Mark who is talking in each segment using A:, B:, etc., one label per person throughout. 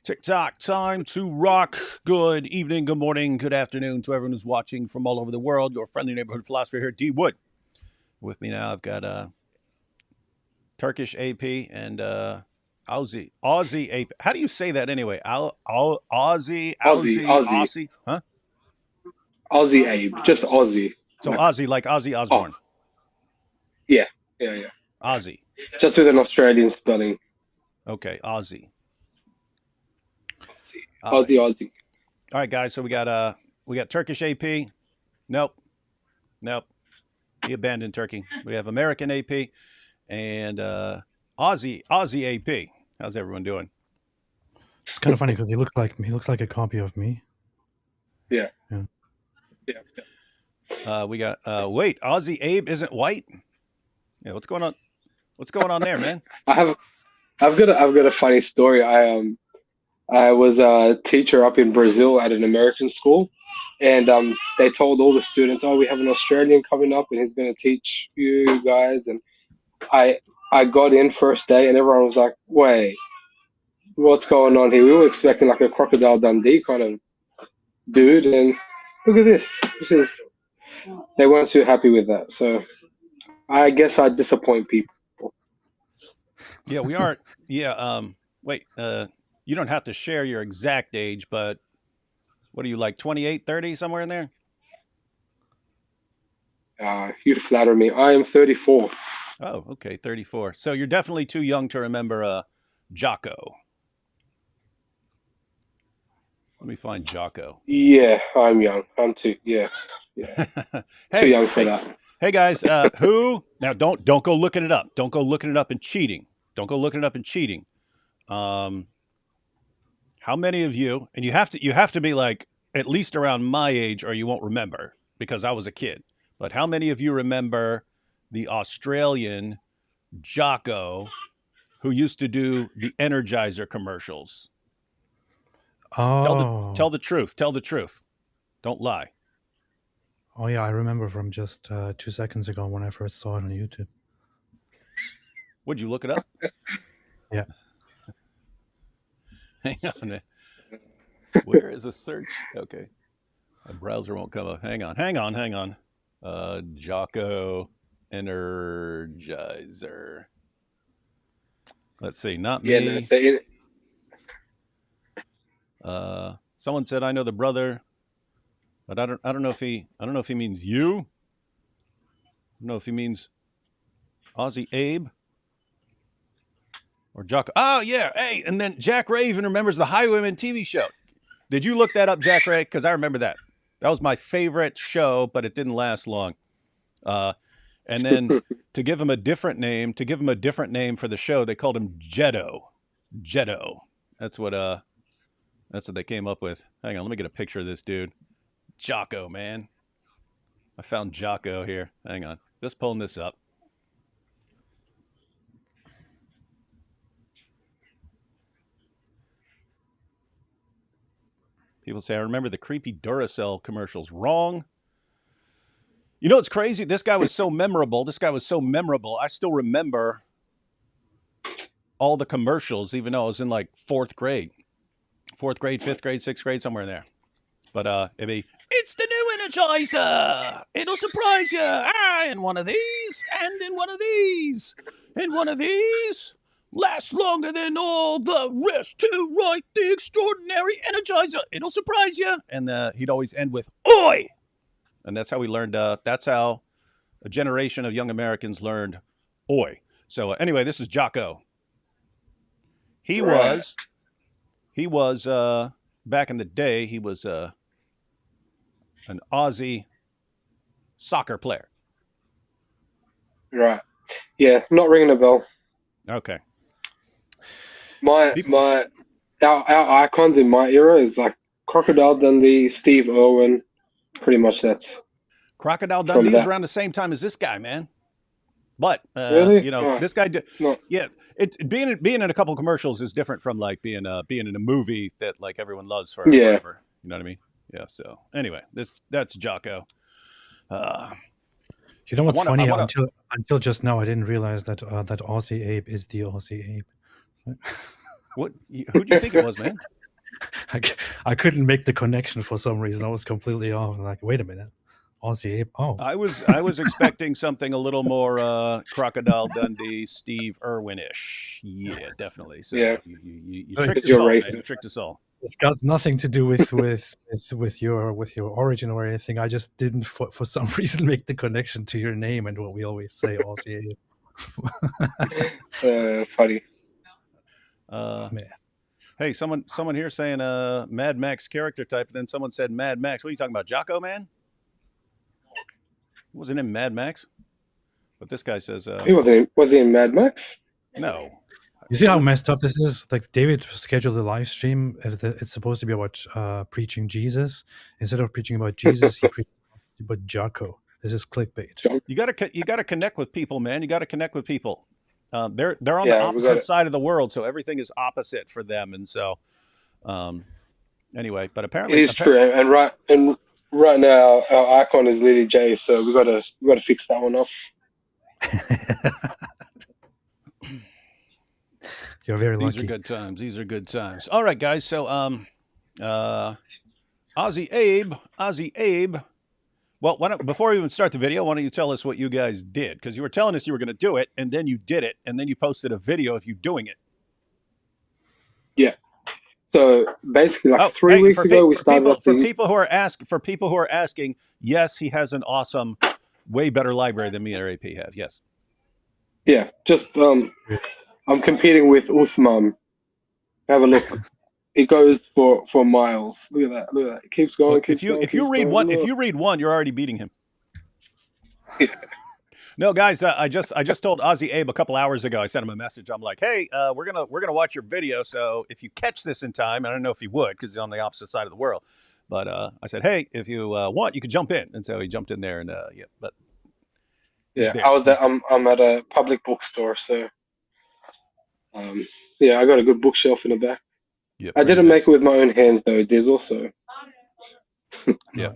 A: TikTok time to rock. Good evening, good morning, good afternoon to everyone who's watching from all over the world. Your friendly neighborhood philosopher here, D Wood. With me now, I've got Turkish AP and Aussie AP. How do you say that anyway? Aussie,
B: Aussie,
A: Aussie, huh?
B: Aussie Abe, just Aussie.
A: So Aussie, like Ozzy
B: Oh,
A: Osbourne.
B: yeah, yeah.
A: Aussie.
B: Just with an Australian spelling.
A: Okay, Aussie.
B: Aussie,
A: All right.
B: Aussie.
A: All right, guys. So we got Turkish AP. Nope. He abandoned Turkey. We have American AP and Aussie AP. How's everyone doing?
C: It's kind of funny because he looks like a copy of me.
B: Yeah.
A: We got wait, Aussie Abe isn't white? Yeah, what's going on? What's going on there, man?
B: I've got a funny story. I was a teacher up in Brazil at an American school, and they told all the students, "Oh, we have an Australian coming up, and he's going to teach you guys." And I got in first day, and everyone was like, "Wait, what's going on here?" We were expecting like a Crocodile Dundee kind of dude, and look at this. They weren't too happy with that, so I guess I disappoint people.
A: Yeah, we are. Yeah. Wait. You don't have to share your exact age, but what are you, like 28, 30, somewhere in there?
B: You'd flatter me. I am 34.
A: Oh, okay, 34. So you're definitely too young to remember Jocko. Let me find Jocko.
B: Yeah, I'm young. I'm too. Yeah. Too young for that.
A: Hey guys, who now? Don't go looking it up. Don't go looking it up and cheating. How many of you? And you have to be like at least around my age, or you won't remember because I was a kid. But how many of you remember the Australian Jocko who used to do the Energizer commercials?
C: Oh,
A: Tell the truth. Tell the truth. Don't lie.
C: Oh yeah, I remember from just 2 seconds ago when I first saw it on YouTube.
A: Would you look it up?
C: Yeah.
A: Hang on. Where is the search? Okay. My browser won't come up. Hang on. Jocko Energizer. Let's see. Not me. Someone said I know the brother, but I don't know if he means you. I don't know if he means Aussie Abe or Jocko. Oh yeah, hey, and then Jack Ray even remembers the Highwaymen TV show. Did you look that up, Jack Ray? Because I remember that. That was my favorite show, but it didn't last long. And then to give him a different name for the show, they called him Jetto. That's what they came up with. Hang on, let me get a picture of this dude. Jocko, man. I found Jocko here. Hang on. Just pulling this up. People say, I remember the creepy Duracell commercials. Wrong. You know, it's crazy. This guy was so memorable. I still remember all the commercials, even though I was in like fourth grade, fifth grade, sixth grade, somewhere in there. But it'd be, it's the new Energizer. It'll surprise you. And one of these, and in one of these, and one of these lasts longer than all the rest to write the extraordinary Energizer. It'll surprise you. And he'd always end with, oi! And that's how we learned, that's how a generation of young Americans learned oi. So anyway, this is Jocko. He was back in the day, he was an Aussie soccer player.
B: Right. Yeah, not ringing a bell.
A: Okay.
B: Our icons in my era is like Crocodile Dundee, Steve Irwin. Pretty much that's.
A: Crocodile Dundee is around the same time as this guy, man. But
B: really?
A: This guy did.
B: No.
A: Yeah, being in a couple of commercials is different from like being in a movie that like everyone loves forever. You know what I mean? Yeah. So anyway, that's Jocko.
C: You know what's funny? Until just now, I didn't realize that that Aussie Abe is the Aussie Abe.
A: Who do you think it was, man?
C: I couldn't make the connection for some reason. I was completely off. Like, wait a minute, Aussie Ape. Oh,
A: I was expecting something a little more Crocodile Dundee, Steve Irwin-ish. Yeah, definitely. So
B: Yeah,
A: you
C: Right.
A: tricked
B: because
A: us
B: you're
A: all, man.
B: racist.
A: You tricked us all.
C: it's got nothing to do with your origin or anything. I just didn't for some reason make the connection to your name and what we always say, Aussie Ape.
B: Funny.
C: Man.
A: Hey, someone here saying Mad Max character type, and then someone said Mad Max. What are you talking about, Jocko, man? Wasn't in Mad Max? But this guy says
B: Was he in Mad Max?
A: no.
C: You see how messed up this is? Like, David scheduled a live stream. It's supposed to be about preaching Jesus. Instead of preaching about Jesus, he preached about Jocko. This is clickbait.
A: You gotta connect with people, man. You gotta connect with people. They're on the
B: Yeah, we got
A: opposite
B: it.
A: side of the world, so everything is opposite for them. And so, anyway, but
B: It
A: apparently,
B: is true, and right now our icon is Lily J, so we gotta fix that one up.
C: You're very
A: these
C: lucky.
A: are good times. These are good times. All right, guys. So, Aussie Abe. Well, before we even start the video, why don't you tell us what you guys did? Because you were telling us you were going to do it, and then you did it, and then you posted a video of you doing it.
B: Yeah. So basically, like 3 weeks ago, we started up
A: for people who are asking, yes, he has an awesome, way better library than me and AP have. Yes.
B: Yeah, just I'm competing with Uthman. Have a look. It goes for miles. Look at that. Look at that. It keeps going.
A: Well, if you read one, you're already beating him.
B: Yeah.
A: No, guys, I just told Aussie Abe a couple hours ago. I sent him a message. I'm like, hey, we're gonna watch your video. So if you catch this in time, and I don't know if he would because he's on the opposite side of the world, but I said, hey, if you want, you could jump in, and so he jumped in there, and yeah, but
B: yeah, I was there. I'm at a public bookstore, so yeah, I got a good bookshelf in the back.
A: Yeah,
B: I didn't make it with my own hands though. There's also
A: yeah.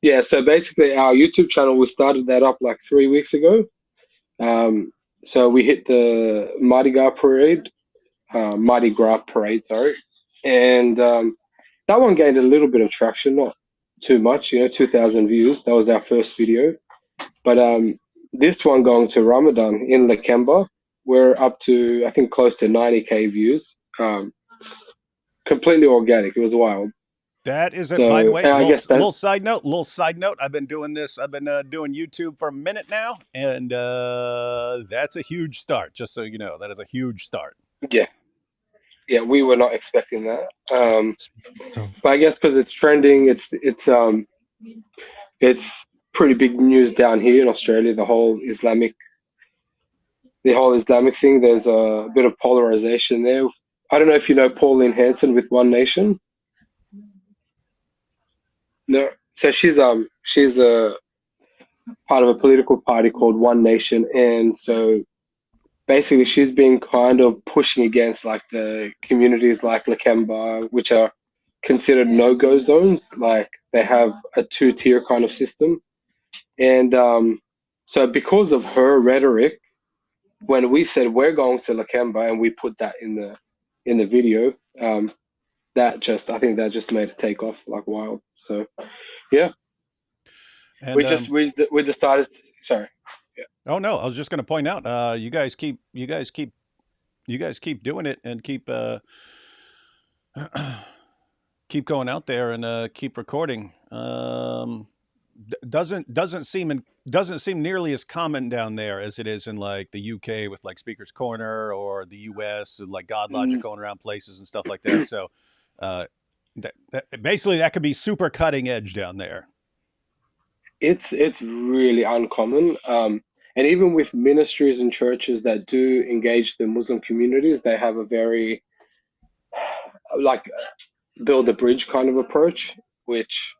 B: Yeah, so basically our YouTube channel, we started that up like 3 weeks ago. So we hit the Mardi Gras parade, sorry. And that one gained a little bit of traction, not too much, 2,000 views. That was our first video. But this one going to Ramadan in Lakemba, we're up to, I think, close to 90K views. Completely organic. It was wild.
A: That is it.
B: So,
A: By the way,
B: I guess
A: little side note. I've been doing this. I've been doing YouTube for a minute now, and that's a huge start. Just so you know, that is a huge start.
B: Yeah, we were not expecting that.
C: So,
B: But I guess because it's trending, it's pretty big news down here in Australia. The whole Islamic thing. There's a bit of polarization there. I don't know if you know Pauline Hanson with One Nation. No, so she's a part of a political party called One Nation, and so basically she's been kind of pushing against like the communities like Lakemba, which are considered no-go zones. Like they have a two-tier kind of system, and so because of her rhetoric, when we said we're going to Lakemba and we put that in the video, I think that just made it take off like wild. So yeah,
A: And
B: we decided. Sorry. Yeah.
A: Oh no, I was just going to point out. You guys keep doing it and keep keep going out there and keep recording. Doesn't seem nearly as common down there as it is in like the UK with like Speaker's Corner, or the US and like God Logic going around places and stuff like that. So basically that could be super cutting edge down there.
B: It's really uncommon. And even with ministries and churches that do engage the Muslim communities, they have a very like build a bridge kind of approach, which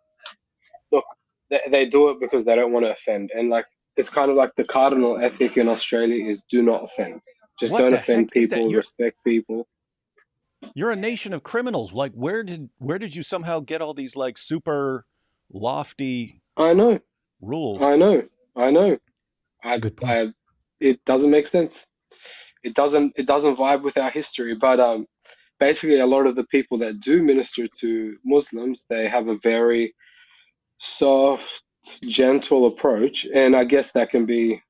B: look, they do it because they don't want to offend. And like it's kind of like the cardinal ethic in Australia is do not offend. Just don't offend people, respect people.
A: You're a nation of criminals. Like where did you somehow get all these like super lofty rules?
B: I know.
C: that's a good point.
B: It doesn't make sense. It doesn't vibe with our history. But basically a lot of the people that do minister to Muslims, they have a very soft, gentle approach, and I guess that can be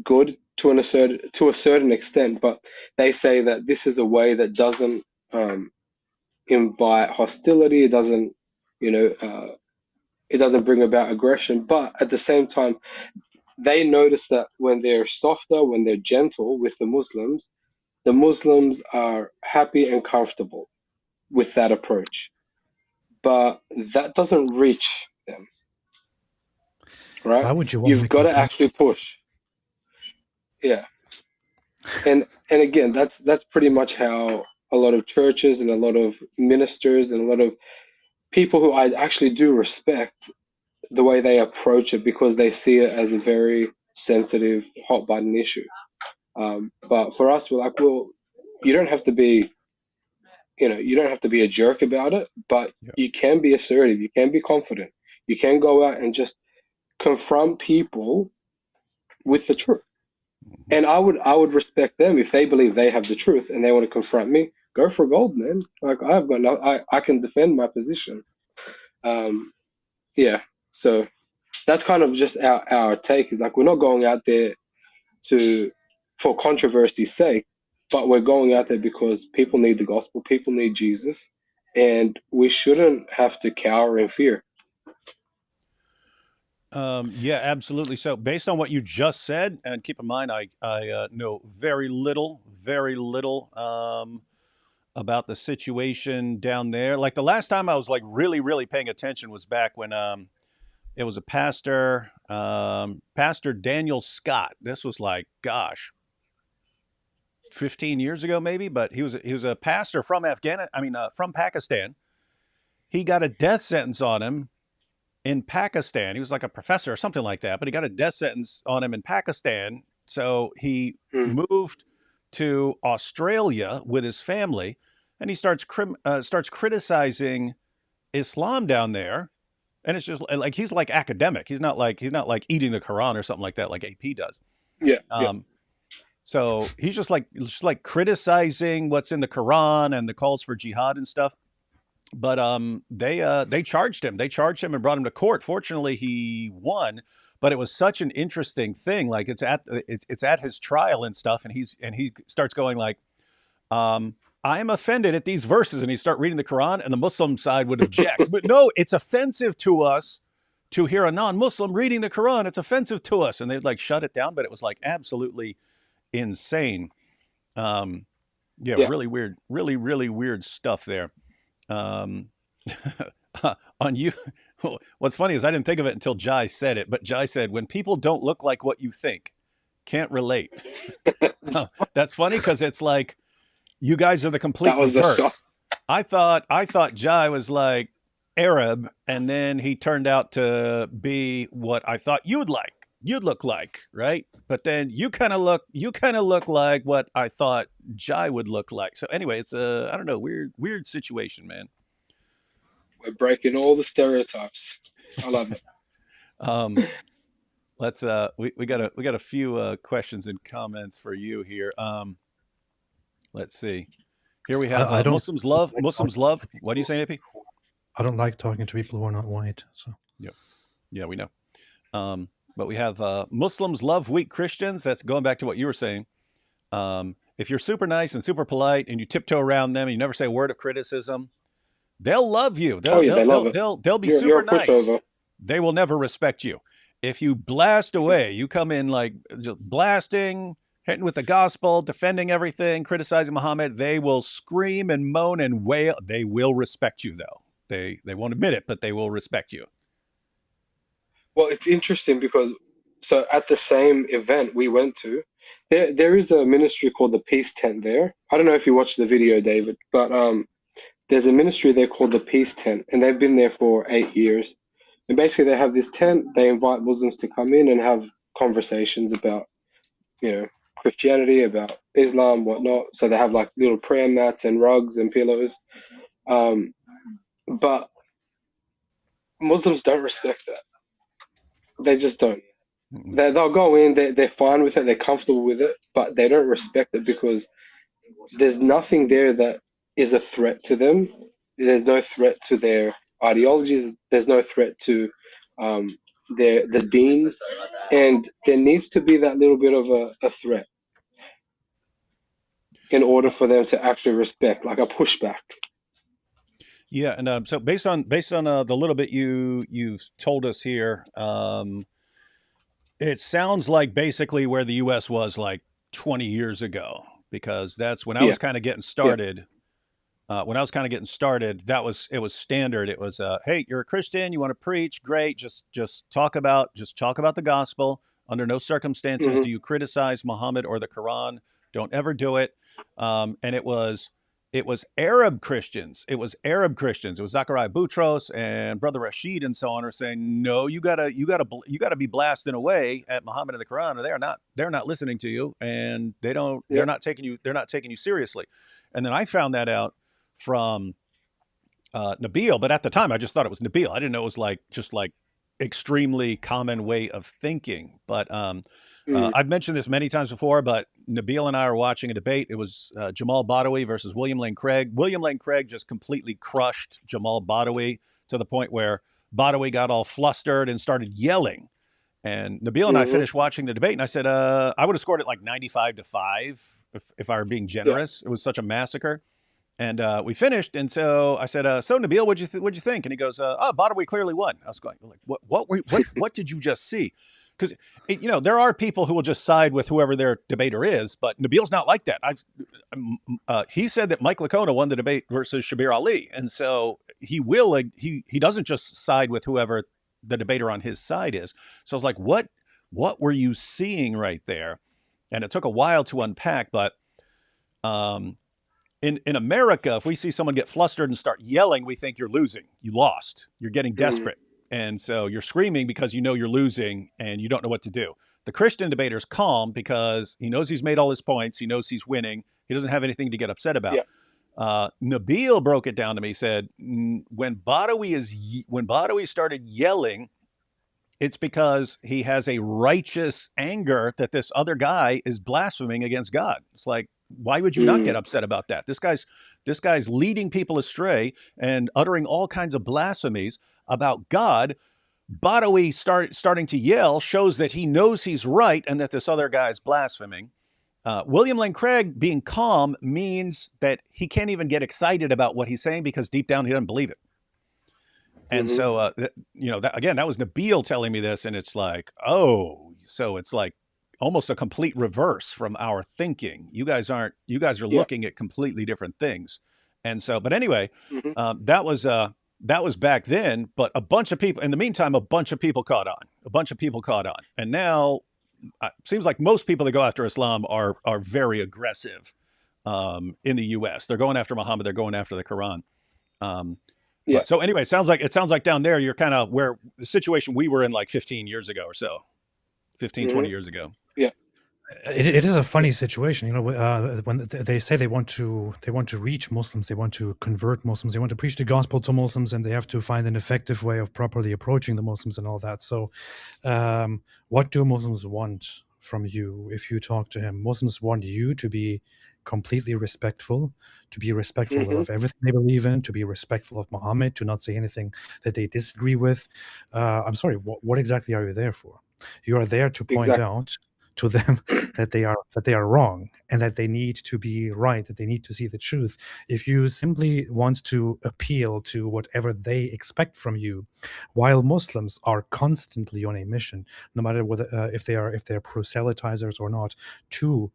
B: good to a certain extent. But they say that this is a way that doesn't invite hostility. It doesn't, you know, it doesn't bring about aggression. But at the same time, they notice that when they're softer, when they're gentle with the Muslims are happy and comfortable with that approach. But that doesn't reach them,
C: Why
B: right?
C: would you want to
B: You've
C: make
B: got
C: them
B: to actually push. Yeah. And again, that's pretty much how a lot of churches and a lot of ministers and a lot of people who I actually do respect the way they approach it, because they see it as a very sensitive, hot button issue. But for us, we're like, well, you don't have to be, you don't have to be a jerk about it, but
A: Yeah.
B: you can be assertive, you can be confident, you can go out and just confront people with the truth. And I would respect them if they believe they have the truth and they want to confront me. Go for gold, man. Like I've got no, I can defend my position. Yeah. So that's kind of just our take, is like, we're not going out there to for controversy's sake, but we're going out there because people need the gospel, people need Jesus, and we shouldn't have to cower in fear.
A: Yeah, absolutely. So, based on what you just said, and keep in mind, I know very little about the situation down there. Like the last time I was like really paying attention was back when it was a pastor, Pastor Daniel Scott. This was like, gosh, 15 years ago maybe, but he was a pastor from from Pakistan. He got a death sentence on him in Pakistan. He was like a professor or something like that, but he got a death sentence on him in Pakistan. So he moved to Australia with his family, and he starts criticizing Islam down there. And it's just like he's like academic. He's not like eating the Quran or something like that, like AP does.
B: Yeah, yeah.
A: So he's just like criticizing what's in the Quran and the calls for jihad and stuff. But they charged him. They charged him and brought him to court. Fortunately, he won. But it was such an interesting thing. Like it's at his trial and stuff, and he starts going like, I am offended at these verses, and he start reading the Quran, and the Muslim side would object. But no, it's offensive to us to hear a non-Muslim reading the Quran. It's offensive to us, and they'd like shut it down. But it was like absolutely insane. Yeah, really weird, really weird stuff there. On you, what's funny is I didn't think of it until Jai said it, but Jai said, when people don't look like what you think, can't relate. That's funny because it's like you guys are the complete reverse. I thought Jai was like Arab, and then he turned out to be what I thought you'd look like, right? But then you kind of look like what I thought Jai would look like. So anyway, it's I don't know, weird situation, man.
B: We're breaking all the stereotypes. I love it.
A: Let's we got a few questions and comments for you here. Let's see. Here we have Muslims love. What do you say, AP?
C: I don't like talking to people who are not white. So
A: yeah, we know. But we have Muslims love weak Christians. That's going back to what you were saying. If you're super nice and super polite and you tiptoe around them and you never say a word of criticism, they'll love you. They'll be super nice. They will never respect you. If you blast away, you come in like just blasting, hitting with the gospel, defending everything, criticizing Muhammad, they will scream and moan and wail. They will respect you, though. They won't admit it, but they will respect you.
B: Well, it's interesting because so at the same event we went to, there is a ministry called the Peace Tent there. I don't know if you watched the video, David, but there's a ministry there called the Peace Tent, and they've been there for 8 years. And basically they have this tent, they invite Muslims to come in and have conversations about, Christianity, about Islam, whatnot. So they have like little prayer mats and rugs and pillows. But Muslims don't respect that. They just don't. They'll go in, they're fine with it, they're comfortable with it, but they don't respect it because there's nothing there that is a threat to them. There's no threat to their ideologies. There's no threat to um, the deen, and there needs to be that little bit of a threat in order for them to actually respect, like a pushback.
A: Yeah, and so based on the little bit you've told us here, it sounds like basically where the U.S. was like 20 years ago, because that's when I
B: Yeah,
A: was kind of getting
B: yeah,
A: started. That was standard. It was, hey, you're a Christian, you want to preach, great. Just talk about the gospel. Under no circumstances
B: hmm
A: do you criticize Muhammad or the Quran. Don't ever do it. And it was Arab Christians. It was Arab Christians. It was Zachariah Boutros and Brother Rashid and so on are saying, no, you gotta be blasting away at Muhammad and the Quran, or they're not listening to you, and
B: yeah,
A: they're not taking you seriously. And then I found that out from Nabil, but at the time I just thought it was Nabil. I didn't know it was like just like extremely common way of thinking. But
B: mm,
A: I've mentioned this many times before, but Nabil and I were watching a debate. It was Jamal Badawi versus William Lane Craig. William Lane Craig just completely crushed Jamal Badawi to the point where Badawi got all flustered and started yelling. And Nabil and I
B: hmm
A: finished watching the debate, and I said, I would have scored it like 95-5 if I were being
B: yeah,
A: generous. It was such a massacre. And we finished, and so I said, "So Nabil, what'd you think?" And he goes, "Oh, Badawi clearly won." I was going, "Like, what did you just see?" Because there are people who will just side with whoever their debater is, but Nabil's not like that. He said that Mike Licona won the debate versus Shabir Ali, and so he doesn't just side with whoever the debater on his side is. So I was like, what were you seeing right there? And it took a while to unpack, but. Um, in America, if we see someone get flustered and start yelling, we think you're losing. You lost. You're getting
B: mm,
A: desperate. And so you're screaming because you know you're losing and you don't know what to do. The Christian debater's calm because he knows he's made all his points. He knows he's winning. He doesn't have anything to get upset about.
B: yeah,
A: Nabil broke it down to me. He said, when Badawi started yelling, it's because he has a righteous anger that this other guy is blaspheming against God. It's like, why would you not get
B: mm,
A: upset about that? This guy's leading people astray and uttering all kinds of blasphemies about God. Badawi starting to yell shows that he knows he's right and that this other guy is blaspheming. William Lane Craig being calm means that he can't even get excited about what he's saying because deep down he doesn't believe it. And
B: hmm
A: so, that was Nabil telling me this, and it's like, oh, so it's like almost a complete reverse from our thinking. You guys are
B: yeah,
A: looking at completely different things. And so, but anyway,
B: hmm
A: that was back then. But a bunch of people, in the meantime, a bunch of people caught on. A bunch of people caught on, and now seems like most people that go after Islam are very aggressive in the U.S. They're going after Muhammad. They're going after the Quran. Um,
B: yeah,
A: but so anyway, it sounds like down there you're kind of where the situation we were in like 15 years ago or so, 15,
B: hmm
A: 20 years ago.
B: yeah,
C: It is a funny situation, when they say they want to reach Muslims, they want to convert Muslims, they want to preach the gospel to Muslims, and they have to find an effective way of properly approaching the Muslims and all that. So, what do Muslims want from you if you talk to him? Muslims want you to be completely respectful, to be respectful
B: hmm
C: of everything they believe in, to be respectful of Muhammad, to not say anything that they disagree with. I'm sorry, what exactly are you there for? You are there to point
B: exactly.
C: out to them that they are wrong and that they need to be right, that they need to see the truth. If you simply want to appeal to whatever they expect from you, while Muslims are constantly on a mission, no matter whether if they're proselytizers or not, to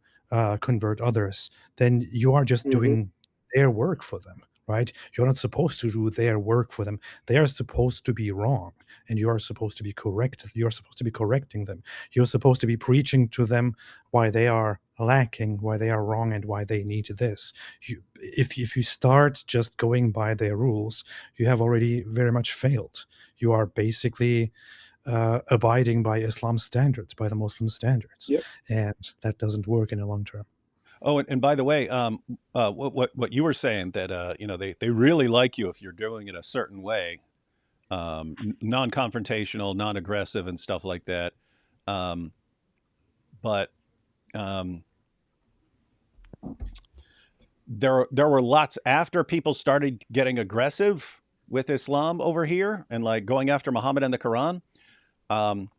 C: convert others, then you are just
B: hmm
C: doing their work for them. Right? You're not supposed to do their work for them. They are supposed to be wrong, and you are supposed to be correct. You're supposed to be correcting them. You're supposed to be preaching to them why they are lacking, why they are wrong, and why they need this. If you start just going by their rules, you have already very much failed. You are basically abiding by Islam's standards, by the Muslim standards,
B: Yep.
C: and that doesn't work in the long term.
A: Oh, and by the way, what you were saying that they really like you if you're going in a certain way, non-confrontational, non-aggressive, and stuff like that. Um, but um, there were lots after people started getting aggressive with Islam over here and like going after Muhammad and the Quran. Um,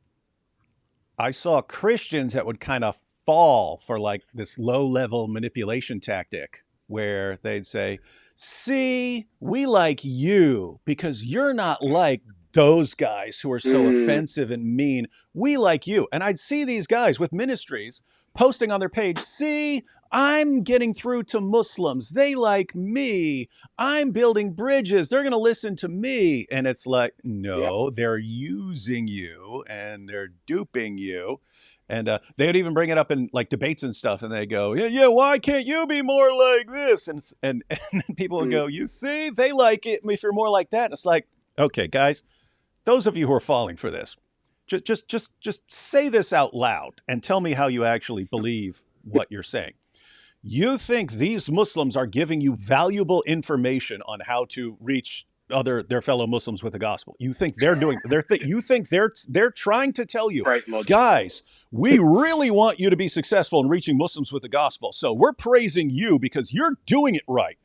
A: I saw Christians that would kind of fall for like this low level manipulation tactic where they'd say, "See, we like you because you're not like those guys who are so
B: Mm,
A: offensive and mean. We like you." And I'd see these guys with ministries posting on their page, "See, I'm getting through to Muslims. They like me. I'm building bridges. They're going to listen to me." And it's like,
B: yeah.
A: no, they're using you and they're duping you. And they would even bring it up in like debates and stuff. And they go, yeah, yeah, why can't you be more like this? And and then people would
B: Mm,
A: go, you see, they like it if you're more like that. And it's like, okay, guys, those of you who are falling for this, just say this out loud and tell me how you actually believe what you're saying. You think these Muslims are giving you valuable information on how to reach their fellow Muslims with the gospel. You think they're doing you think they're trying to tell you,
B: great logic.
A: guys, we really want you to be successful in reaching Muslims with the gospel. So we're praising you because you're doing it right.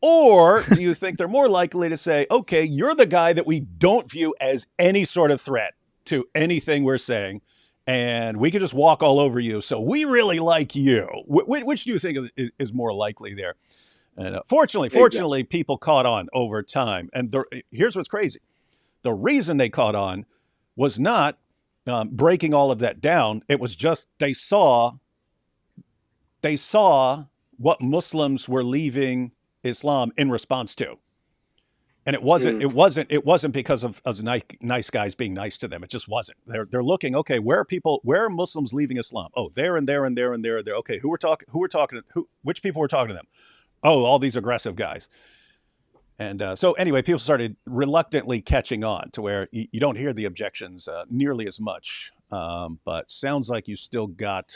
A: Or do you think they're more likely to say, okay, you're the guy that we don't view as any sort of threat to anything we're saying, and we can just walk all over you. So we really like you. Which do you think is more likely there? And
B: Exactly.
A: fortunately, people caught on over time. And here's what's crazy: the reason they caught on was not breaking all of that down. It was just they saw what Muslims were leaving Islam in response to. And it wasn't
B: Mm,
A: it wasn't it wasn't because of nice guys being nice to them. It just wasn't. They're looking, okay, where are Muslims leaving Islam? Oh, there and there and there and there and there. Okay, which people were talking to them? Oh, all these aggressive guys. And so anyway, people started reluctantly catching on to where you don't hear the objections nearly as much. But sounds like you still got,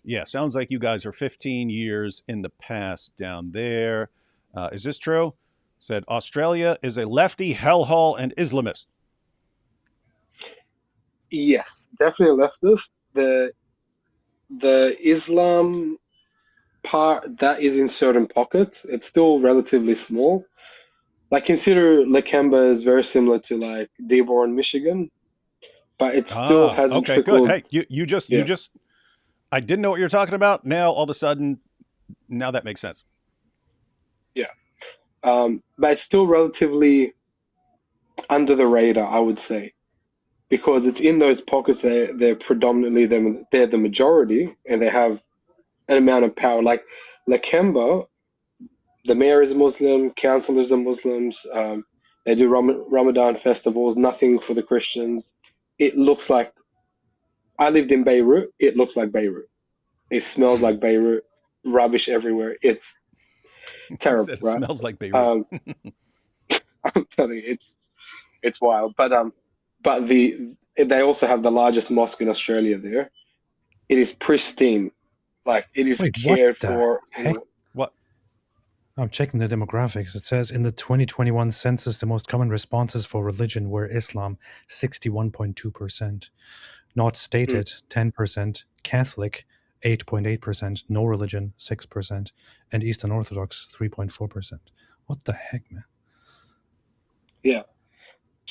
A: yeah, sounds like you guys are 15 years in the past down there. Is this true? Said Australia is a lefty hellhole and Islamist.
B: yes, definitely a leftist. The Islam part that is in certain pockets, it's still relatively small. Like consider Lakemba is very similar to like Dearborn, Michigan, but it still
A: Ah,
B: hasn't
A: okay, good.
B: trickled.
A: Hey, you
B: Yeah,
A: just I didn't know what you're talking about. Now all of a sudden, now that makes sense.
B: yeah. But it's still relatively under the radar, I would say, because it's in those pockets they're predominantly them. They're the majority, and they have an amount of power. Like Lakemba, the mayor is a Muslim, councillors are Muslims. They do Ramadan festivals, nothing for the Christians. It looks like I lived in Beirut. It looks like Beirut. It smells like Beirut. Rubbish everywhere. It's
A: You
B: terrible,
A: said it
B: right?
A: smells like Beirut.
B: Um, I'm telling you, it's wild. But they also have the largest mosque in Australia there. It is pristine, like it is
C: Wait, what
B: cared
C: the
B: for.
C: heck?
A: What?
C: I'm checking the demographics. It says in the 2021 census, the most common responses for religion were Islam, 61.2%, not
B: Hmm,
C: stated, 10%, Catholic, 8.8%, no religion, 6%, and Eastern Orthodox, 3.4%. What the heck, man?
B: yeah.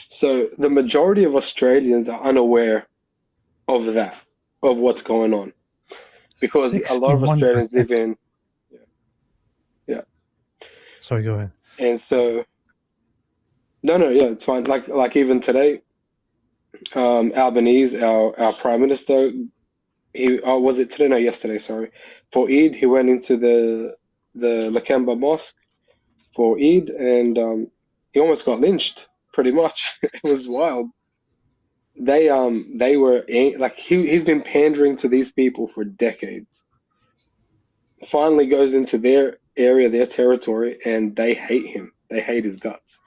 B: So the majority of Australians are unaware of that, of what's going on, because a lot of Australians live
C: 61%.
B: in, yeah, yeah.
C: Sorry, go ahead.
B: And so no, no, yeah, it's fine. Like even today, Albanese, our prime minister, he was it today? No, yesterday. Sorry, for Eid, he went into the Lakemba Mosque for Eid, and he almost got lynched. Pretty much, it was wild. They were like he's been pandering to these people for decades. Finally goes into their area, their territory, and they hate him. They hate his guts.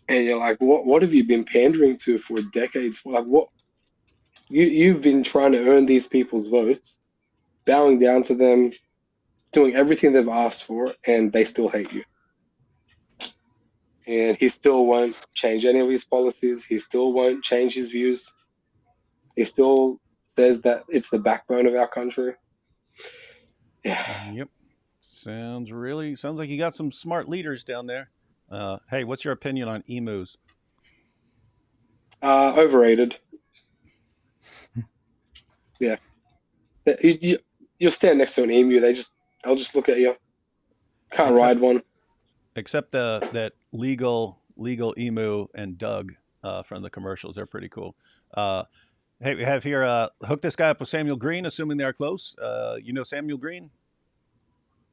B: And you're like, what have you been pandering to for decades? Like what you've been trying to earn these people's votes, bowing down to them, doing everything they've asked for, and they still hate you. And he still won't change any of his policies. He still won't change his views. He still says that it's the backbone of our country. Yeah.
A: Yep. Sounds like you got some smart leaders down there. Hey, what's your opinion on emus?
B: Overrated. Yeah. You'll stand next to an emu. They'll just look at you. Can't ride one.
A: Except that legal emu and Doug from the commercials. They're pretty cool. Hey, we have here, hook this guy up with Samuel Green, assuming they are close. You know Samuel Green?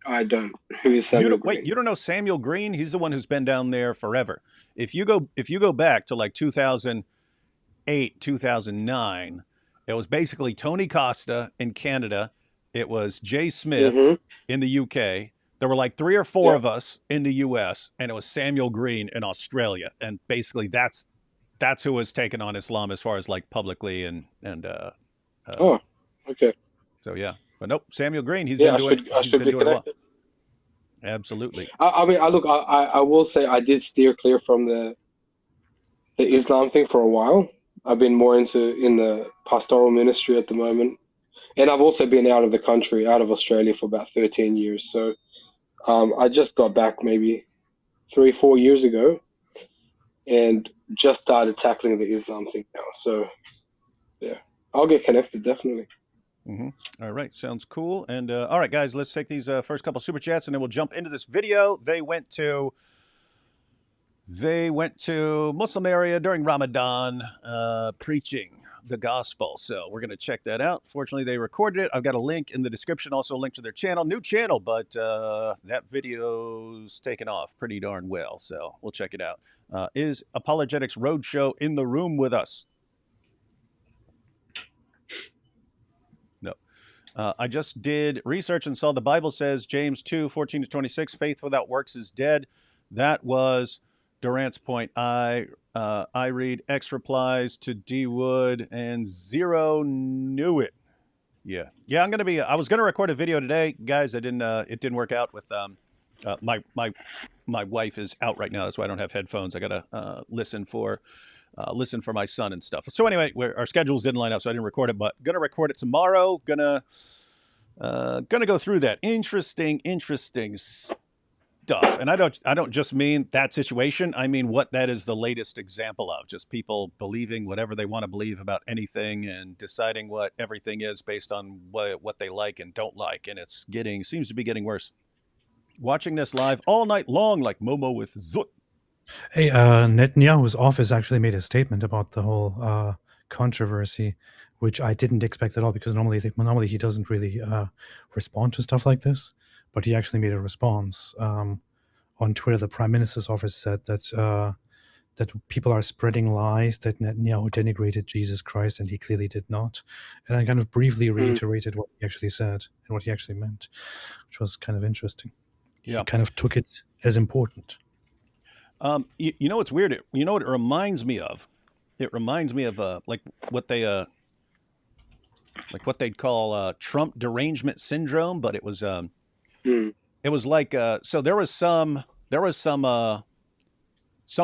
B: I don't. Who is Samuel Green?
A: Wait, you don't know Samuel Green? He's the one who's been down there forever. If you go back to like 2008, 2009, it was basically Tony Costa in Canada. It was Jay Smith in the UK. There were like 3 or 4 of us in the US, and it was Samuel Green in Australia. And basically that's who was taking on Islam as far as like publicly and
B: oh, okay.
A: So yeah. But nope, Samuel Green, he's
B: I
A: been
B: should be
A: doing well.
B: connected.
A: Absolutely.
B: I mean, I will say I did steer clear from the Islam thing for a while. I've been more in the pastoral ministry at the moment. And I've also been out of the country, out of Australia for about 13 years. So I just got back maybe 3-4 years ago and just started tackling the Islam thing now. So yeah, I'll get connected, definitely.
A: All right, sounds cool. And all right, guys, let's take these first couple super chats, and then we'll jump into this video. They went to Muslim area during Ramadan, preaching the gospel. So we're going to check that out. Fortunately, they recorded it. I've got a link in the description, also a link to their channel, new channel, but that video's taken off pretty darn well. So we'll check it out. Is Apologetics Roadshow in the room with us? No. I just did research and saw the Bible says James 2:14-26, faith without works is dead. That was Durant's point. I read X replies to D Wood and Zero knew it. Yeah. I was gonna record a video today, guys. It didn't work out with my wife is out right now. That's why I don't have headphones. I gotta listen for my son and stuff. So anyway, our schedules didn't line up, so I didn't record it. But gonna record it tomorrow. Gonna go through that interesting stuff. And I don't just mean that situation. I mean what that is the latest example of. Just people believing whatever they want to believe about anything and deciding what everything is based on what they like and don't like. And seems to be getting worse. Watching this live all night long, like Momo with Zut.
C: Hey, Netanyahu's office actually made a statement about the whole controversy, which I didn't expect at all, because normally he doesn't really respond to stuff like this. But he actually made a response on Twitter. The Prime Minister's office said that people are spreading lies that Netanyahu denigrated Jesus Christ, and he clearly did not. And I kind of briefly reiterated what he actually said and what he actually meant, which was kind of interesting. Yeah, he kind of took it as important.
A: You know what's weird? You know what it reminds me of? It reminds me of like what they'd call Trump derangement syndrome, but it was it was like so there was some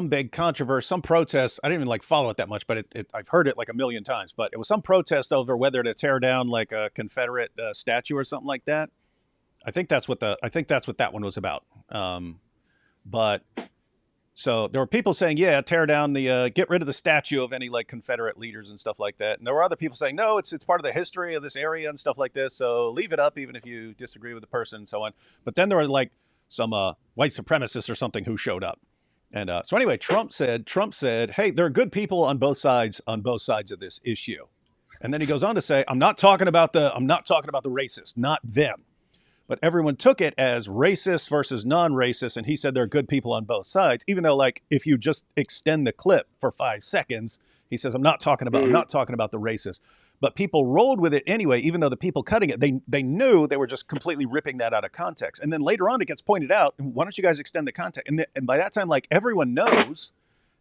A: big controversy, some protests. I didn't even follow it that much, but I've heard it like a million times. But it was some protest over whether to tear down like a Confederate statue or something like that. I think that's what that one was about. But so there were people saying, yeah, tear down get rid of the statue of any like Confederate leaders and stuff like that. And there were other people saying, no, it's part of the history of this area and stuff like this. So leave it up, even if you disagree with the person and so on. But then there were like some white supremacists or something who showed up. And so anyway, Trump said, hey, there are good people on both sides of this issue. And then he goes on to say, I'm not talking about the racists, not them. But everyone took it as racist versus non-racist, and he said there are good people on both sides. Even though, like, if you just extend the clip for 5 seconds, he says, I'm not talking about the racist. But people rolled with it anyway, even though the people cutting it, they knew they were just completely ripping that out of context. And then later on, it gets pointed out, why don't you guys extend the context? And by that time, like, everyone knows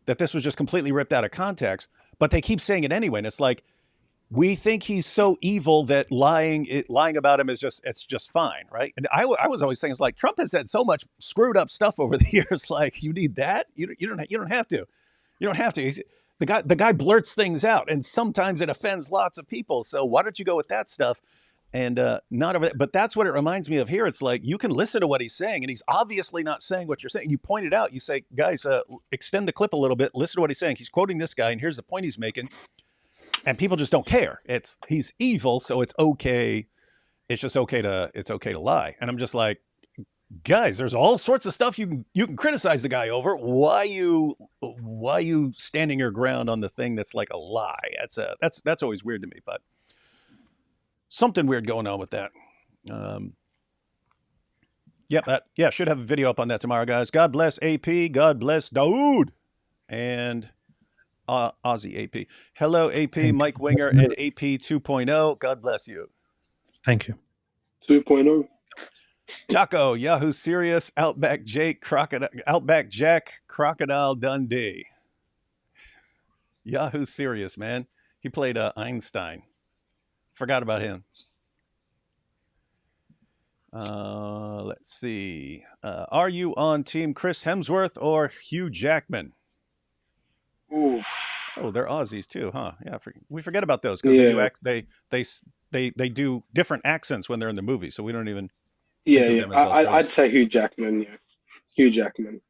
A: that this was just completely ripped out of context, but they keep saying it anyway. And it's like, we think he's so evil that lying about him is just fine, right? And I was always saying, it's like, Trump has said so much screwed up stuff over the years. Like, you need that? You don't have to. You don't have to. The guy blurts things out, and sometimes it offends lots of people. So why don't you go with that stuff? And not over that. But that's what it reminds me of here. It's like you can listen to what he's saying, and he's obviously not saying what you're saying. You point it out. You say, guys, extend the clip a little bit. Listen to what he's saying. He's quoting this guy, and here's the point he's making. And people just don't care. He's evil, so it's okay. It's just okay to lie. And I'm just like, guys, there's all sorts of stuff you can criticize the guy over. Why you standing your ground on the thing that's like a lie? That's always weird to me, but something weird going on with that. Should have a video up on that tomorrow, guys. God bless AP. God bless Daoud and Aussie AP. Hello, AP, Mike Winger, and AP 2.0. God bless you.
C: Thank you.
B: 2.0.
A: Jocko, Yahoo Serious, Outback Jack, Crocodile Dundee. Yahoo Serious, man. He played Einstein. Forgot about him. Let's see. Are you on team Chris Hemsworth or Hugh Jackman?
B: Oof.
A: Oh, they're Aussies too, huh? Yeah, we forget about those because they do different accents when they're in the movie, so we don't even.
B: I'd say Hugh Jackman. Yeah, Hugh Jackman.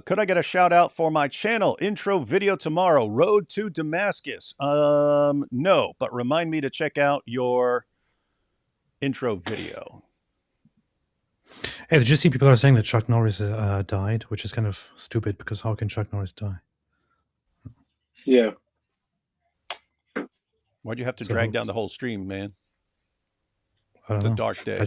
A: Could I get a shout out for my channel intro video tomorrow? Road to Damascus. No, but remind me to check out your intro video.
C: Hey, did you see people are saying that Chuck Norris died, which is kind of stupid because how can Chuck Norris die?
B: Yeah.
A: Why'd you have to drag down the whole stream, man?
C: It's
A: a dark day.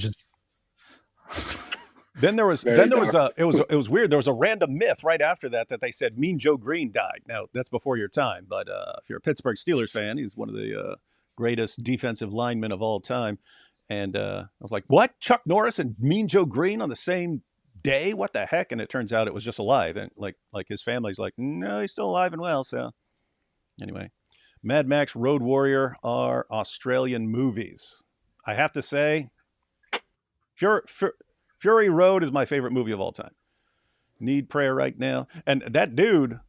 A: Then there was it was weird. There was a random myth right after that they said Mean Joe Green died. Now that's before your time, but if you're a Pittsburgh Steelers fan, he's one of the greatest defensive linemen of all time. And I was like, what? Chuck Norris and Mean Joe Green on the same day? What the heck? And it turns out it was just a lie. And like his family's like, no, he's still alive and well. So anyway, Mad Max, Road Warrior are Australian movies. I have to say, Fury Road is my favorite movie of all time. Need prayer right now. And that dude,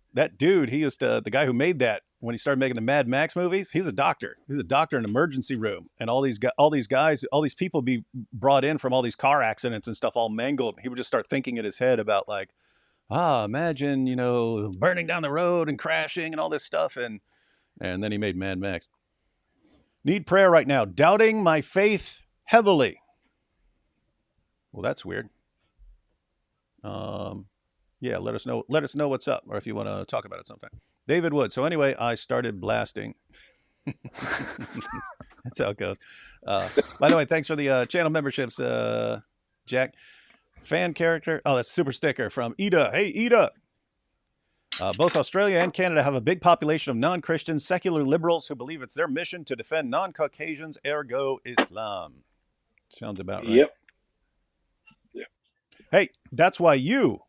A: he used to, the guy who made that, when he started making the Mad Max movies, he was a doctor. He was a doctor in an emergency room. And all these people be brought in from all these car accidents and stuff all mangled. He would just start thinking in his head about like, imagine, burning down the road and crashing and all this stuff. And then he made Mad Max. Need prayer right now. Doubting my faith heavily. Well, that's weird. Let us know what's up, or if you want to talk about it sometime. David Wood. So anyway, I started blasting. That's how it goes. By the way, thanks for the channel memberships, Jack. Fan character. Oh, that's super sticker from Ida. Hey, Ida. Both Australia and Canada have a big population of non-Christian secular liberals who believe it's their mission to defend non-Caucasians, ergo Islam. Sounds about right.
B: Yep.
A: Hey, that's why you,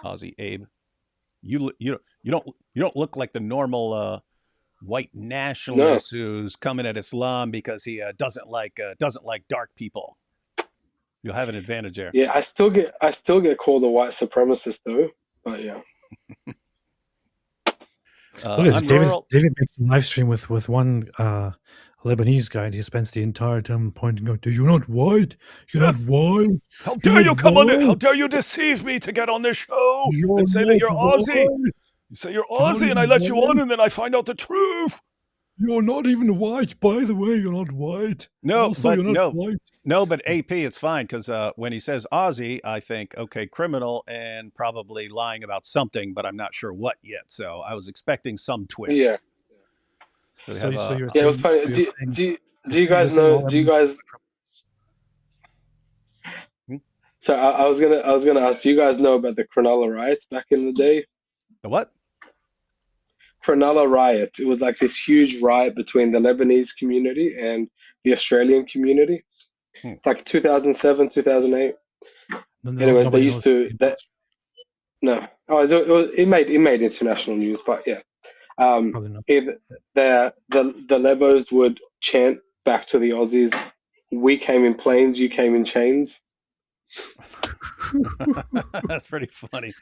A: Aussie Abe, you don't look like the normal white nationalist who's coming at Islam because he doesn't like dark people. You'll have an advantage there.
B: Yeah, I still get called a white supremacist though. But yeah.
C: Look at this. David makes a live stream with one Lebanese guy, and he spends the entire time pointing out, "You're not white. You're not white.
A: How dare you come on it? How dare you deceive me to get on this show and say that you're Aussie? You say you're Aussie, and I let you on, and then I find out the truth.
C: You're not even white, by the way. You're not white.
A: No, but AP, it's fine because when he says Aussie, I think, okay, criminal and probably lying about something, but I'm not sure what yet. So I was expecting some twist.
B: Yeah.
A: So
B: it was funny. Do you guys know? Do you guys? So I was gonna ask. Do you guys know about the Cronulla riots back in the day?
A: The what?
B: Cronulla riot. It was like this huge riot between the Lebanese community and the Australian community. It's like 2007, 2008. Anyways, they used to. It made international news, but yeah. The Lebos would chant back to the Aussies, "We came in planes, you came in chains."
A: That's pretty funny.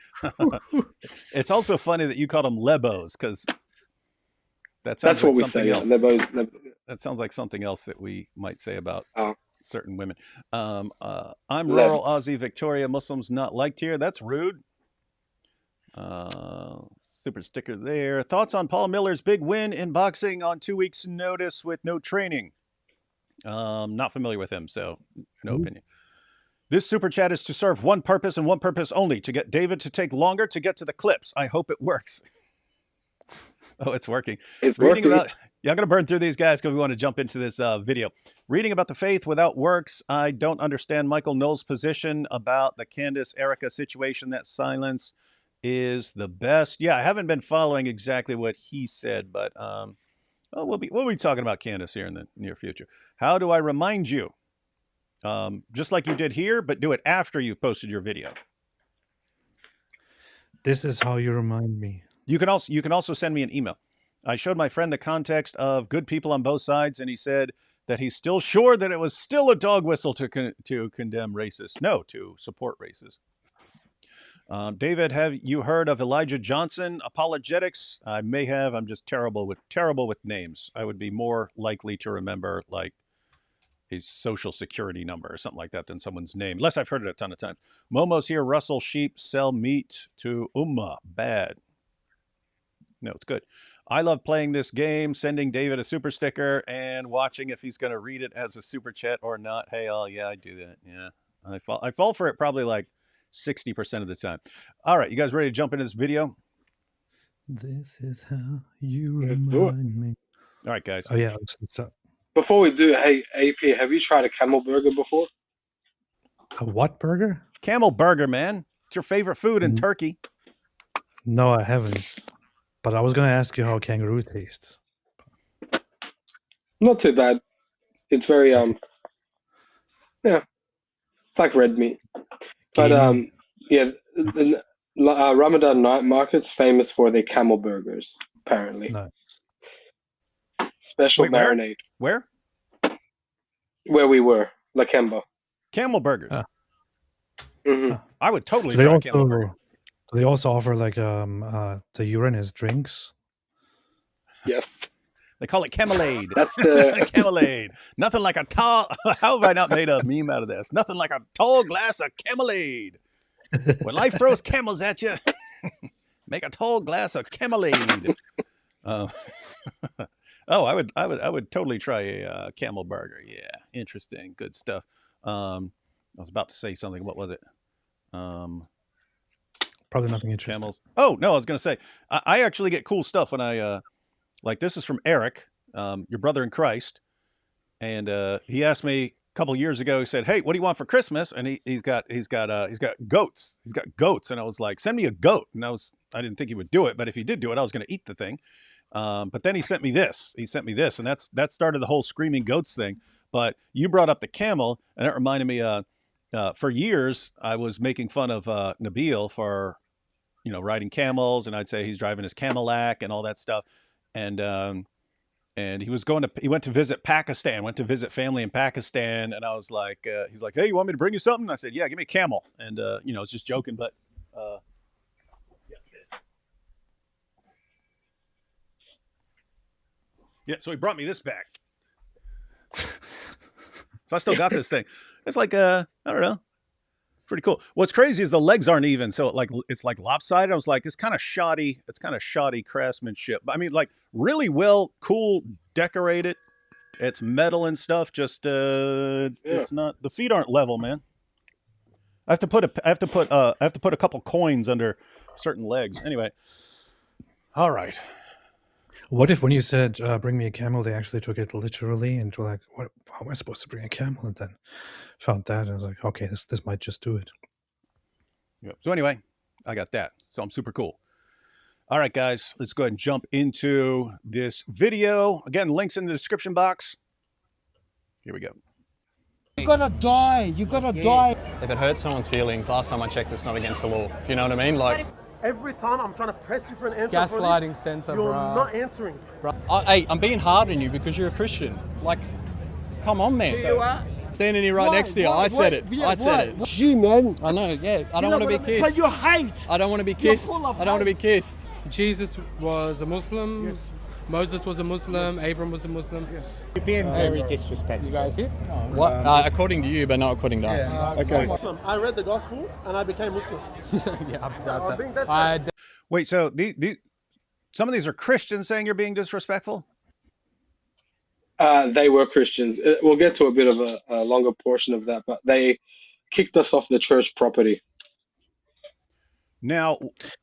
A: It's also funny that you called them Lebos because That sounds
B: That's
A: like
B: what we
A: something
B: say. Yeah.
A: else.
B: They're both,
A: That sounds like something else that we might say about
B: oh,
A: certain women. I'm rural
B: levels.
A: Aussie, Victoria. Muslims not liked here. That's rude. Super sticker there. Thoughts on Paul Miller's big win in boxing on 2 weeks' notice with no training? Not familiar with him, so no opinion. This super chat is to serve one purpose and one purpose only: to get David to take longer to get to the clips. I hope it works. Oh, it's working.
B: It's
A: Reading
B: working.
A: about, yeah, I'm going to burn through these guys because we want to jump into this video. Reading about the faith without works. I don't understand Michael Knowles' position about the Candace Erica situation. That silence is the best. Yeah, I haven't been following exactly what he said, but we'll be talking about Candace here in the near future. How do I remind you? Just like you did here, but do it after you've posted your video.
C: This is how you remind me.
A: You can also send me an email. I showed my friend the context of good people on both sides, and he said that he's still sure that it was still a dog whistle to condemn racists. No, to support racists. David, have you heard of Elijah Johnson Apologetics? I may have. I'm just terrible with names. I would be more likely to remember like a social security number or something like that than someone's name, unless I've heard it a ton of times. Momo's here. Russell sheep sell meat to Ummah. Bad. No, it's good. I love playing this game, sending David a super sticker and watching if he's going to read it as a super chat or not. Hey, all, yeah, I do that. Yeah, I fall for it probably like 60% of the time. All right, you guys ready to jump into this video?
C: This is how you remind me.
A: All right, guys.
C: Oh yeah, it's
B: Before we do, hey AP, have you tried a camel burger before?
C: a what burger?
A: Camel burger, man. It's your favorite food in Turkey.
C: No, I haven't. But I was going to ask you how kangaroo tastes.
B: Not too bad. It's very yeah, it's like red meat. But yeah, the Ramadan night market's famous for their camel burgers, apparently.
C: No.
B: Special
A: Wait,
B: marinade.
A: Where?
B: Where we were, Lakemba.
A: Camel burgers.
B: Mm-hmm.
A: I would totally try a camel burger.
C: Do they also offer like the urine as drinks?
B: Yes.
A: They call it Camelade.
B: That's the
A: Camelade. Nothing like a tall. How have I not made a meme out of this? Nothing like a tall glass of Camelade. When life throws camels at you, make a tall glass of Camelade. Oh, I would totally try a camel burger. Yeah, interesting, good stuff. I was about to say something. What was it?
C: Probably nothing interesting.
A: Camels. Oh no, I was gonna say I actually get cool stuff when I like this is from Eric, your brother in Christ, and he asked me a couple years ago. He said, "Hey, what do you want for Christmas?" And he's got goats. He's got goats, and I was like, "Send me a goat." And I didn't think he would do it, but if he did do it, I was gonna eat the thing. But then he sent me this. And that started the whole screaming goats thing. But you brought up the camel, and it reminded me. For years, I was making fun of Nabil for, riding camels, and I'd say he's driving his Cadillac and all that stuff. And he went to visit Pakistan, went to visit family in Pakistan, and I was like, he's like, "Hey, you want me to bring you something?" And I said, "Yeah, give me a camel." And I was just joking, but yeah, so he brought me this back. So I still got this thing. It's like I don't know, pretty cool. What's crazy is the legs aren't even, so it's like lopsided. I was like, it's kind of shoddy. It's kind of shoddy craftsmanship. I mean, like really well, cool, decorated. It's metal and stuff. Just it's not. The feet aren't level, man. I have to put a couple coins under certain legs. Anyway, all right.
C: What if when you said bring me a camel, they actually took it literally and were like, "What? How am I supposed to bring a camel?" And then found that and I was like, "Okay, this might just do it."
A: Yep. So anyway, I got that. So I'm super cool. All right, guys, let's go ahead and jump into this video. Again, links in the description box. Here we go.
D: You gotta die. You gotta die.
E: If it hurts someone's feelings, last time I checked, it's not against the law. Do you know what I mean? Like.
F: Every time I'm trying to press you for an answer
E: Gaslighting
F: for this,
E: center,
F: you're
E: bro.
F: not answering.
E: Bro. Hey, I'm being hard on you because you're a Christian. Like, come on, man.
D: You are.
E: Standing here right next to you. I said it.
D: Yeah,
E: I said it.
D: Gee, man.
E: I know, yeah. I don't want to be kissed.
D: But you hate.
E: I don't want to be kissed. I don't want to be kissed.
G: Jesus was a Muslim.
F: Yes.
G: Moses was a Muslim, Abram was a Muslim.
D: Yes. You're being very disrespectful.
G: You guys here? What? According to you, but not according to us.
F: Okay. Muslim. I read the gospel and I became Muslim.
G: Yeah,
F: I'm being dead serious.
A: Wait, so some of these are Christians saying you're being disrespectful?
B: They were Christians. We'll get to a bit of a longer portion of that, but they kicked us off the church property.
A: Now,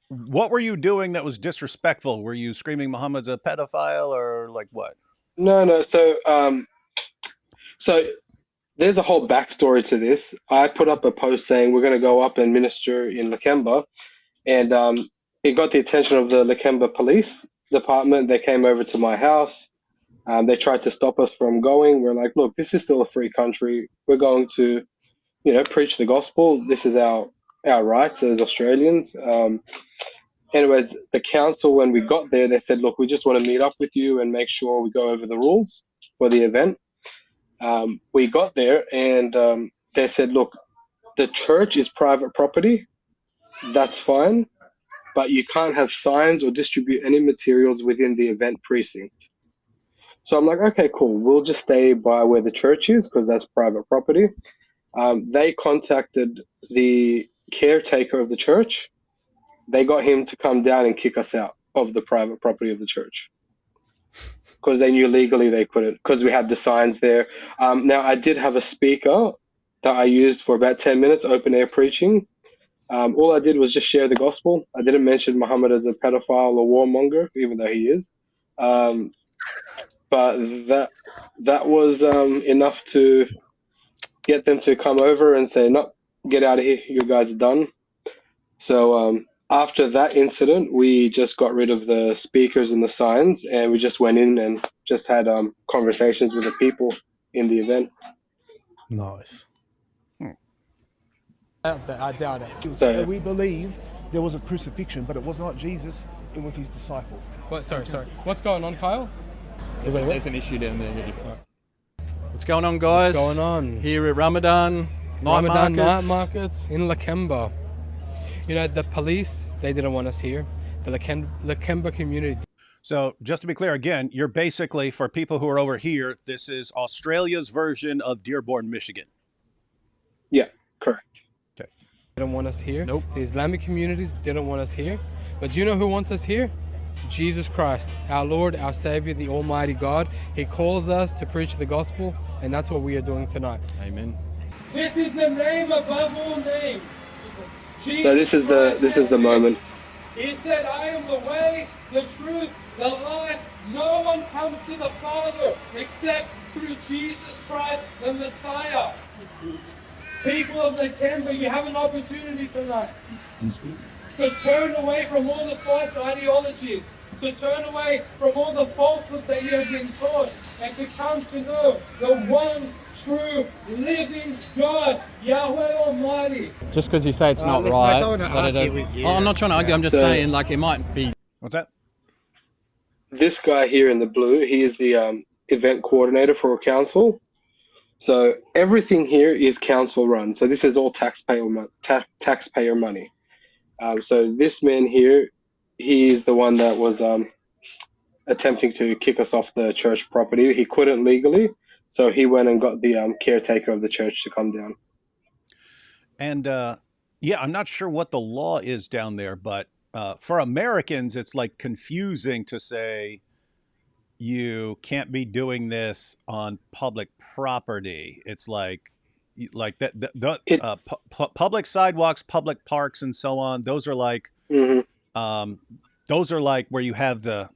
A: what were you doing that was disrespectful? Were you screaming Muhammad's a pedophile or like what?
B: No. So there's a whole backstory to this. I put up a post saying we're going to go up and minister in Lakemba, and it got the attention of the Lakemba police department. They came over to my house. They tried to stop us from going. We're like, look, this is still a free country. We're going to, preach the gospel. This is our rights as Australians. Anyways, the council, when we got there, they said, look, we just want to meet up with you and make sure we go over the rules for the event. We got there and they said, look, the church is private property. That's fine. But you can't have signs or distribute any materials within the event precinct. So I'm like, okay, cool. We'll just stay by where the church is because that's private property. They contacted the caretaker of the church. They got him to come down and kick us out of the private property of the church because they knew legally they couldn't because we had the signs there. Now, I did have a speaker that I used for about 10 minutes, open air preaching. All I did was just share the gospel. I didn't mention Muhammad as a pedophile or warmonger, even though he is. But that was enough to get them to come over and say, no, get out of here. You guys are done. So after that incident, we just got rid of the speakers and the signs, and we just went in and just had conversations with the people in the event.
C: Nice.
G: I doubt it.
B: So
D: We believe there was a crucifixion, but it was not Jesus, it was his disciple.
G: What? Sorry. What's going on, Kyle?
E: There's an issue down there. What's going on, guys?
G: What's going on?
E: Here at Ramadan
G: Night
E: markets.
G: markets in Lakemba. The police, they didn't want us here. The Lakemba community.
A: So just to be clear, again, you're basically, for people who are over here, this is Australia's version of Dearborn, Michigan.
B: yeah, correct.
G: Didn't want us here.
E: Nope.
G: The Islamic communities didn't want us here. But do you know who wants us here? Jesus Christ, our Lord, our Savior, the Almighty God. He calls us to preach the gospel, and that's what we are doing tonight.
E: Amen.
G: This is the name above all names.
B: So this is the moment.
G: He said, I am the way, the truth, the life. No one comes to the Father except through Jesus Christ, the Messiah. People of Lakemba, you have an opportunity tonight to turn away from all the false ideologies, to turn away from all the falsehoods that you have been taught, and to come to know the one true living God, Yahweh Almighty.
E: Just because you say it's not
D: listen,
E: right.
D: I don't want to argue with you.
E: I'm not trying to argue. I'm just
B: So-
E: saying, like, it might be.
A: What's that?
B: This guy here in the blue, he is the event coordinator for a council. So everything here is council run. So this is all taxpayer money. So this man here, he is the one that was attempting to kick us off the church property. He couldn't legally, so he went and got the caretaker of the church to come down.
A: And yeah, I'm not sure what the law is down there, but for Americans, it's like confusing to say you can't be doing this on public property. It's like that public sidewalks, public parks, and so on. Those are like those are like where you have the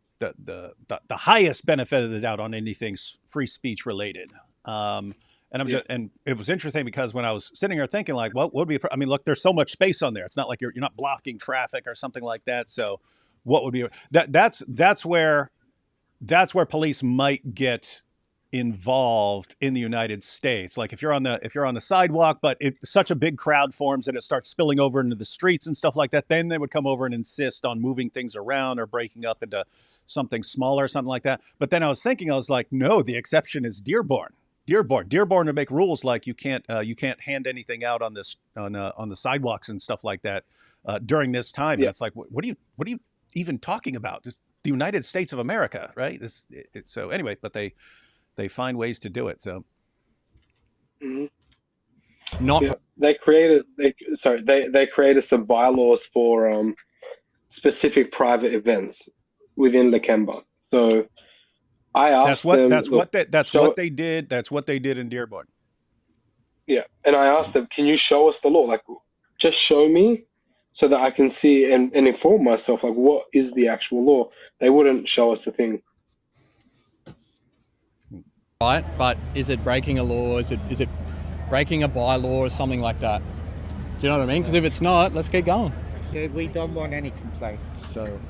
A: highest benefit of the doubt on anything free speech related. And and it was interesting because when I was sitting here thinking like, what would be, I mean, look, there's so much space on there. It's not like you're not blocking traffic or something like that. So what would be that's where police might get involved in the United States. Like if you're on the sidewalk, but such a big crowd forms and it starts spilling over into the streets and stuff like that, then they would come over and insist on moving things around or breaking up into something smaller or something like that. But then I was thinking, I was like, no, the exception is Dearborn would make rules like you can't hand anything out on the sidewalks and stuff like that during this time.
B: Yeah.
A: And it's like, what are you even talking about? the United States of America, right? So anyway, but they find ways to do it. So
E: Not
B: Yeah, they created some bylaws for specific private events within Lakemba. So I asked them.
A: that's
B: "Look,
A: what they did. That's what they did in Dearborn.
B: Yeah, and I asked them, "Can you show us the law? Like, just show me, so that I can see and inform myself. Like, what is the actual law?" They wouldn't show us the thing.
E: right, but is it breaking a law? Is it breaking a bylaw or something like that? Do you know what I mean? Because if it's not, let's keep going.
H: Yeah, we don't want any complaints, so...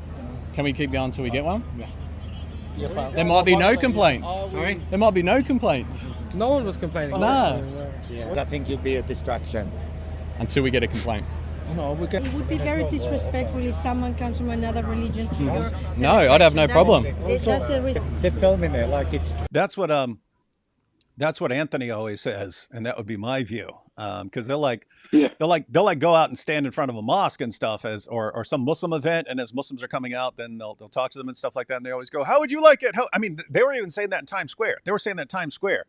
E: Can we keep going until we get one?
F: Yeah.
E: There might be no complaints.
H: Sorry?
E: There might be no complaints.
F: No one was complaining.
E: Nah.
H: Yeah. I think you'll be a distraction.
E: Until we get a complaint.
F: No, we can.
I: It would be very disrespectful if someone comes from another religion to your
E: No, I'd have no problem.
I: That's the reason.
H: They're filming it like it's...
A: That's what Anthony always says, and that would be my view. Because they'll go out and stand in front of a mosque and stuff or some Muslim event, and as Muslims are coming out, then they'll talk to them and stuff like that, and they always go, "How would you like it?" They were even saying that in Times Square. They were saying that in Times Square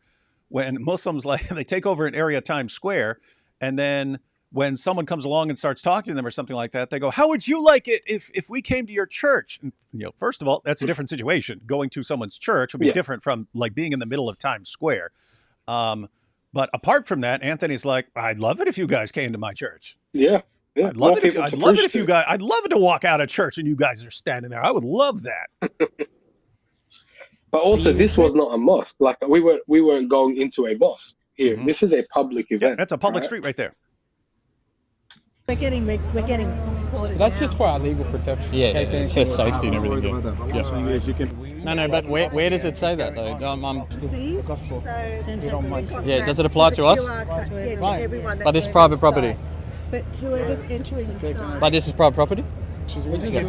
A: when Muslims they take over an area of Times Square, and then when someone comes along and starts talking to them or something like that, they go, "How would you like it if we came to your church?" And, first of all, that's a different situation. Going to someone's church would be different from like being in the middle of Times Square. But apart from that, Anthony's like, "I'd love it if you guys came to my church.
B: Yeah.
A: I'd love it if you guys. I'd love it to walk out of church and you guys are standing there. I would love that."
B: But also, this was not a mosque. Like we weren't going into a mosque here.
A: Mhm.
B: This is a public event.
A: Yeah, that's a public
B: right?
A: street right there.
I: We're getting quoted
F: That's
I: now.
F: just for our legal protection.
E: Yeah,
F: In case
E: it's
F: anything
E: just
F: was
E: safety and
F: happened.
E: everything. No, but where does it say that though?
I: See? So,
E: Yeah, does it apply to us?
I: Yeah, to everyone that
E: But this is
I: enters
E: private
I: the
E: property.
I: site. But whoever's entering the site.
E: But this is private property?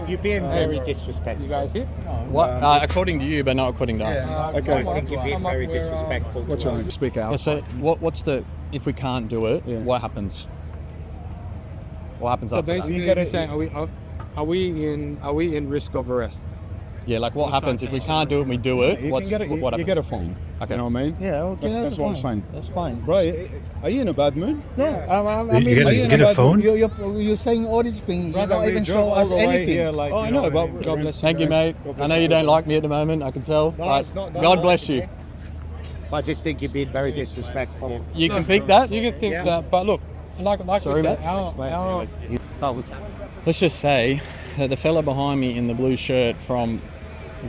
H: You're being very disrespectful.
F: You guys here?
E: What? According to you, but not according to us.
H: Okay. I think you're being very disrespectful.
F: What's
H: to
F: wrong?
H: us.
F: Speak out.
E: Yeah, so what's the, if we can't do it, what happens? What happens
F: So
E: after that?
F: basically, you're saying, are we in risk of arrest?
E: Yeah, like what happens if we can't do it and we do it? What happens?
J: You get a phone.
E: Okay.
J: You know what I mean?
F: Yeah, okay,
J: That's what I'm saying.
F: That's fine.
J: Bro, are you in a bad mood?
F: No,
C: You get a phone?
F: You're saying all these things. You don't even show us anything.
J: Oh, I know, but
F: God bless you.
E: Thank you, mate. I know you don't like me at the moment, I can tell. But God bless you.
H: I just think you're being very disrespectful.
E: You can think that?
F: You can think that, but look, like
E: Sorry,
F: we said,
E: mate. Let's just say that the fella behind me in the blue shirt from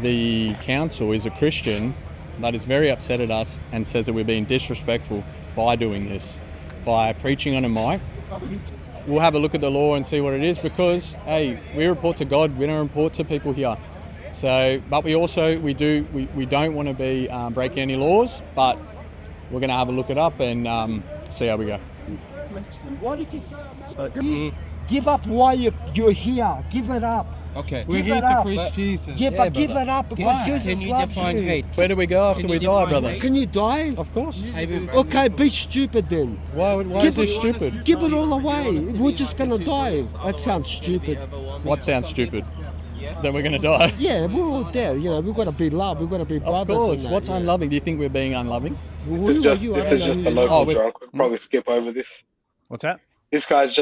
E: the council is a Christian, but is very upset at us and says that we're being disrespectful by doing this, by preaching on a mic. We'll have a look at the law and see what it is, because hey, we report to God, we don't report to people here. So, but we don't want to be breaking any laws, but we're going to have a look it up and see how we go.
H: What did you say? Give up while you're here. Give it up.
F: Okay.
H: We're here to
F: preach Jesus.
H: Give it up because Jesus loves you.
E: Where do we go after we die, brother?
H: Can you die?
E: Of course.
H: Okay, be stupid then.
E: Why is this stupid?
H: Give it all away. We're just gonna die. That sounds stupid.
E: What sounds stupid? Then we're going to die.
H: Yeah, we're all dead. We've got to be loved. We've got to be brothers.
E: Of course. What's unloving? Do you think we're being unloving?
B: This is just the local drunk. We can probably skip over this.
A: What's that?
B: This guy's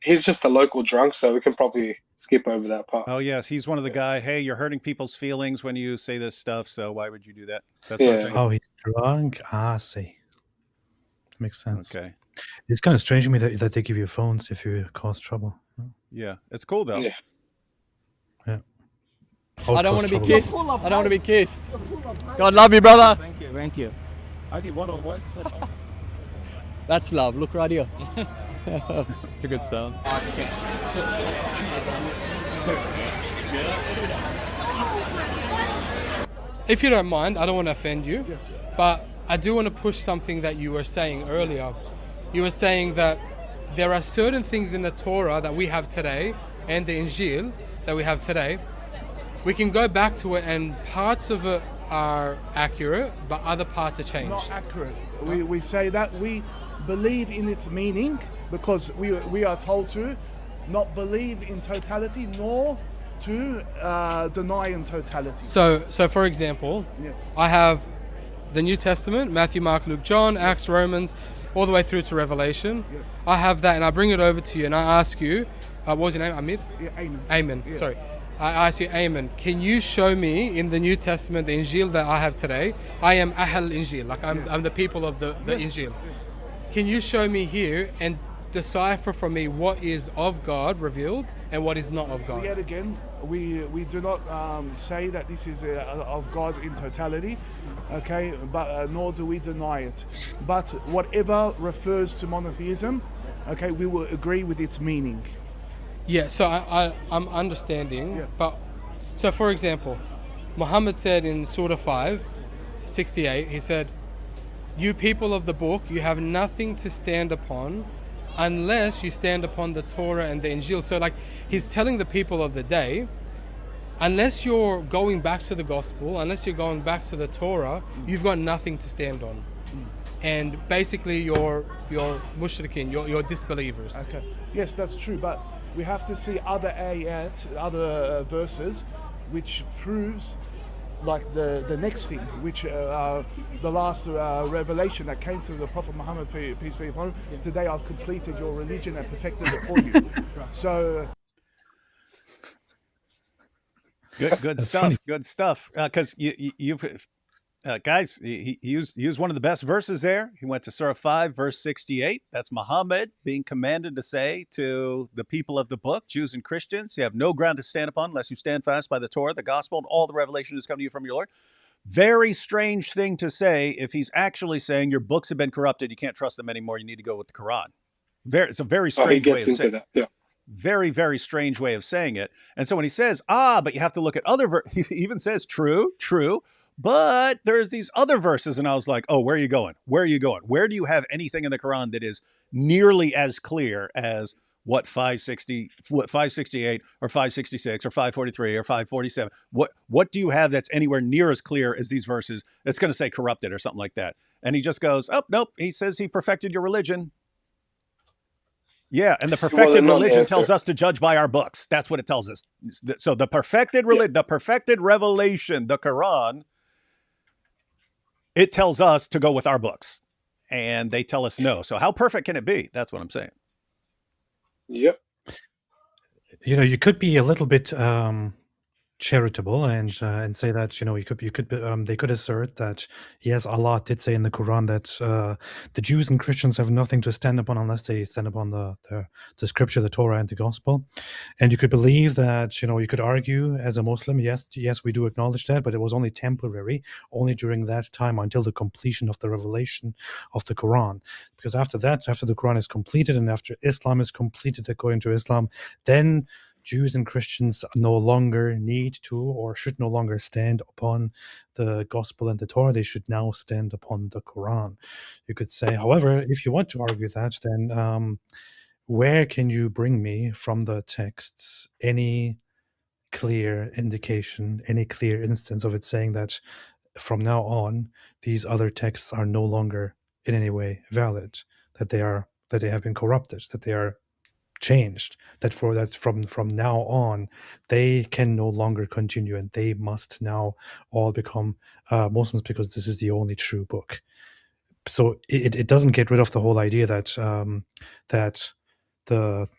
B: he's just a local drunk, so we can probably skip over that part.
A: Oh yes, he's one of the guy. Hey, you're hurting people's feelings when you say this stuff. So why would you do that? That's
C: Oh, he's drunk. I see. Makes sense.
A: Okay.
C: It's kind of strange to me that they give you phones if you cause trouble.
A: Yeah, it's cool though.
B: Yeah.
E: I don't want to be kissed. I don't want to be kissed. God love you, brother.
J: Thank you.
E: That's love. Look right here. It's a good style.
F: If you don't mind, I don't want to offend you, but I do want to push something that you were saying earlier. You were saying that there are certain things in the Torah that we have today and the Injil that we have today. We can go back to it and parts of it are accurate, but other parts are changed.
D: Not accurate. We say that we believe in its meaning because we are told to not believe in totality nor to deny in totality.
F: So for example,
D: Yes.
F: I have the New Testament, Matthew, Mark, Luke, John, Acts, Romans, all the way through to Revelation.
D: Yeah.
F: I have that, and I bring it over to you, and I ask you, what was your name? Amir?
D: Yeah, amen.
F: Amen.
D: Yeah.
F: Sorry. I ask you, Amen. Can you show me in the New Testament, the Injil that I have today? I am Ahl Injil, like I'm the people of the Injil. Can you show me here and decipher for me what is of God revealed and what is not of God?
D: Yet again, we do not say that this is of God in totality, okay, but nor do we deny it. But whatever refers to monotheism, okay, we will agree with its meaning.
F: Yeah, so I'm understanding,
D: Yeah.
F: but so for example, Muhammad said in Surah 5:68, he said, "You people of the book, you have nothing to stand upon unless you stand upon the Torah and the Injil." So like he's telling the people of the day, unless you're going back to the gospel, unless you're going back to the Torah, you've got nothing to stand on. And basically you're mushrikeen, you're disbelievers.
D: Okay, yes, that's true, but we have to see other ayat, other verses, which proves like the next thing, which the last revelation that came to the Prophet Muhammad, peace be upon him. Today I've completed your religion and perfected it for you. So
A: Good
C: That's
A: stuff.
C: funny.
A: Good stuff. Because you guys, he used one of the best verses there. He went to Surah 5, verse 68. That's Muhammad being commanded to say to the people of the book, Jews and Christians, you have no ground to stand upon unless you stand fast by the Torah, the gospel, and all the revelation has come to you from your Lord. Very strange thing to say if he's actually saying your books have been corrupted, you can't trust them anymore, you need to go with the Quran. It's a very
B: He
A: strange way
B: gets
A: of
B: into
A: saying
B: that. Yeah.
A: Very, very strange way of saying it. And so when he says, but you have to look at other he even says, true, but there's these other verses. And I was like, oh, where are you going? Where are you going? Where do you have anything in the Quran that is nearly as clear as what 568 or 566 or 543 or 547? What do you have that's anywhere near as clear as these verses that's going to say corrupted or something like that? And he just goes, oh, nope. He says he perfected your religion. Yeah, and the perfected religion tells us to judge by our books. That's what it tells us. So the perfected the perfected revelation, the Quran, it tells us to go with our books. And they tell us no. So how perfect can it be? That's what I'm saying.
B: Yep.
C: You know, you could be a little bit charitable and say that, you know, they could assert that yes, Allah did say in the Quran that the Jews and Christians have nothing to stand upon unless they stand upon the scripture, the Torah, and the gospel. And you could believe that, you know, you could argue as a Muslim, yes, we do acknowledge that, but it was only temporary, only during that time until the completion of the revelation of the Quran. Because after that, after the Quran is completed and after Islam is completed according to Islam, then Jews and Christians no longer need to or should no longer stand upon the gospel and the Torah. They should now stand upon the Quran. You could say, however, if you want to argue that, then where can you bring me from the texts any clear indication, any clear instance of it saying that from now on, these other texts are no longer in any way valid, that they have been corrupted, that they are changed, that from now on they can no longer continue and they must now all become Muslims because this is the only true book. So it doesn't get rid of the whole idea that those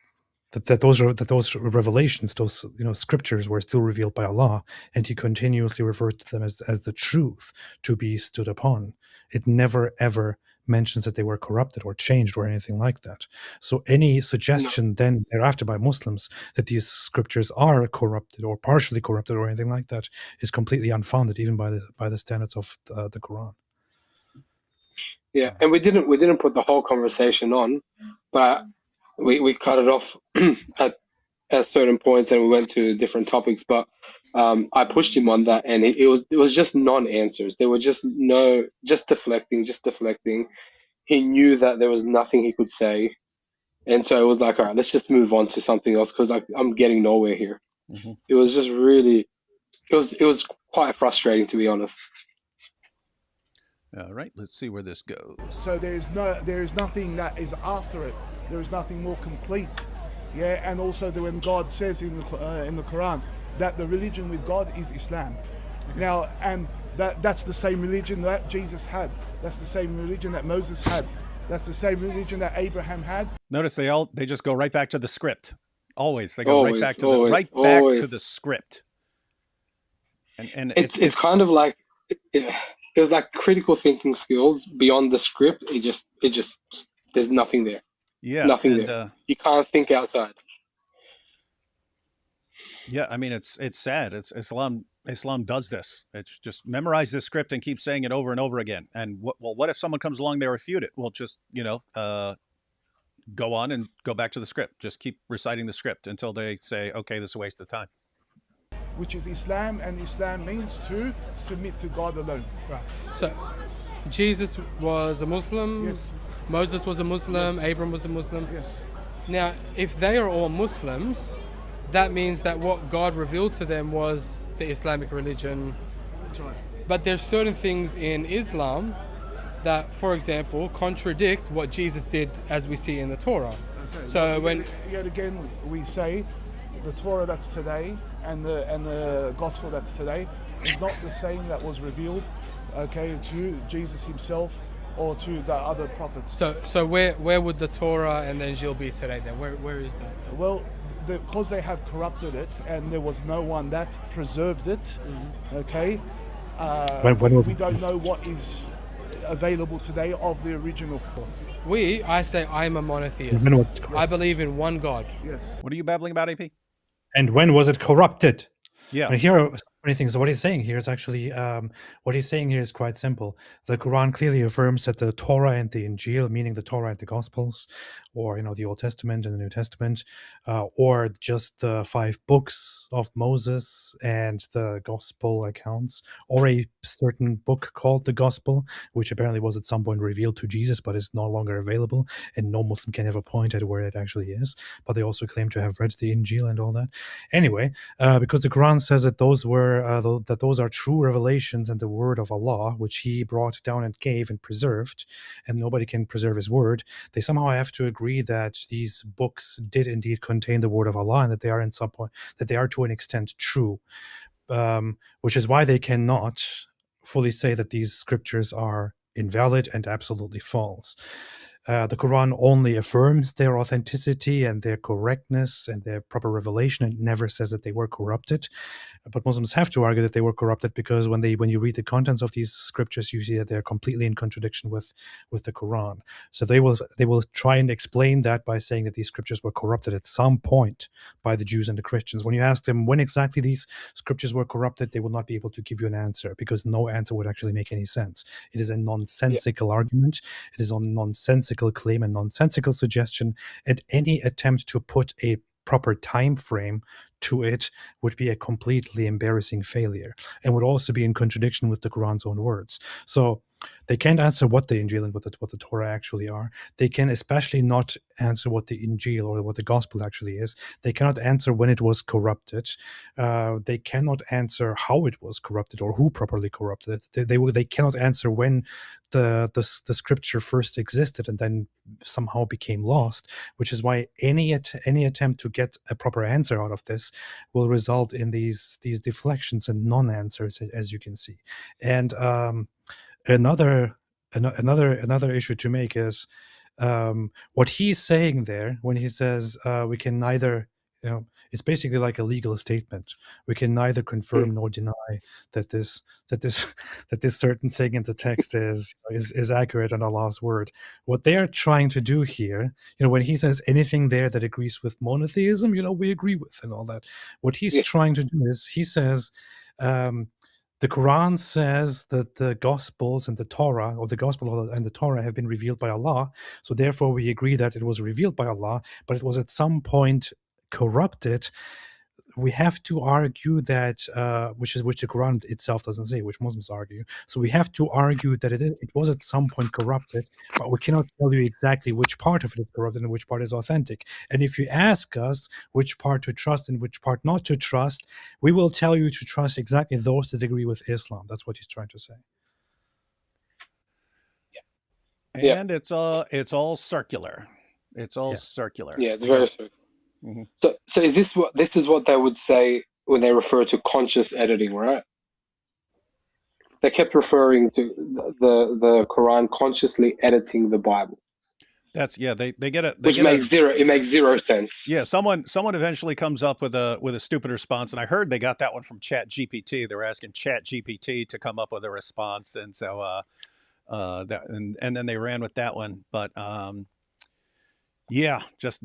C: revelations, those, you know, scriptures were still revealed by Allah, and He continuously refers to them as the truth to be stood upon. It never ever mentions that they were corrupted or changed or anything like that. So any suggestion then thereafter by Muslims that these scriptures are corrupted or partially corrupted or anything like that is completely unfounded, even by the standards of the Quran.
B: Yeah, and we didn't put the whole conversation on, but we cut it off at certain points and we went to different topics. But I pushed him on that, and it was just non-answers. There were just deflecting. He knew that there was nothing he could say, and so it was like, all right, let's just move on to something else because I'm getting nowhere here. Mm-hmm. It was just really, it was quite frustrating, to be honest.
A: All right, let's see where this goes.
D: So there is nothing that is after it. There is nothing more complete. Yeah, and also when God says in the Quran, that the religion with God is Islam. Now, and that's the same religion that Jesus had. That's the same religion that Moses had. That's the same religion that Abraham had.
A: Notice they just go right back to the script. Always they go right back to the script. And
B: it's kind of like there's like critical thinking skills beyond the script. It just there's nothing there.
A: Yeah,
B: nothing there. You can't think outside.
A: Yeah, I mean it's sad. It's Islam does this. It's just memorize this script and keep saying it over and over again. And what if someone comes along, they refute it? Well, just go on and go back to the script. Just keep reciting the script until they say, okay, this is a waste of time.
D: Which is Islam, and Islam means to submit to God alone.
F: Right. So, Jesus was a Muslim.
D: Yes.
F: Moses was a Muslim.
D: Yes.
F: Abraham was a Muslim.
D: Yes.
F: Now, if they are all Muslims, that means that what God revealed to them was the Islamic religion.
D: That's right.
F: But there's certain things in Islam that, for example, contradict what Jesus did as we see in the Torah.
D: Okay.
F: So
D: yet again we say the Torah that's today and the gospel that's today is not the same that was revealed, okay, to Jesus himself or to the other prophets.
F: So where would the Torah and the Injil be today then? Where is that?
D: Well, because they have corrupted it and there was no one that preserved it, okay, we don't know what is available today of the original.
F: I say I'm a monotheist. I believe in one God.
D: Yes.
A: What are you babbling about, AP?
C: And when was it corrupted?
A: Yeah.
C: And here are many things. So what he's saying here is actually, what he's saying here is quite simple. The Quran clearly affirms that the Torah and the Injil, meaning the Torah and the Gospels, or the Old Testament and the New Testament, or just the 5 books of Moses and the Gospel accounts, or a certain book called the Gospel, which apparently was at some point revealed to Jesus, but is no longer available, and no Muslim can ever point at where it actually is. But they also claim to have read the Injil and all that. Anyway, because the Quran says that those are true revelations and the word of Allah, which He brought down and gave and preserved, and nobody can preserve His word. They somehow have to agree that these books did indeed contain the word of Allah, and that they are to an extent true, which is why they cannot fully say that these scriptures are invalid and absolutely false. The Quran only affirms their authenticity and their correctness and their proper revelation. It never says that they were corrupted. But Muslims have to argue that they were corrupted because when you read the contents of these scriptures, you see that they're completely in contradiction with the Quran. So they will try and explain that by saying that these scriptures were corrupted at some point by the Jews and the Christians. When you ask them when exactly these scriptures were corrupted, they will not be able to give you an answer, because no answer would actually make any sense. It is a nonsensical argument. It is a nonsensical claim and nonsensical suggestion, and any attempt to put a proper time frame to it would be a completely embarrassing failure and would also be in contradiction with the Quran's own words. So they can't answer what the Injil and what the Torah actually are. They can especially not answer what the Injil or what the Gospel actually is. They cannot answer when it was corrupted. They cannot answer how it was corrupted or who properly corrupted it. They cannot answer when the scripture first existed and then somehow became lost, which is why any attempt to get a proper answer out of this will result in these deflections and non-answers, as you can see. And another issue to make is what he's saying there when he says we can neither, it's basically like a legal statement. We can neither confirm nor deny that this certain thing in the text is accurate and Allah's word. What they are trying to do here, when he says anything there that agrees with monotheism, we agree with and all that. What he's trying to do is he says, the Quran says that the Gospels and the Torah, or the Gospel and the Torah, have been revealed by Allah. So therefore, we agree that it was revealed by Allah, but it was at some point corrupted. We have to argue that, which the Quran itself doesn't say, which Muslims argue. So we have to argue that it was at some point corrupted, but we cannot tell you exactly which part of it is corrupted and which part is authentic. And if you ask us which part to trust and which part not to trust, we will tell you to trust exactly those that agree with Islam. That's what he's trying to say.
A: And it's all circular. It's all circular.
B: Yeah, it's very circular. Mm-hmm. So is this what they would say when they refer to conscious editing, right? They kept referring to the Quran consciously editing the Bible.
A: That's they get it.
B: Which makes zero sense.
A: Yeah, someone eventually comes up with a stupid response, and I heard they got that one from Chat GPT. They were asking Chat GPT to come up with a response, and so and then they ran with that one. But yeah, just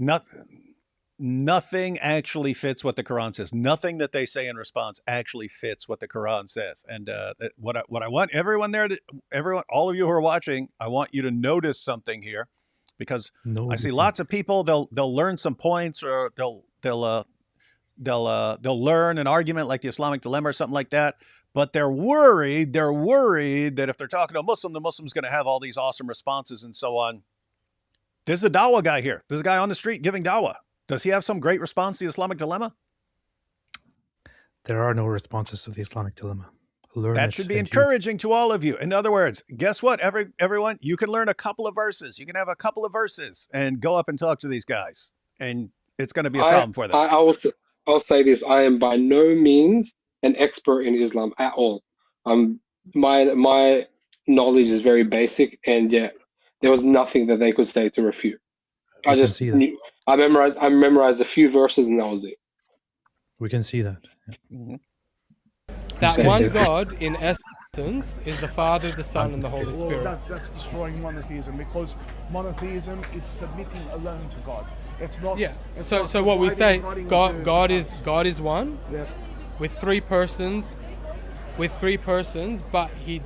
A: nothing actually fits what the Quran says. Nothing that they say in response actually fits what the Quran says. And what I want everyone there, all of you who are watching, I want you to notice something here. Because I see lots of people, they'll learn some points, or they'll learn an argument like the Islamic dilemma or something like that. But they're worried that if they're talking to a Muslim, the Muslim's going to have all these awesome responses and so on. There's a dawah guy here. There's a guy on the street giving dawah. Does he have some great response to the Islamic dilemma?
C: There are no responses to the Islamic dilemma.
A: That should be encouraging to all of you. In other words, guess what, everyone? You can learn a couple of verses. You can have a couple of verses and go up and talk to these guys. And it's going to be a problem for them.
B: I'll say this. I am by no means an expert in Islam at all. My knowledge is very basic, and yet there was nothing that they could say to refute. I memorized a few verses, and that was it.
C: We can see that. Yeah.
A: Mm-hmm.
F: That one God, in essence, is the Father, the Son, and the Holy Spirit.
D: That's destroying monotheism, because monotheism is submitting alone to God. It's not.
F: Yeah. So what we say, God is one, with three persons, but He's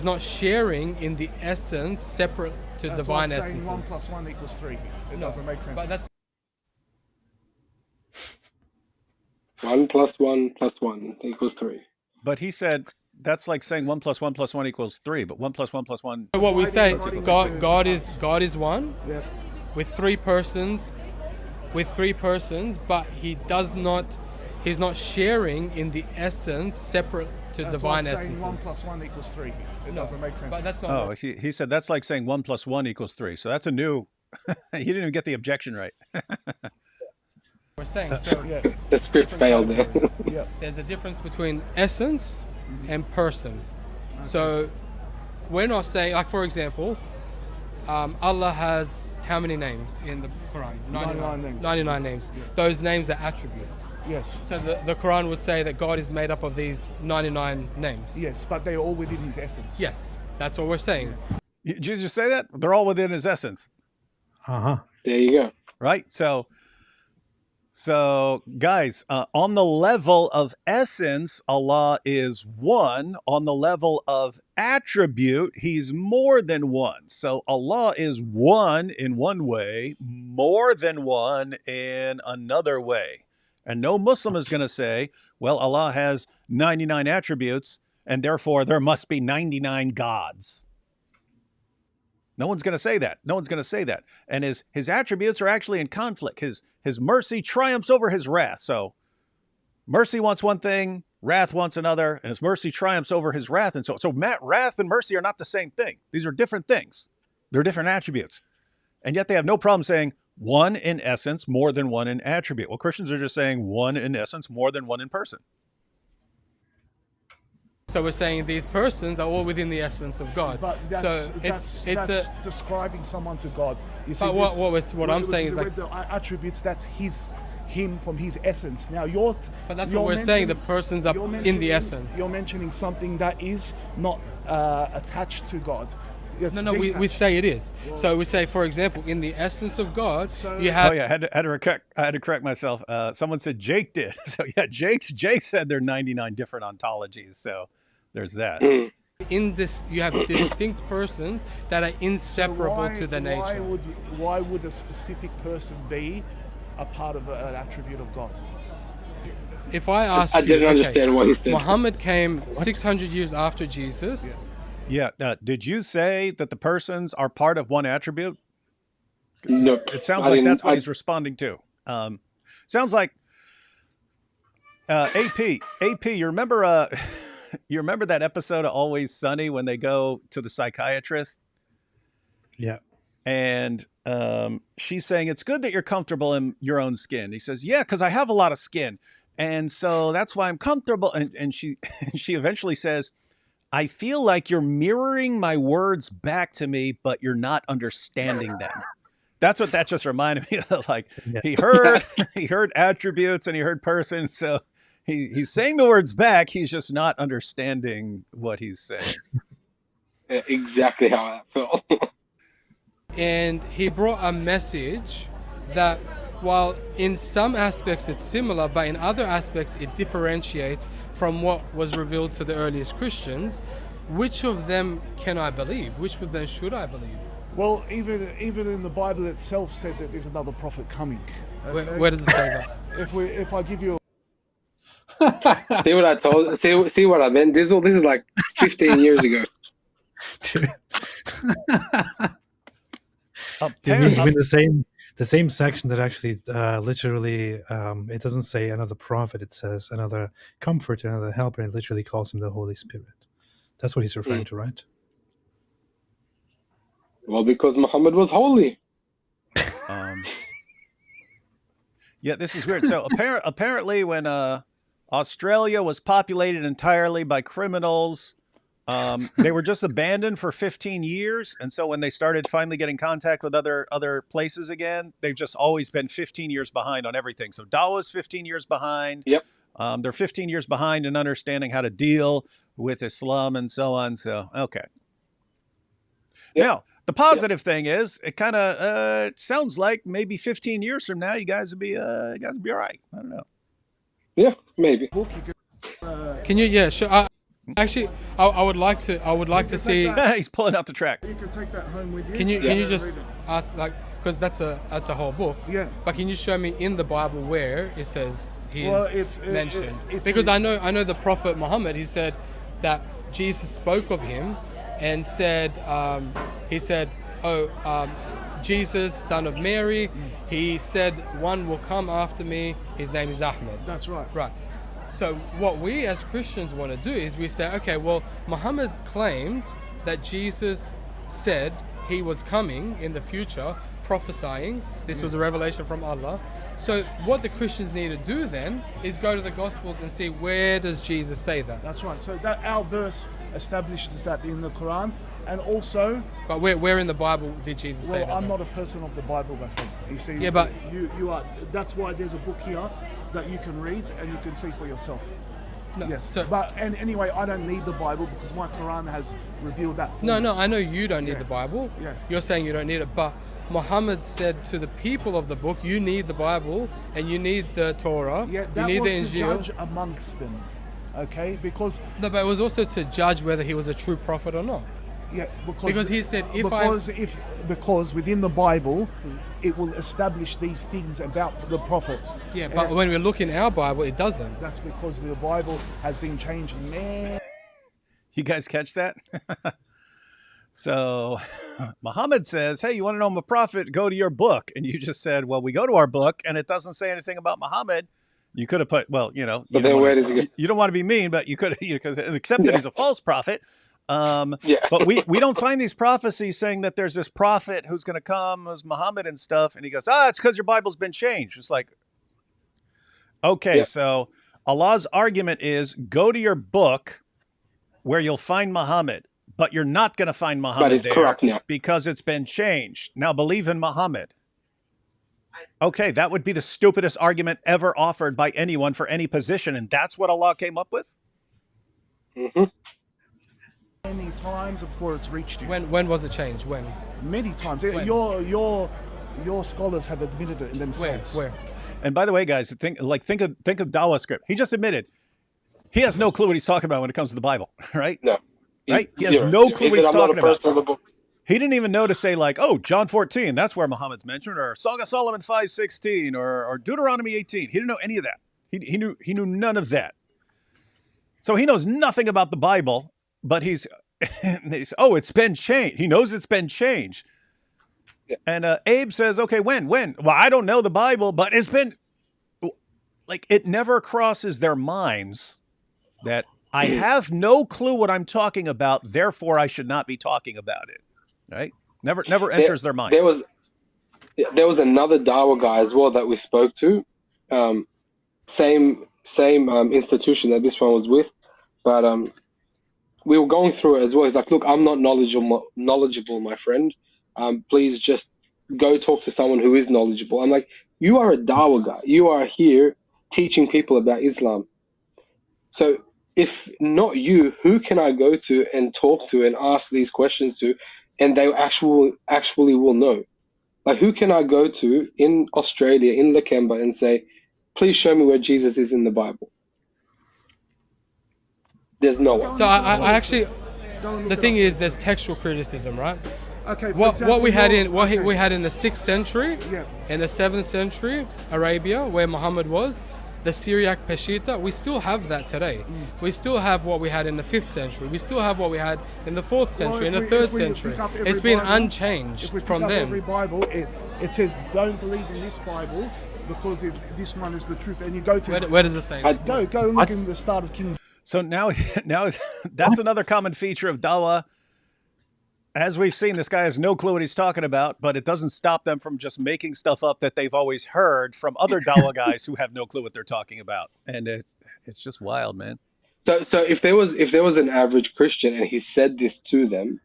F: not sharing in the essence separate to divine essences.
D: That's like saying 1 + 1 equals 3. It doesn't make sense.
F: But that's
B: 1 + 1 + 1 equals 3.
A: But he said that's like saying 1 + 1 + 1 equals 3. But 1 + 1 + 1.
F: So what we say, God is one, with three persons, but He's not sharing in the essence separate to divine essences.
D: That's like saying 1 + 1 equals 3. It doesn't make sense.
F: But that's not.
A: Oh, he said that's like saying 1 + 1 equals 3. So that's a new. He didn't even get the objection right.
F: We're saying so. Yeah.
B: The script failed there.
D: Yeah.
F: There's a difference between essence and person. So we're not saying, like, for example, Allah has how many names in the Quran?
D: 99 names.
F: 99 names. Yeah. Those names are attributes.
D: Yes.
F: So the Quran would say that God is made up of these 99 names.
D: Yes, but they're all within His essence.
F: Yes, that's what we're saying.
A: Did you just say that? They're all within His essence.
C: Uh-huh.
B: There you go.
A: Right? So guys, on the level of essence, Allah is one. On the level of attribute, He's more than one. So Allah is one in one way, more than one in another way. And no Muslim is going to say, well, Allah has 99 attributes, and therefore there must be 99 gods. No one's going to say that. No one's going to say that. And his attributes are actually in conflict. His mercy triumphs over His wrath. So mercy wants one thing, wrath wants another, and His mercy triumphs over His wrath. And so wrath and mercy are not the same thing. These are different things. They're different attributes. And yet they have no problem saying one in essence, more than one in attribute. Well, Christians are just saying one in essence, more than one in person.
F: So we're saying these persons are all within the essence of God.
D: But that's describing someone to God. You see,
F: what I'm saying is like
D: the attributes. That's Him from His essence. Now
F: but that's what we're saying. The persons are in the essence.
D: You're mentioning something that is not attached to God.
F: No, we say it is. So we say, for example, in the essence of God, you have.
A: Oh yeah, I had to correct myself. Someone said Jake did. So yeah, Jake said there are 99 different ontologies. So there's that.
F: In this, you have distinct persons that are inseparable to the nature.
D: Why would a specific person be a part of an attribute of God?
F: If I ask
B: I didn't understand what he said.
F: Muhammad came 600 years after Jesus.
A: Yeah. Did you say that the persons are part of one attribute?
B: No.
A: It sounds like that's what he's responding to. Sounds like AP. You remember you remember that episode of Always Sunny when they go to the psychiatrist?
C: Yeah.
A: And she's saying, it's good that you're comfortable in your own skin. He says, yeah, because I have a lot of skin. And so that's why I'm comfortable. And she she eventually says, I feel like you're mirroring my words back to me, but you're not understanding them. That's what that just reminded me of. Like
C: Yeah.
A: he heard attributes and he heard person. So he's saying the words back. He's just not understanding what he's saying.
B: Yeah, exactly how I felt.
F: And he brought a message that, while in some aspects it's similar, but in other aspects it differentiates from what was revealed to the earliest Christians. Which of them can I believe? Which of them should I believe?
D: Well, even in the Bible itself said that there's another prophet coming. Okay?
F: Where does it say that?
D: If I give you
B: See what I told? See what I meant? This is like 15 years ago.
C: You mean the same section that actually literally it doesn't say another prophet, it says another comforter, another helper, and it literally calls him the Holy Spirit. That's what he's referring to, right?
B: Well, because Muhammad was holy.
A: Yeah, this is weird. So apparently when Australia was populated entirely by criminals, they were just abandoned for 15 years. And so when they started finally getting contact with other places again, they've just always been 15 years behind on everything. So Dawa's 15 years behind.
B: Yep.
A: They're 15 years behind in understanding how to deal with Islam and so on. So, okay.
B: Yep.
A: Now, the positive thing is it kind of sounds like maybe 15 years from now, you guys will be all right. I don't know.
B: Yeah, maybe.
F: Can you? Yeah, sure. Actually, I would like to see.
A: He's pulling out the track.
D: you can take that home with you.
F: Can you just
D: read it.
F: ask, like, because that's a whole book.
D: Yeah.
F: But can you show me in the Bible where it says he is mentioned?
D: if
F: Because
D: you-
F: I know the Prophet Muhammad. He said that Jesus spoke of him and said Jesus, son of Mary. He said, one will come after me. His name is Ahmed.
D: That's right.
F: Right. So what we as Christians want to do is we say, okay, well, Muhammad claimed that Jesus said he was coming in the future, prophesying. This was a revelation from Allah. So what the Christians need to do then is go to the Gospels and see, where does Jesus say that?
D: That's right. So that our verse establishes that in the Quran, and also.
F: But where in the Bible did Jesus say that?
D: Well, I'm not a person of the Bible, my friend. You see.
F: Yeah, but
D: you are. That's why there's a book here that you can read and you can see for yourself.
F: No,
D: Yes.
F: so-
D: And anyway, I don't need the Bible because my Quran has revealed that. For
F: No,
D: me.
F: I know you don't need
D: Yeah.
F: the Bible.
D: Yeah.
F: You're saying you don't need it, but Muhammad said to the people of the book, you need the Bible and you need the Torah.
D: Yeah,
F: you
D: that
F: need
D: was
F: the
D: to
F: Injil.
D: judge amongst them. Okay, because
F: No, but it was also to judge whether he was a true prophet or not. Because he said,
D: because within the Bible, it will establish these things about the prophet.
F: Yeah, but when we look in our Bible, it doesn't.
D: That's because the Bible has been changed. Man,
A: You guys catch that? So Muhammad says, hey, you want to know I'm a prophet? Go to your book. And you just said, well, we go to our book and it doesn't say anything about Muhammad. You could have put, well,
B: But then where does it go?
A: you don't want to be mean, but you could accept that he's a false prophet.
B: Yeah.
A: But we don't find these prophecies saying that there's this prophet who's going to come, who's Muhammad and stuff. And he goes, it's because your Bible's been changed. It's like, okay,
B: Yeah.
A: so Allah's argument is go to your book where you'll find Muhammad, but you're not going to find Muhammad
B: it's
A: there
B: corrupt now.
A: because it's been changed. Now believe in Muhammad. Okay, that would be the stupidest argument ever offered by anyone for any position. And that's what Allah came up with?
B: Mm-hmm.
D: many times before it's reached you.
F: When was it changed? When?
D: Many times.
F: When?
D: Your scholars have admitted it themselves.
F: Where?
A: And by the way, guys, think of Dawah script. He just admitted he has no clue what he's talking about when it comes to the Bible, right?
B: No.
A: Right? He has
B: Zero.
A: no clue
B: He
A: what
B: said,
A: he's
B: I'm not a
A: talking about.
B: person of the book.
A: He didn't even know to say like, oh, John 14, that's where Muhammad's mentioned, or Song of Solomon 5:16, or Deuteronomy 18. He didn't know any of that. He knew none of that. So he knows nothing about the Bible, but he's it's been changed. He knows it's been changed.
B: Yeah.
A: And Abe says, okay, when? Well, I don't know the Bible, but it's been like it never crosses their minds that I have no clue what I'm talking about, therefore I should not be talking about it. Right? Never enters their mind.
B: There was another Dawa guy as well that we spoke to. Same same institution that this one was with, but we were going through it as well. He's like, look, I'm not knowledgeable, my friend. Please just go talk to someone who is knowledgeable. I'm like, you are a Dawah guy. You are here teaching people about Islam. So if not you, who can I go to and talk to and ask these questions to, and they actually will know? Like, who can I go to in Australia, in Lakemba, and say, please show me where Jesus is in the Bible? There's no one.
F: So I actually, the thing is, there's textual criticism, right?
D: Okay.
F: What we had in we had in the 6th century,
D: Yeah.
F: in the 7th century, Arabia, where Muhammad was, the Syriac Peshitta, we still have that today. We still have what we had in the 5th century. We still have what we had in the 4th century, in the 3rd century. It's been unchanged from them.
D: Every Bible, it says, don't believe in this Bible because this one is the truth. And you go to
F: Where does it say?
D: Go and look in the start of King.
A: So now that's another common feature of Dawah. As we've seen, this guy has no clue what he's talking about, but it doesn't stop them from just making stuff up that they've always heard from other Dawah guys who have no clue what they're talking about. And it's just wild, man.
B: So if there was an average Christian and he said this to them,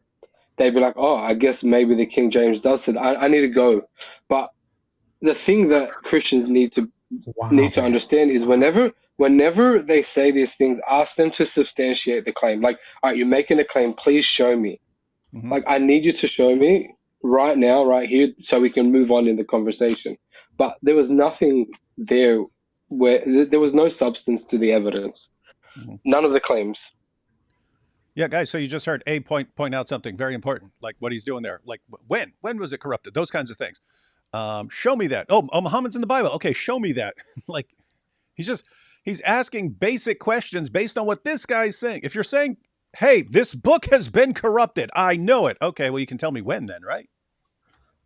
B: they'd be like, oh, I guess maybe the King James does say that. I need to go. But the thing that Christians need to understand is whenever they say these things, ask them to substantiate the claim. Like, all right, you're making a claim, please show me.
A: Mm-hmm.
B: Like, I need you to show me right now, right here, so we can move on in the conversation. But there was nothing there where there was no substance to the evidence. Mm-hmm. None of the claims.
A: Yeah, guys, so you just heard A point out something very important, like what he's doing there. Like, when was it corrupted? Those kinds of things. Show me that. Oh, Muhammad's in the Bible. Okay, show me that. Like, he's asking basic questions based on what this guy's saying. If you're saying, hey, this book has been corrupted, I know it. Okay, well, you can tell me when then, right?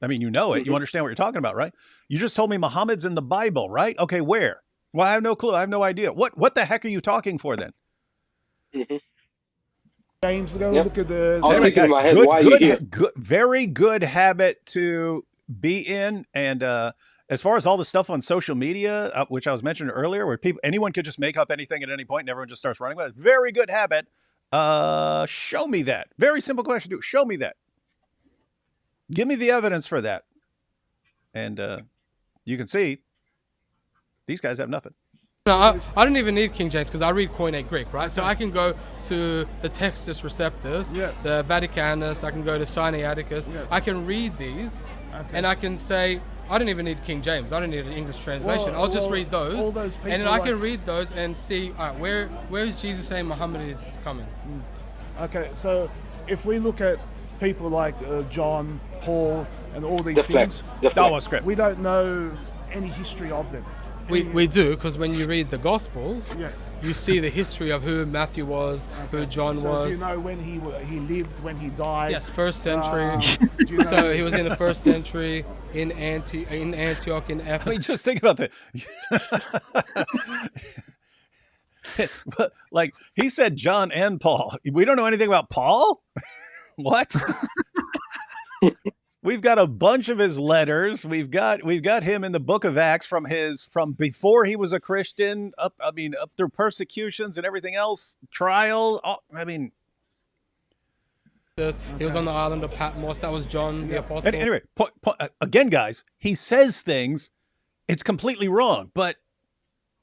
A: I mean, you know it. You understand what you're talking about, right? You just told me Muhammad's in the Bible, right? Okay, where? Well, I have no clue. I have no idea. What the heck are you talking for then?
B: Mm-hmm.
D: James, go look at the.
B: I was thinking in my head, why are you here?
A: Very good habit to be in. And as far as all the stuff on social media, which I was mentioning earlier, where anyone could just make up anything at any point and everyone just starts running with it. Very good habit. Show me that. Very simple question. Show me that. Give me the evidence for that. And you can see these guys have nothing.
F: No, I don't even need King James because I read Koine Greek, right? So I can go to the Textus Receptus, the Vaticanus, I can go to Sinaiticus. I can read these and I can say, I don't even need King James. I don't need an English translation. I'll just read those.
D: All those people,
F: and then I can read those and see, all right, where is Jesus saying Muhammad is coming?
D: Okay, so if we look at people like John, Paul, and all these things, we don't know any history of them.
F: We do, because when you read the Gospels, you see the history of who Matthew was, who John was.
D: Do you know when he lived, when he died?
F: Yes, 1st century.
D: Do you know?
F: So he was in the 1st century in Antioch, in Ephesus.
A: I mean, just think about that. But, like, he said John and Paul. We don't know anything about Paul? What? We've got a bunch of his letters. We've got him in the book of Acts from before he was a Christian up through persecutions and everything else, trial.
F: He was on the island of Patmos. That was John the Apostle.
A: Anyway, again, guys, he says things. It's completely wrong, but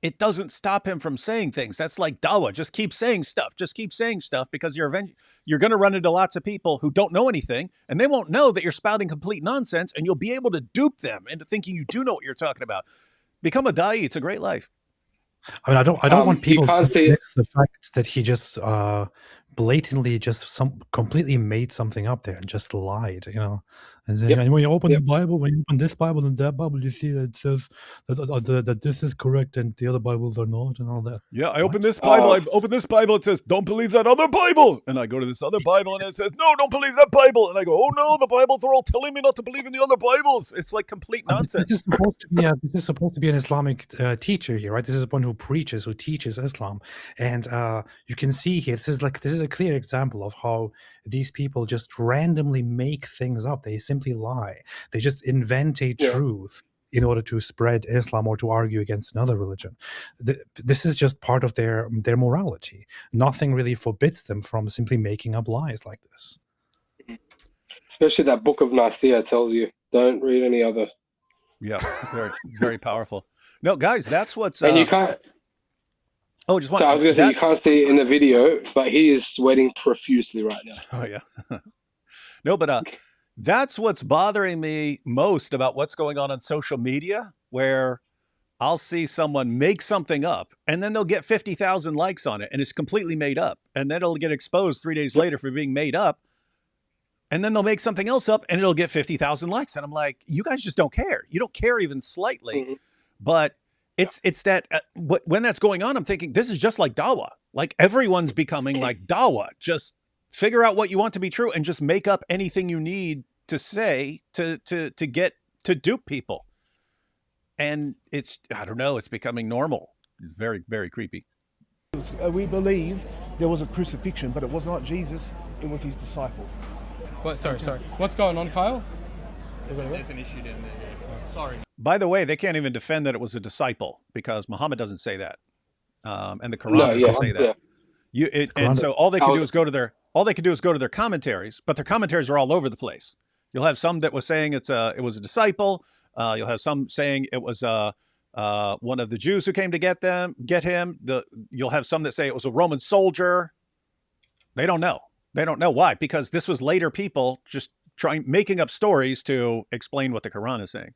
A: it doesn't stop him from saying things. That's like Dawah. Just keep saying stuff. Just keep saying stuff, because you're going to run into lots of people who don't know anything, and they won't know that you're spouting complete nonsense, and you'll be able to dupe them into thinking you do know what you're talking about. Become a da'i. It's a great life.
C: I mean, I don't want people to miss the fact that he just blatantly just completely made something up there and just lied, you know. And then, and when you open the Bible, when you open this Bible and that Bible, you see that it says that this is correct and the other Bibles are not, and all that.
A: Yeah, I open this Bible. I open this Bible. It says, "Don't believe that other Bible." And I go to this other Bible, and it says, "No, don't believe that Bible." And I go, "Oh no, the Bibles are all telling me not to believe in the other Bibles." It's like complete nonsense.
C: This is supposed to be an Islamic teacher here, right? This is one who teaches Islam, and you can see here. This is a clear example of how these people just randomly make things up. They simply lie. They just invent a truth in order to spread Islam or to argue against another religion. This is just part of their morality. Nothing really forbids them from simply making up lies like this.
B: Especially that Book of Nicaea tells you, don't read any other.
A: Yeah, very, very powerful. No, guys, that's what's.
B: And you can't.
A: Oh, just one.
B: So I was going to say, you can't see it in the video, but he is sweating profusely right now.
A: Oh yeah. No, but that's what's bothering me most about what's going on social media, where I'll see someone make something up and then they'll get 50,000 likes on it and it's completely made up. And then it'll get exposed 3 days later for being made up. And then they'll make something else up and it'll get 50,000 likes. And I'm like, you guys just don't care. You don't care even slightly. Mm-hmm. But it's that when that's going on, I'm thinking this is just like Dawa. Like everyone's becoming like Dawa. Just figure out what you want to be true and just make up anything you need to say to get to dupe people. And it's, I don't know, it's becoming normal. It's very, very creepy.
D: We believe there was a crucifixion, but it was not Jesus, it was his disciple.
F: What? Sorry. What's going on, Kyle?
E: There's an issue down there. Sorry.
A: By the way, they can't even defend that it was a disciple because Muhammad doesn't say that. And the Quran doesn't say that. Yeah. And so all they can do is go to their commentaries, but their commentaries are all over the place. You'll have some that was saying it was a disciple. You'll have some saying it was one of the Jews who came to get him. You'll have some that say it was a Roman soldier. They don't know. They don't know why, because this was later people just making up stories to explain what the Quran is saying.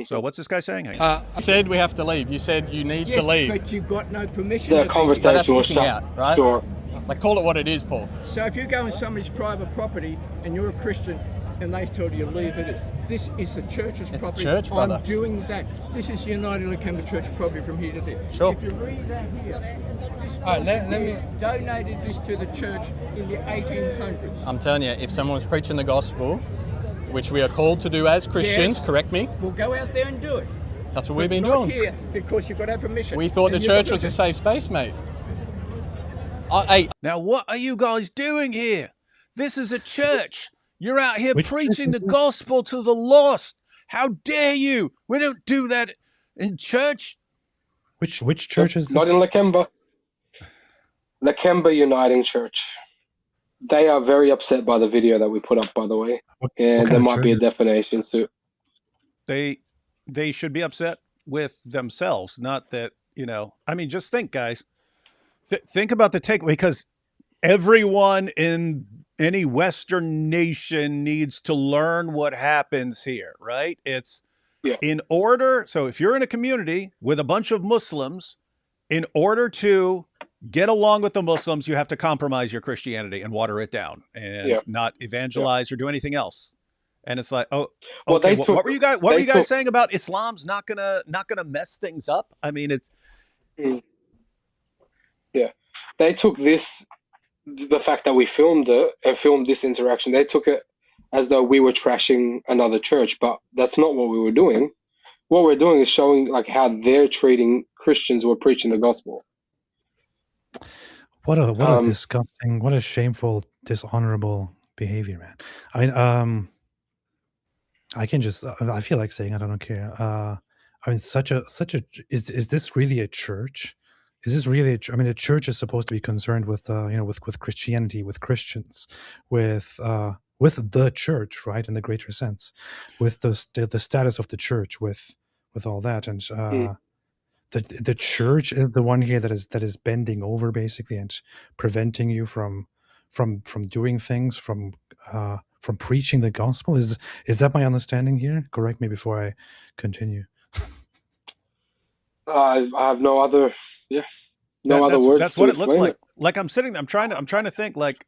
A: So what's this guy saying?
E: You said we have to leave. You said you need to leave.
H: But you've got no permission.
B: The conversation was shut
E: out, right?
B: Sure.
E: Like, call it what it is, Paul.
H: So if you go on somebody's private property and you're a Christian and they told you to leave it, this is the church's property.
E: It's church, brother.
H: I'm doing that. This is United Lakemba Church property from here to there.
E: Sure.
H: If you read that here,
F: all right, let me
H: donated this to the church in the 1800s.
E: I'm telling you, if someone was preaching the gospel, which we are called to do as Christians,
H: yes,
E: correct me?
H: We'll go out there and do it.
E: That's what we've been
H: not
E: doing.
H: Here, because you've got to have permission.
E: We thought the church was a safe space, mate. Hey.
A: Now, what are you guys doing here? This is a church. You're out here preaching the gospel to the lost. How dare you? We don't do that in church.
C: Which church is this?
B: Not in Lakemba. Lakemba Uniting Church. They are very upset by the video that we put up, by the way. And there might be a defamation suit.
A: They should be upset with themselves, not that, I mean, just think, guys. Think about the takeaway, because everyone in any Western nation needs to learn what happens here, right? It's in order. So if you're in a community with a bunch of Muslims, in order to get along with the Muslims, you have to compromise your Christianity and water it down and not evangelize or do anything else. And it's like, oh, okay. Well, what were you guys saying about Islam's not gonna mess things up? I mean, it's.
B: Yeah, they took the fact that we filmed it and filmed this interaction, they took it as though we were trashing another church, but that's not what we were doing. What we're doing is showing like how they're treating Christians who are preaching the gospel.
C: What a disgusting, what a shameful, dishonorable behavior, man. I mean, I can just, I feel like saying I don't care. I mean, is this really a church? Is this really? I mean, a church is supposed to be concerned with, with Christianity, with Christians, with the church, right? In the greater sense, with the status of the church, with all that, and the church is the one here that is bending over basically and preventing you from doing things, from preaching the gospel. Is that my understanding here? Correct me before I continue.
B: I have no other, other words.
A: That's what it looks like. Like I'm sitting there, I'm trying to think like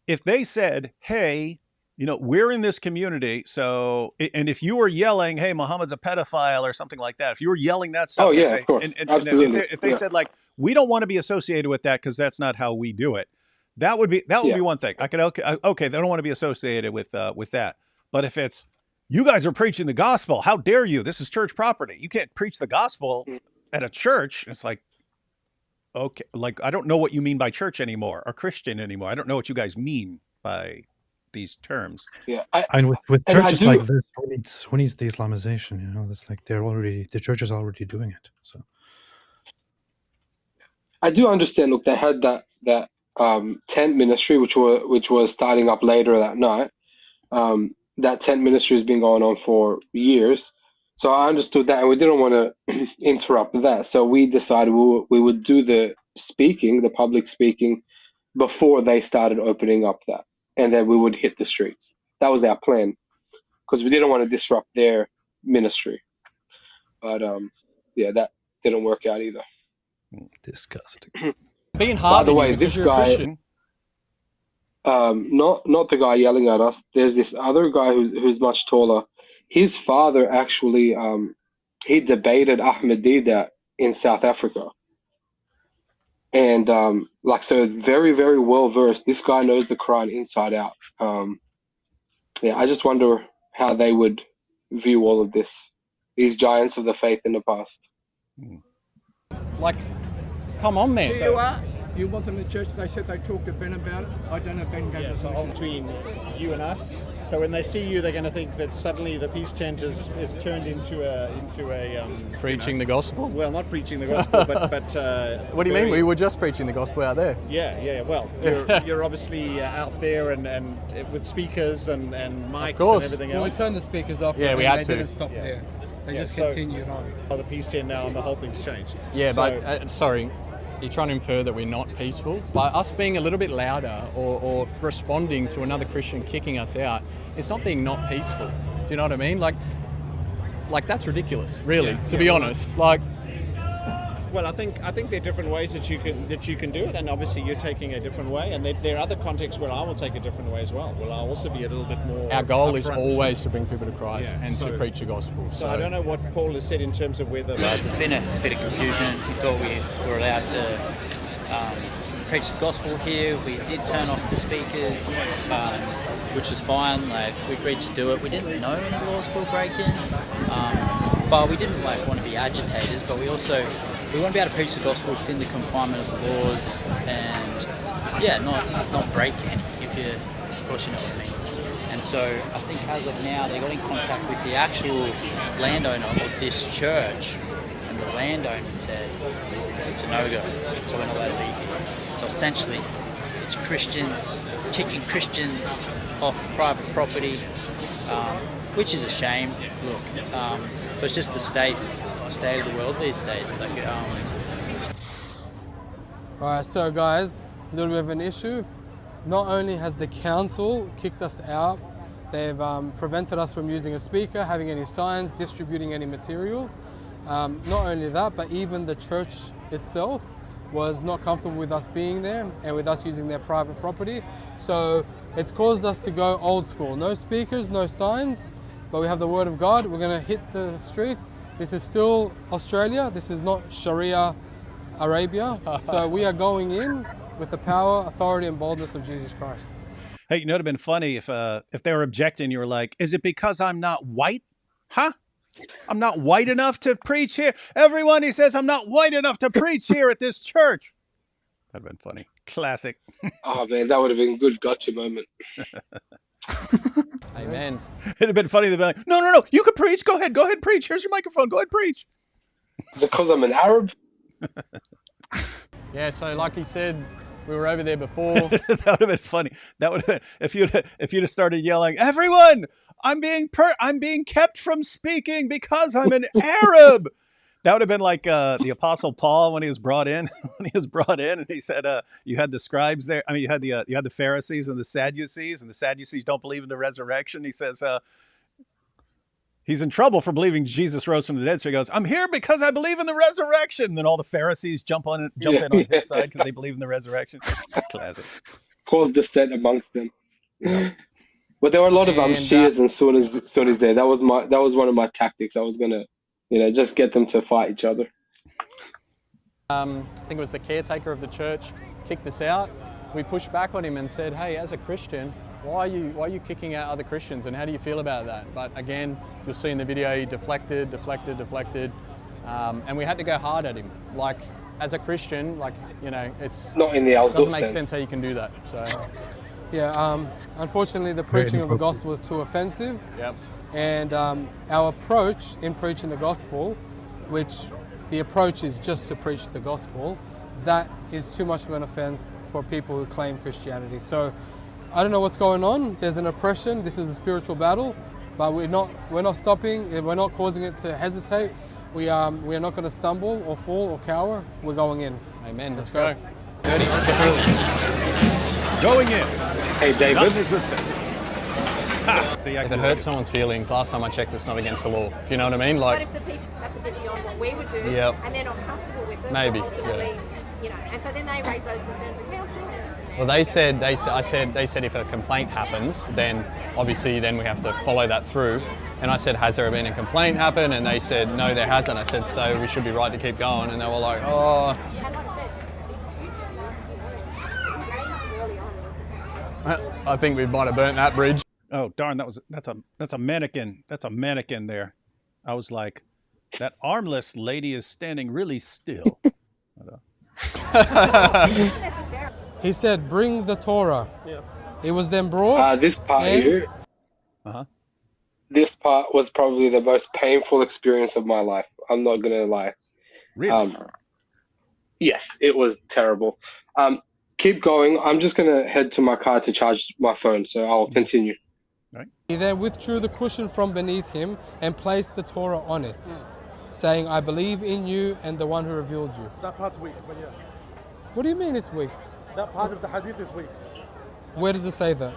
A: if they said, hey, we're in this community. So, and if you were yelling, hey, Muhammad's a pedophile or something like that, if you were yelling that stuff,
B: of course. Absolutely.
A: If they said like, we don't want to be associated with that because that's not how we do it. That would be one thing. I could, okay. They don't want to be associated with that. But if it's, you guys are preaching the gospel, how dare you? This is church property. You can't preach the gospel at a church. It's like, okay, like, I don't know what you mean by church anymore or Christian anymore. I don't know what you guys mean by these terms.
B: Yeah,
C: And with
B: and I
C: churches
B: do-
C: like this, who needs the Islamization? You know, it's like the church is already doing it. So
B: I do understand. Look, they had that tent ministry, which was starting up later that night. That tent ministry has been going on for years, so I understood that, and we didn't want to interrupt that. So we decided we would do the public speaking, before they started opening up that, and then we would hit the streets. That was our plan, because we didn't want to disrupt their ministry. But yeah, that didn't work out either.
C: disgusting.
E: Being hard.
B: By the
E: on
B: way,
E: you because
B: this
E: you're a
B: guy,
E: Christian.
B: not the guy yelling at us. There's this other guy who's much taller. His father actually, he debated Ahmed Didat in South Africa, and so very, very well versed. This guy knows the Quran inside out. Yeah, I just wonder how they would view all of this. These giants of the faith in the past.
E: Like, come on, man.
H: Here you are. You want them in church? They said they talked to Ben about it. I don't know if Ben gave
J: Yeah,
H: us
J: so between you and us. So when they see you, they're going to think that suddenly the peace tent is turned into a
E: Preaching the gospel.
J: well, not preaching the gospel, but
E: What do you mean? We were just preaching the gospel out there.
J: Yeah. Well, you're obviously out there and with speakers and mics
E: course.
J: and everything
F: Well, we
J: else.
F: turned the speakers off.
E: Yeah,
F: but
E: we
F: then
E: had
F: they
E: to.
F: didn't stop
J: Yeah.
F: there. They
J: Yeah,
F: just
J: so-
F: continued on.
J: The peace tent now and the whole thing's changed.
E: Yeah,
J: So-
E: but sorry, you're trying to infer that we're not peaceful. By us being a little bit louder or responding to another Christian kicking us out, it's not being not peaceful. Do you know what I mean? Like that's ridiculous, really, to be honest. Like,
J: Well, I think there are different ways that you can do it, and obviously you're taking a different way, and there are other contexts where I will take a different way as well. Well, I'll also be a little bit more.
E: our goal is
J: upfront.
E: always to bring people to Christ
J: Yeah,
E: and
J: so-
E: to preach the gospel.
J: So I don't know what Paul has said in terms of whether.
K: There's been a bit of confusion. We thought we were allowed to preach the gospel here. We did turn off the speakers, which was fine. Like, we agreed to do it. We didn't know any laws were breaking, but we didn't want to be agitators. But we want to be able to preach the gospel within the confinement of the laws, and not break any. Of course, you know what I mean. And so I think as of now, they got in contact with the actual landowner of this church, and the landowner said it's a no-go, so we're not allowed to be here. So essentially, it's Christians kicking Christians off the private property, which is a shame. Look, but it's just the state of the world these days.
F: Alright, so guys, a little bit of an issue. Not only has the council kicked us out, they've prevented us from using a speaker, having any signs, distributing any materials. Not only that, but even the church itself was not comfortable with us being there and with us using their private property. So it's caused us to go old school. No speakers, no signs, but we have the word of God. We're going to hit the streets. This is still Australia. This is not Sharia Arabia. So we are going in with the power, authority, and boldness of Jesus Christ.
A: Hey, you know, it'd have been funny if they were objecting. You were like, "Is it because I'm not white? Huh? I'm not white enough to preach here." Everyone, he says, "I'm not white enough to preach here at this church." That'd have been funny. Classic.
B: Oh man, that would have been a good gotcha moment.
E: Amen.
A: It'd have been funny. They'd be like, "No, you can preach. Go ahead, preach. Here's your microphone. Go ahead, preach."
B: Is it because I'm an Arab?
E: Yeah, so like he said, we were over there before.
A: That would have been funny. That would have been if you'd have started yelling, "Everyone, I'm being kept from speaking because I'm an Arab." That would have been like the Apostle Paul when he was brought in. And he said, "You had the scribes there. I mean, you had the Pharisees and the Sadducees, and the Sadducees don't believe in the resurrection." He says he's in trouble for believing Jesus rose from the dead. So he goes, "I'm here because I believe in the resurrection." And then all the Pharisees jump in on his side because they believe in the resurrection. Classic.
B: Caused dissent amongst them. But there were a lot of Shias and Sunnis there. That was one of my tactics. I was gonna, just get them to fight each other.
E: I think it was the caretaker of the church kicked us out. We pushed back on him and said, "Hey, as a Christian, why are you kicking out other Christians, and how do you feel about that?" But again, you'll see in the video, he deflected, and we had to go hard at him. Like, as a Christian, it's
B: not in the
E: doesn't make sense how you can do that. So
F: Yeah, unfortunately, the
C: Very
F: preaching of the
C: inappropriate.
F: gospel is too offensive.
A: Yep.
F: And our approach in preaching the gospel, which the approach is just to preach the gospel, that is too much of an offense for people who claim Christianity. So I don't know what's going on. There's an oppression. This is a spiritual battle, but we're not stopping. We're not causing it to hesitate. We are not going to stumble or fall or cower. We're going in.
E: Amen.
F: Let's go.
A: Going in.
B: Hey, David.
A: Nothing is upset. Ha! See, I
E: If
A: can
E: it hurts someone's feelings, last time I checked, it's not against the law. Do you know what I mean?
L: But
E: Like,
L: if the people, that's a bit beyond what we would do,
E: Yep.
L: and they're not comfortable with it,
E: Maybe,
L: ultimately, you know, and so then they raise those concerns with council.
E: well, they said if a complaint happens, then obviously then we have to follow that through. And I said, has there been a complaint happen? And they said, no, there hasn't. I said, so we should be right to keep going. And they were like, oh.
L: And like I said, big future, engage early on.
E: I think we might have burnt that bridge.
A: Oh darn! That's a mannequin. That's a mannequin there. I was like, that armless lady is standing really still.
F: He said, bring the Torah. Yeah. It was then brought.
B: This part
F: and-
B: here,
A: Uh-huh.
B: this part was probably the most painful experience of my life. I'm not gonna lie.
A: Really?
B: Yes, it was terrible. Keep going. I'm just gonna head to my car to charge my phone, so I'll continue.
F: He then withdrew the cushion from beneath him and placed the Torah on it, saying, I believe in you and the one who revealed you.
M: That part's weak, but yeah.
F: What do you mean it's weak?
M: That part of the hadith is weak.
F: Where does it say that?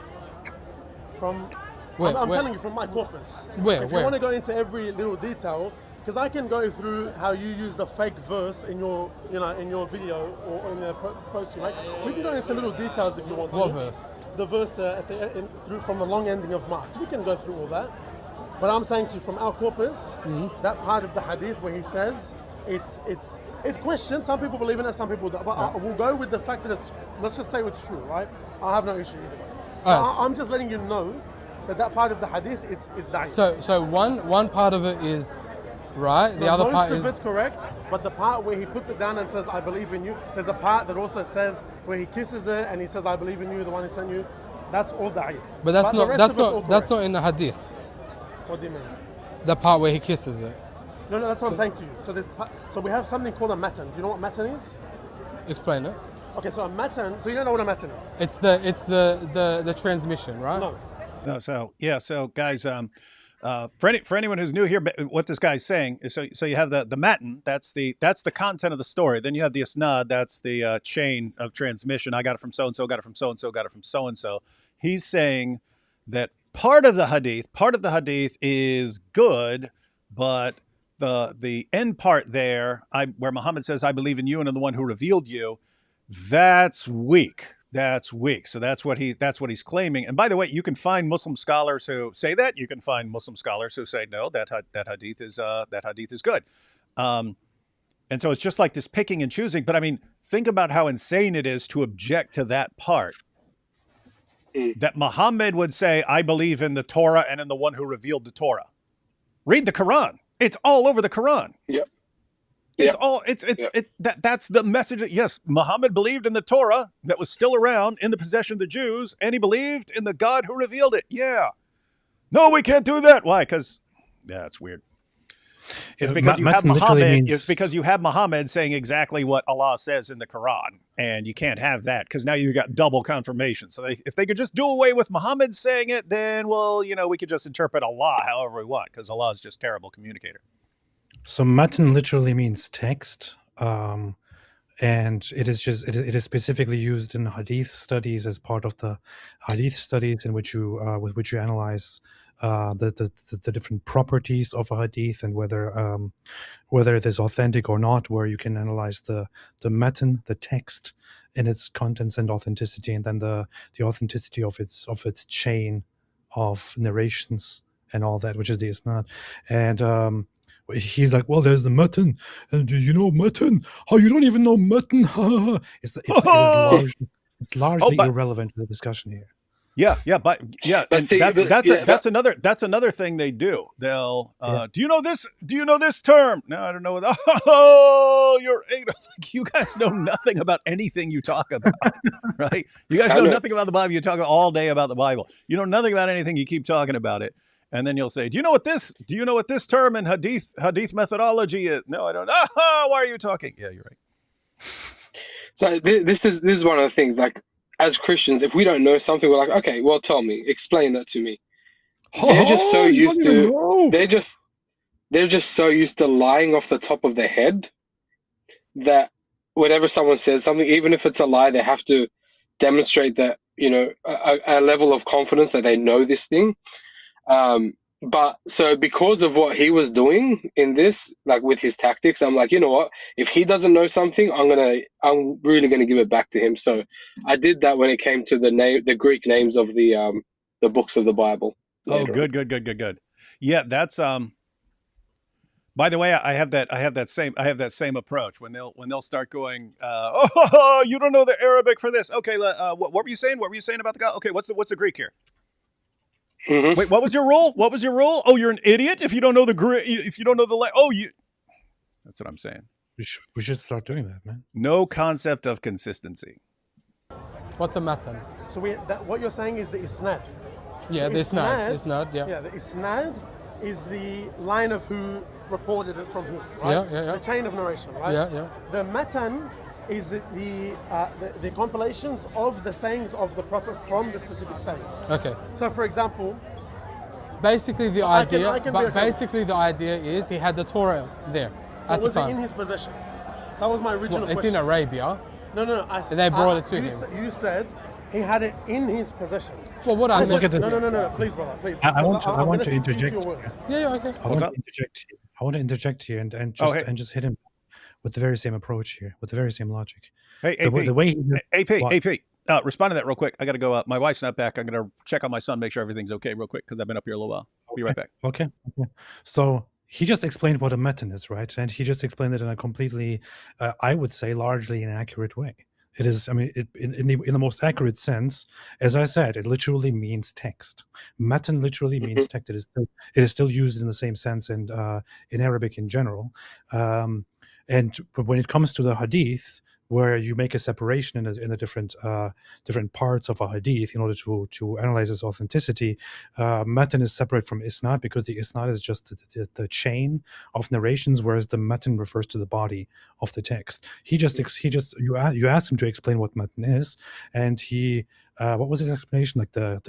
M: From,
F: Where?
M: I'm
F: Where?
M: telling you from my corpus.
F: Where?
M: If you
F: Where?
M: want to go into every little detail, because I can go through how you use the fake verse in your, in your video or in the post you make. We can go into little details if you want to.
F: What verse?
M: The verse through from the long ending of Mark. We can go through all that. But I'm saying to you, from our corpus, that part of the hadith where he says it's questioned. Some people believe in it, some people don't. But we'll go with the fact that let's just say it's true, right? I have no issue either way. So I'm just letting you know that part of the hadith is da'if.
F: So one part of it is right, the other part is...
M: Most of it's correct, but the part where he puts it down and says, I believe in you, there's a part that also says where he kisses it and he says, I believe in you, the one who sent you. That's all da'if.
F: But that's not in the hadith.
M: What do you mean?
F: The part where he kisses it.
M: No, that's what I'm saying to you. So we have something called a matan. Do you know what matan is?
F: Explain it.
M: Okay, so a matan, so you don't know what a matan is?
F: It's the transmission, right?
A: No. So guys, for anyone who's new here, what this guy's saying is so you have the matan, that's the content of the story. Then you have the isnad, that's the chain of transmission. I got it from so and so, got it from so and so, got it from so and so. He's saying that part of the hadith is good, but the end part there, where Muhammad says, "I believe in you and in the one who revealed you," that's weak. That's weak. So that's what he's claiming. And by the way, you can find Muslim scholars who say that. You can find Muslim scholars who say no, that hadith is good. And so it's just like this picking and choosing. But I mean, think about how insane it is to object to that part. That Muhammad would say, "I believe in the Torah and in the one who revealed the Torah." Read the Quran. It's all over the Quran.
B: Yep.
A: That's the message that, yes, Muhammad believed in the Torah that was still around in the possession of the Jews, and he believed in the God who revealed it. Yeah. No, we can't do that. Why? Because, it's weird. It's because you have Muhammad. It's because you have Muhammad saying exactly what Allah says in the Quran, and you can't have that because now you've got double confirmation. So if they could just do away with Muhammad saying it, then we could just interpret Allah however we want because Allah is just a terrible communicator.
C: So matan literally means text, and it is specifically used in hadith studies as part of the hadith studies in which you with which you analyze the different properties of a hadith and whether it is authentic or not, where you can analyze the matan, the text, in its contents and authenticity, and then the authenticity of its chain of narrations and all that, which is the isnad. And he's like, well, there's the matan, and do you know matan? Oh, you don't even know matan? It's largely irrelevant to the discussion here.
A: but and
B: see,
A: that's another thing they do. They'll do you know this term? No, I don't know what. Oh, you're like, you guys know nothing about anything you talk about, right? You guys know nothing about the Bible. You talk all day about the Bible. You know nothing about anything. You keep talking about it, and then you'll say, Do you know what this term in hadith methodology is? No, I don't. Why are you talking? Yeah, you're right.
B: So this is one of the things, like, as Christians, if we don't know something, we're like, okay, well, tell me, explain that to me. They're just so used to they're just so used to lying off the top of their head that whenever someone says something, even if it's a lie, they have to demonstrate that, a level of confidence that they know this thing. But so because of what he was doing in this, like with his tactics, I'm like, you know what? If he doesn't know something, I'm really gonna give it back to him. So I did that when it came to the Greek names of the books of the Bible.
A: Oh, good. Yeah, that's by the way, I have that same approach when they'll start going, you don't know the Arabic for this. Okay, what were you saying? What were you saying about the God? Okay, what's the Greek here?
B: Mm-hmm.
A: Wait, what was your rule? Oh, you're an idiot if you don't know the Greek. If you don't know the That's what I'm saying.
C: We should start doing that, man.
A: No concept of consistency.
F: What's a matan?
M: So what you're saying is the isnad.
F: Yeah, the isnad. Yeah.
M: Yeah, the isnad is the line of who reported it from who, right?
F: Yeah.
M: The chain of narration, right?
F: Yeah.
M: The matan is the compilations of the sayings of the Prophet from the specific sayings.
F: Okay.
M: So, for example,
F: basically the idea is he had the Torah there at the time.
M: Was it in his possession? That was my original question.
F: It's in Arabia.
M: No.
F: And they brought it to him.
M: You said he had it in his possession.
F: Well, what I
C: look at
M: No, please, brother, please.
C: I want to interject.
F: Yeah, okay.
C: I want to interject here and just hit him with the very same approach here, with the very same logic.
A: Hey, AP, respond to that real quick. I got to go up. My wife's not back. I'm going to check on my son, make sure everything's okay real quick, because I've been up here a little while. I'll be right back.
C: Okay. So he just explained what a matan is, right? And he just explained it in a completely, I would say, largely inaccurate way. It is, in the most accurate sense, as I said, it literally means text. Matan literally means text. It is still used in the same sense in Arabic in general. And when it comes to the hadith, where you make a separation in the different parts of a hadith in order to analyze its authenticity, matan is separate from isnad, because the isnad is just the chain of narrations, whereas the matan refers to the body of the text. You asked him to explain what matan is, and he what was his explanation? Like the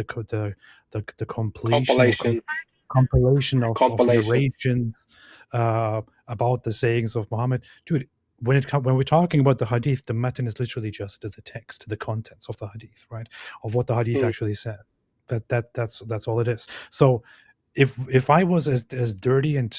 C: compilation of narrations about the sayings of Muhammad. Dude, when we're talking about the hadith, the matan is literally just the text, the contents of the hadith, right? Of what the hadith actually says. That's all it is. So if I was as dirty and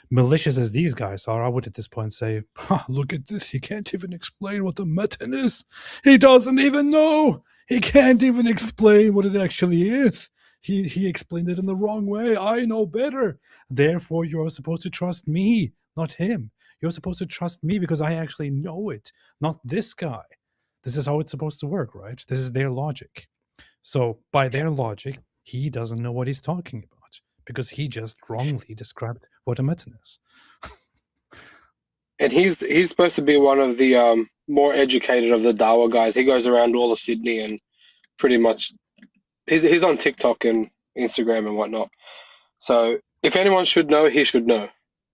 C: malicious as these guys are, I would at this point say, look at this, he can't even explain what the matan is. He doesn't even know. He can't even explain what it actually is. He explained it in the wrong way. I know better. Therefore, you're supposed to trust me, not him. You're supposed to trust me because I actually know it, not this guy. This is how it's supposed to work, right? This is their logic. So by their logic, he doesn't know what he's talking about because he just wrongly described what a matan is.
B: And he's supposed to be one of the more educated of the Dawa guys. He goes around all of Sydney and pretty much he's on TikTok and Instagram and whatnot. So if anyone should know, he should know,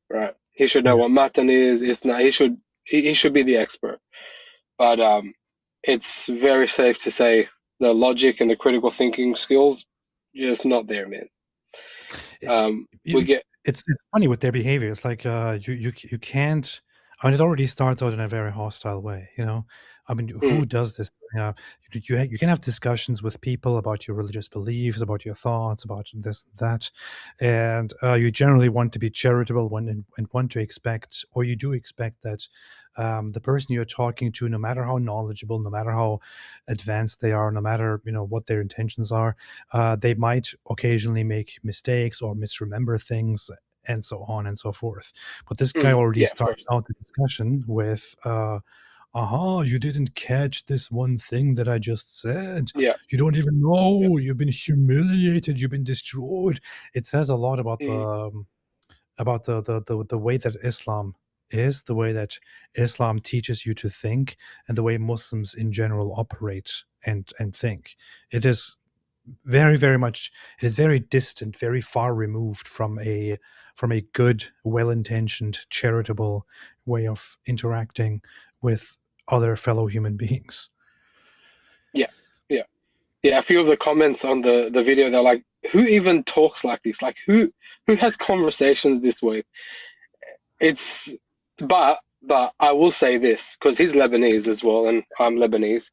B: right? He should know what matan is. It's not. He should be the expert. But it's very safe to say the logic and the critical thinking skills just not there, man.
C: It's funny with their behavior. It's like you can't. It already starts out in a very hostile way, who does this? You can have discussions with people about your religious beliefs, about your thoughts, about this, that, and you generally want to be charitable and want to expect, or you do expect that the person you're talking to, no matter how knowledgeable, no matter how advanced they are, no matter what their intentions are, they might occasionally make mistakes or misremember things, and so on and so forth. But this guy already started out the discussion with you didn't catch this one thing that I just said.
B: Yeah.
C: You don't even know. You've been humiliated. You've been destroyed. It says a lot about the way that Islam is, the way that Islam teaches you to think, and the way Muslims in general operate and think. It is very, very much, it is very distant, very far removed from a good, well-intentioned, charitable way of interacting with other fellow human beings.
B: Yeah. A few of the comments on the video, they're like, who even talks like this? Like, who has conversations this way? But I will say this, because he's Lebanese as well, and I'm Lebanese.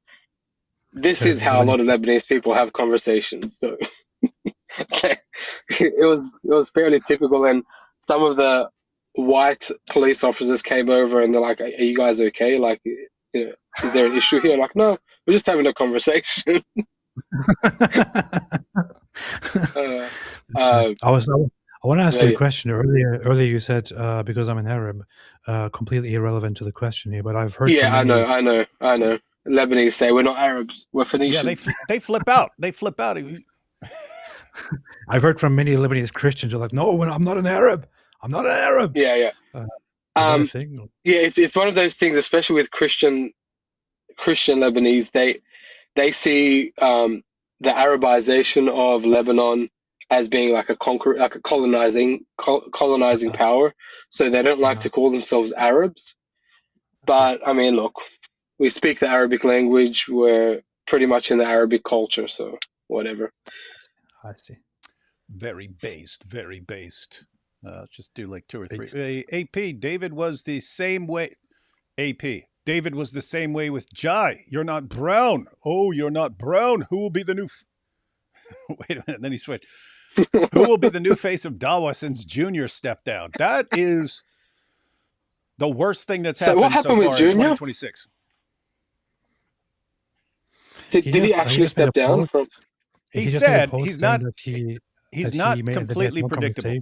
B: This is how a lot of Lebanese people have conversations. So it was fairly typical. And some of the white police officers came over and they're like, "Are you guys okay? Like, is there an issue here?" I'm like, "No, we're just having a conversation."
C: I want to ask you a question. Earlier you said because I'm an Arab, completely irrelevant to the question here. But I've heard.
B: Yeah, I know. Lebanese say we're not Arabs, we're Phoenicians.
A: Yeah, they flip out. They flip out.
C: I've heard from many Lebanese Christians who are like, "No, I'm not an Arab. I'm not an Arab."
B: Yeah.
C: Is that a thing?
B: Yeah, it's one of those things, especially with Christian Lebanese. They see the Arabization of Lebanon as being like a colonizing power. So they don't like to call themselves Arabs. But I mean, look, we speak the Arabic language. We're pretty much in the Arabic culture, so whatever.
C: I see.
A: Very based. Let's just do like 2 or 3. AP, David was the same way. AP, David was the same way with Jai. You're not brown. Oh, you're not brown. Who will be the new... Wait a minute. Then he switched. Who will be the new face of Dawa since Junior stepped down? That is the worst thing that's happened
B: what happened
A: so
B: with
A: far
B: Junior?
A: in 2026.
B: Did he actually step down from?
A: He said he's not completely predictable.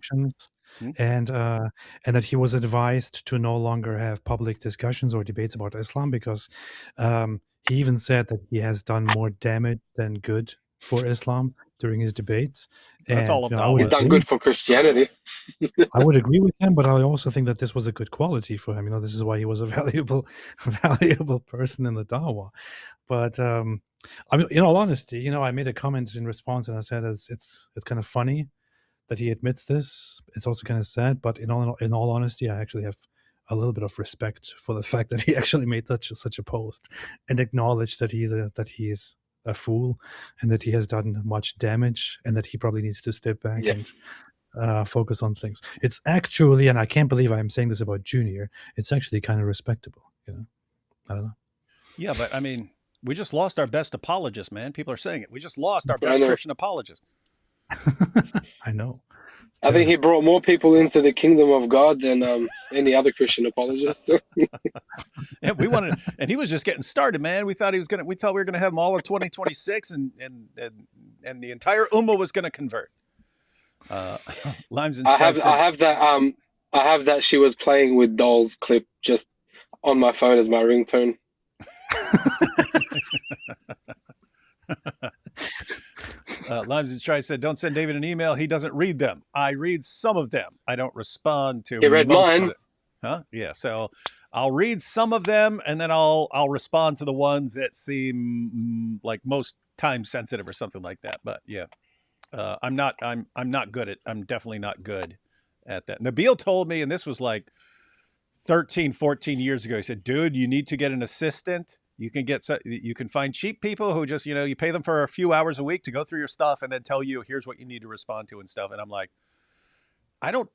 C: And that he was advised to no longer have public discussions or debates about Islam because he even said that he has done more damage than good for Islam during his debates.
A: That's all about.
B: He's done good for Christianity.
C: I would agree with him, but I also think that this was a good quality for him. This is why he was a valuable person in the Dawah. But I mean, in all honesty, I made a comment in response, and I said it's kind of funny that he admits this. It's also kind of sad, but in all honesty, I actually have a little bit of respect for the fact that he actually made such a post and acknowledged that he's a fool and that he has done much damage and that he probably needs to step back and focus on things. It's actually, and I can't believe I'm saying this about Junior, it's actually kind of respectable. I don't know.
A: Yeah, but I mean, we just lost our best apologist, man. People are saying it. We just lost our best Christian apologist.
C: I know.
B: I think he brought more people into the kingdom of God than any other Christian apologist.
A: Yeah, and he was just getting started, man. We thought we were gonna have him all in 2026, and the entire Ummah was gonna convert. Limes and
B: I have that she was playing with dolls clip just on my phone as my ringtone.
A: Limes and Stripe said, "Don't send David an email. He doesn't read them. I read some of them. I don't respond to."
B: He read mine.
A: Huh? Yeah. So I'll read some of them, and then I'll respond to the ones that seem like most time sensitive or something like that. But yeah, I'm definitely not good at that. Nabil told me, and this was like 13, 14 years ago. He said, "Dude, you need to get an assistant. You can find cheap people who just, you pay them for a few hours a week to go through your stuff and then tell you, here's what you need to respond to and stuff." And I'm like, I don't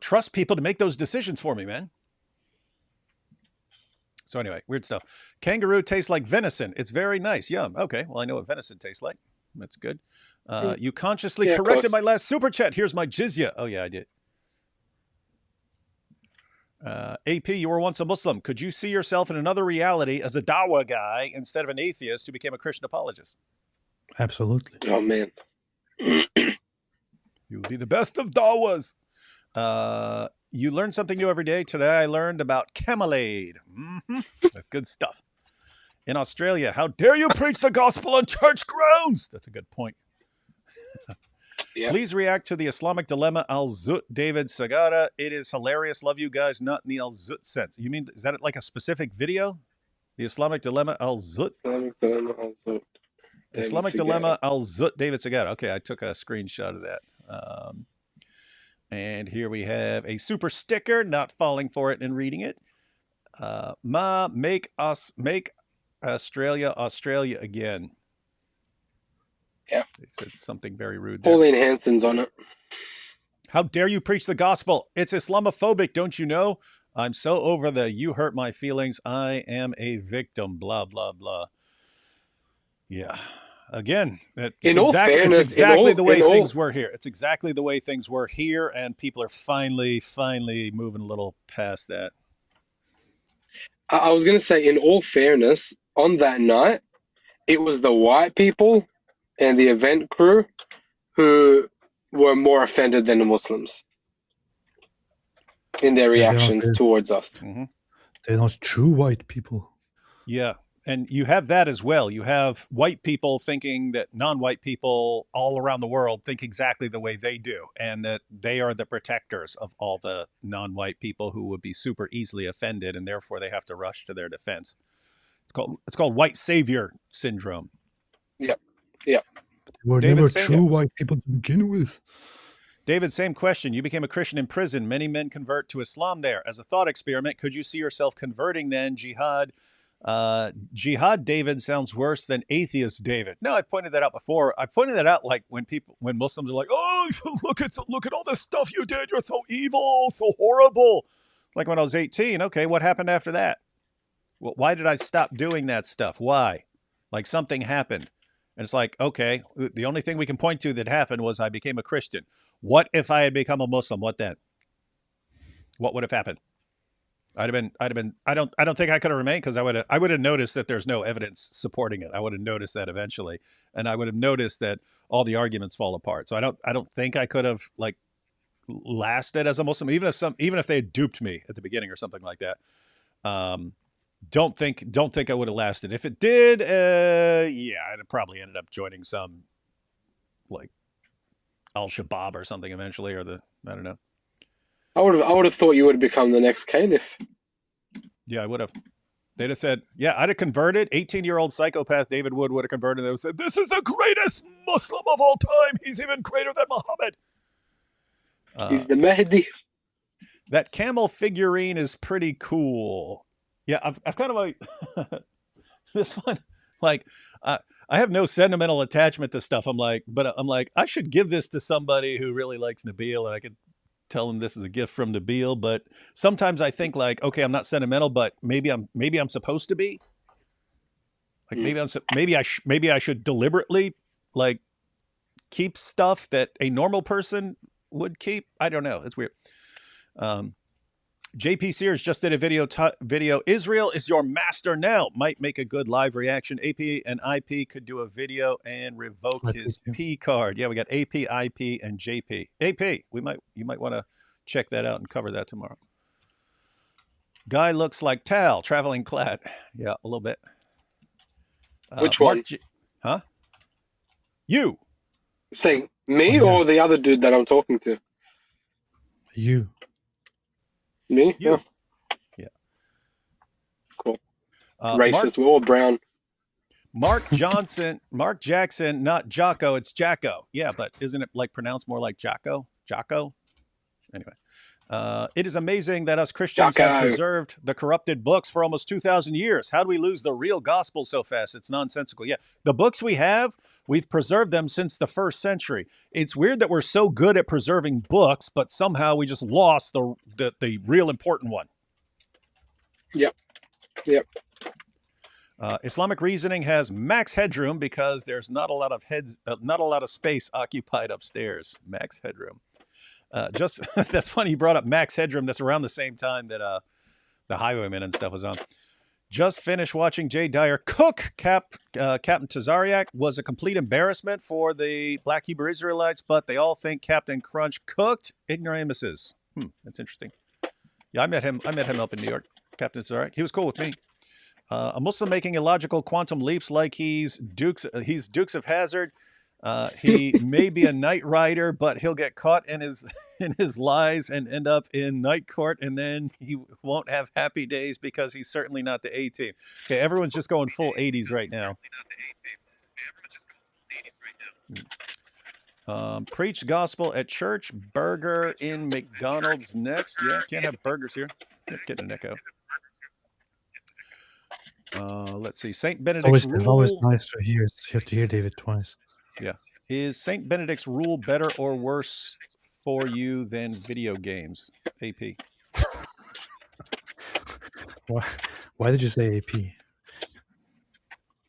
A: trust people to make those decisions for me, man. So anyway, weird stuff. Kangaroo tastes like venison. It's very nice. Yum. Okay. Well, I know what venison tastes like. That's good. You consciously corrected my last super chat. Here's my jizya. Oh yeah, I did. AP, you were once a Muslim. Could you see yourself in another reality as a Dawah guy instead of an atheist who became a Christian apologist?
C: Absolutely.
B: Oh, man.
A: You would be the best of Dawahs. You learn something new every day. Today I learned about camelade. That's good stuff. In Australia, how dare you preach the gospel on church grounds? That's a good point.
B: Yeah.
A: Please react to the Islamic dilemma, Al-Zut, David Sagara. It is hilarious. Love you guys, not in the Al-Zut sense. You mean, is that like a specific video? The Islamic dilemma, Al-Zut?
B: Islamic dilemma, Al-Zut.
A: Islamic dilemma, Al-Zut, David Sagara. Okay, I took a screenshot of that. And here we have a super sticker, not falling for it and reading it. Make Australia again.
B: Yeah.
A: They said something very rude there.
B: Pauline Hanson's on it.
A: How dare you preach the gospel? It's Islamophobic, don't you know? I'm so over the you hurt my feelings. I am a victim, blah, blah, blah. Yeah. Again, it's exactly the way things were here. It's exactly the way things were here, and people are finally moving a little past that.
B: I was going to say, in all fairness, on that night, it was the white people and the event crew who were more offended than the Muslims in their reactions towards us.
A: Mm-hmm.
C: They're not true white people.
A: Yeah. And you have that as well. You have white people thinking that non-white people all around the world think exactly the way they do, and that they are the protectors of all the non-white people who would be super easily offended, and therefore they have to rush to their defense. It's called white savior syndrome.
B: Yep.
C: They were never true white people to begin with.
A: David, same question. You became a Christian in prison. Many men convert to Islam there. As a thought experiment, could you see yourself converting then? Jihad, David, sounds worse than atheist David. No, I pointed that out before. I pointed that out like when Muslims are like, oh, look at all this stuff you did. You're so evil, so horrible. Like when I was 18. Okay, what happened after that? Well, why did I stop doing that stuff? Why? Like something happened. And it's like, okay, the only thing we can point to that happened was I became a Christian. What if I had become a Muslim? What then? What would have happened? I'd have been. I don't think I could have remained, because I would have noticed that there's no evidence supporting it. I would have noticed that eventually, and I would have noticed that all the arguments fall apart. So I don't think I could have like lasted as a Muslim, even if they had duped me at the beginning or something like that. Don't think I would have lasted. If it did, yeah, I'd have probably ended up joining some like Al-Shabaab or something eventually, or I don't know.
B: I would have thought you would have become the next caliph.
A: Yeah, I would have. They'd have said, yeah, I'd have converted. 18-year-old psychopath David Wood would have converted. They would have said, this is the greatest Muslim of all time. He's even greater than Muhammad.
B: He's the Mahdi.
A: That camel figurine is pretty cool. Yeah, I've kind of like this one. Like, I have no sentimental attachment to stuff. I'm like, I should give this to somebody who really likes Nabil, and I could tell them this is a gift from Nabil. But sometimes I think like, okay, I'm not sentimental, but maybe I'm supposed to be. Like maybe I should deliberately like keep stuff that a normal person would keep. I don't know. It's weird. JP Sears just did a video. Israel is your master now. Might make a good live reaction. AP and IP could do a video and revoke his P card. Yeah, we got AP, IP, and JP. AP, you might want to check that out and cover that tomorrow. Guy looks like Tal, traveling clad. Yeah, a little bit.
B: Which one?
A: Huh? You.
B: Saying me or the other dude that I'm talking to?
C: You.
B: Me?
A: You.
B: Yeah. Cool. Racist. We're all brown.
A: Mark Jackson, not Jocko. It's Jacko. Yeah, but isn't it like pronounced more like Jocko? Jocko? Anyway. It is amazing that us Christians have preserved the corrupted books for almost 2,000 years. How do we lose the real gospel so fast? It's nonsensical. Yeah, the books we've preserved them since the 1st century. It's weird that we're so good at preserving books, but somehow we just lost the real important one.
B: Yep.
A: Islamic reasoning has max headroom because there's not a lot of space occupied upstairs. Max headroom. That's funny. You brought up max headroom. That's around the same time that the Highwaymen and stuff was on. Just finished watching Jay Dyer cook. Captain Tazariak was a complete embarrassment for the Black Hebrew Israelites, but they all think Captain Crunch cooked ignoramuses. That's interesting. Yeah, I met him up in New York. Captain Zarek. He was cool with me. A Muslim making illogical quantum leaps like he's Dukes of Hazzard. He may be a Knight Rider, but he'll get caught in his lies and end up in night court, and then he won't have happy days because he's certainly not the A-team. Okay, everyone's just going full 80s right now. Preach gospel at church, burger in McDonald's next. Yeah, can't have burgers here. Yep, getting an echo. Let's see. St. Benedict's rule.
C: Always nice to hear David twice.
A: Yeah. Is St. Benedict's rule better or worse for you than video games? AP.
C: Why did you say AP?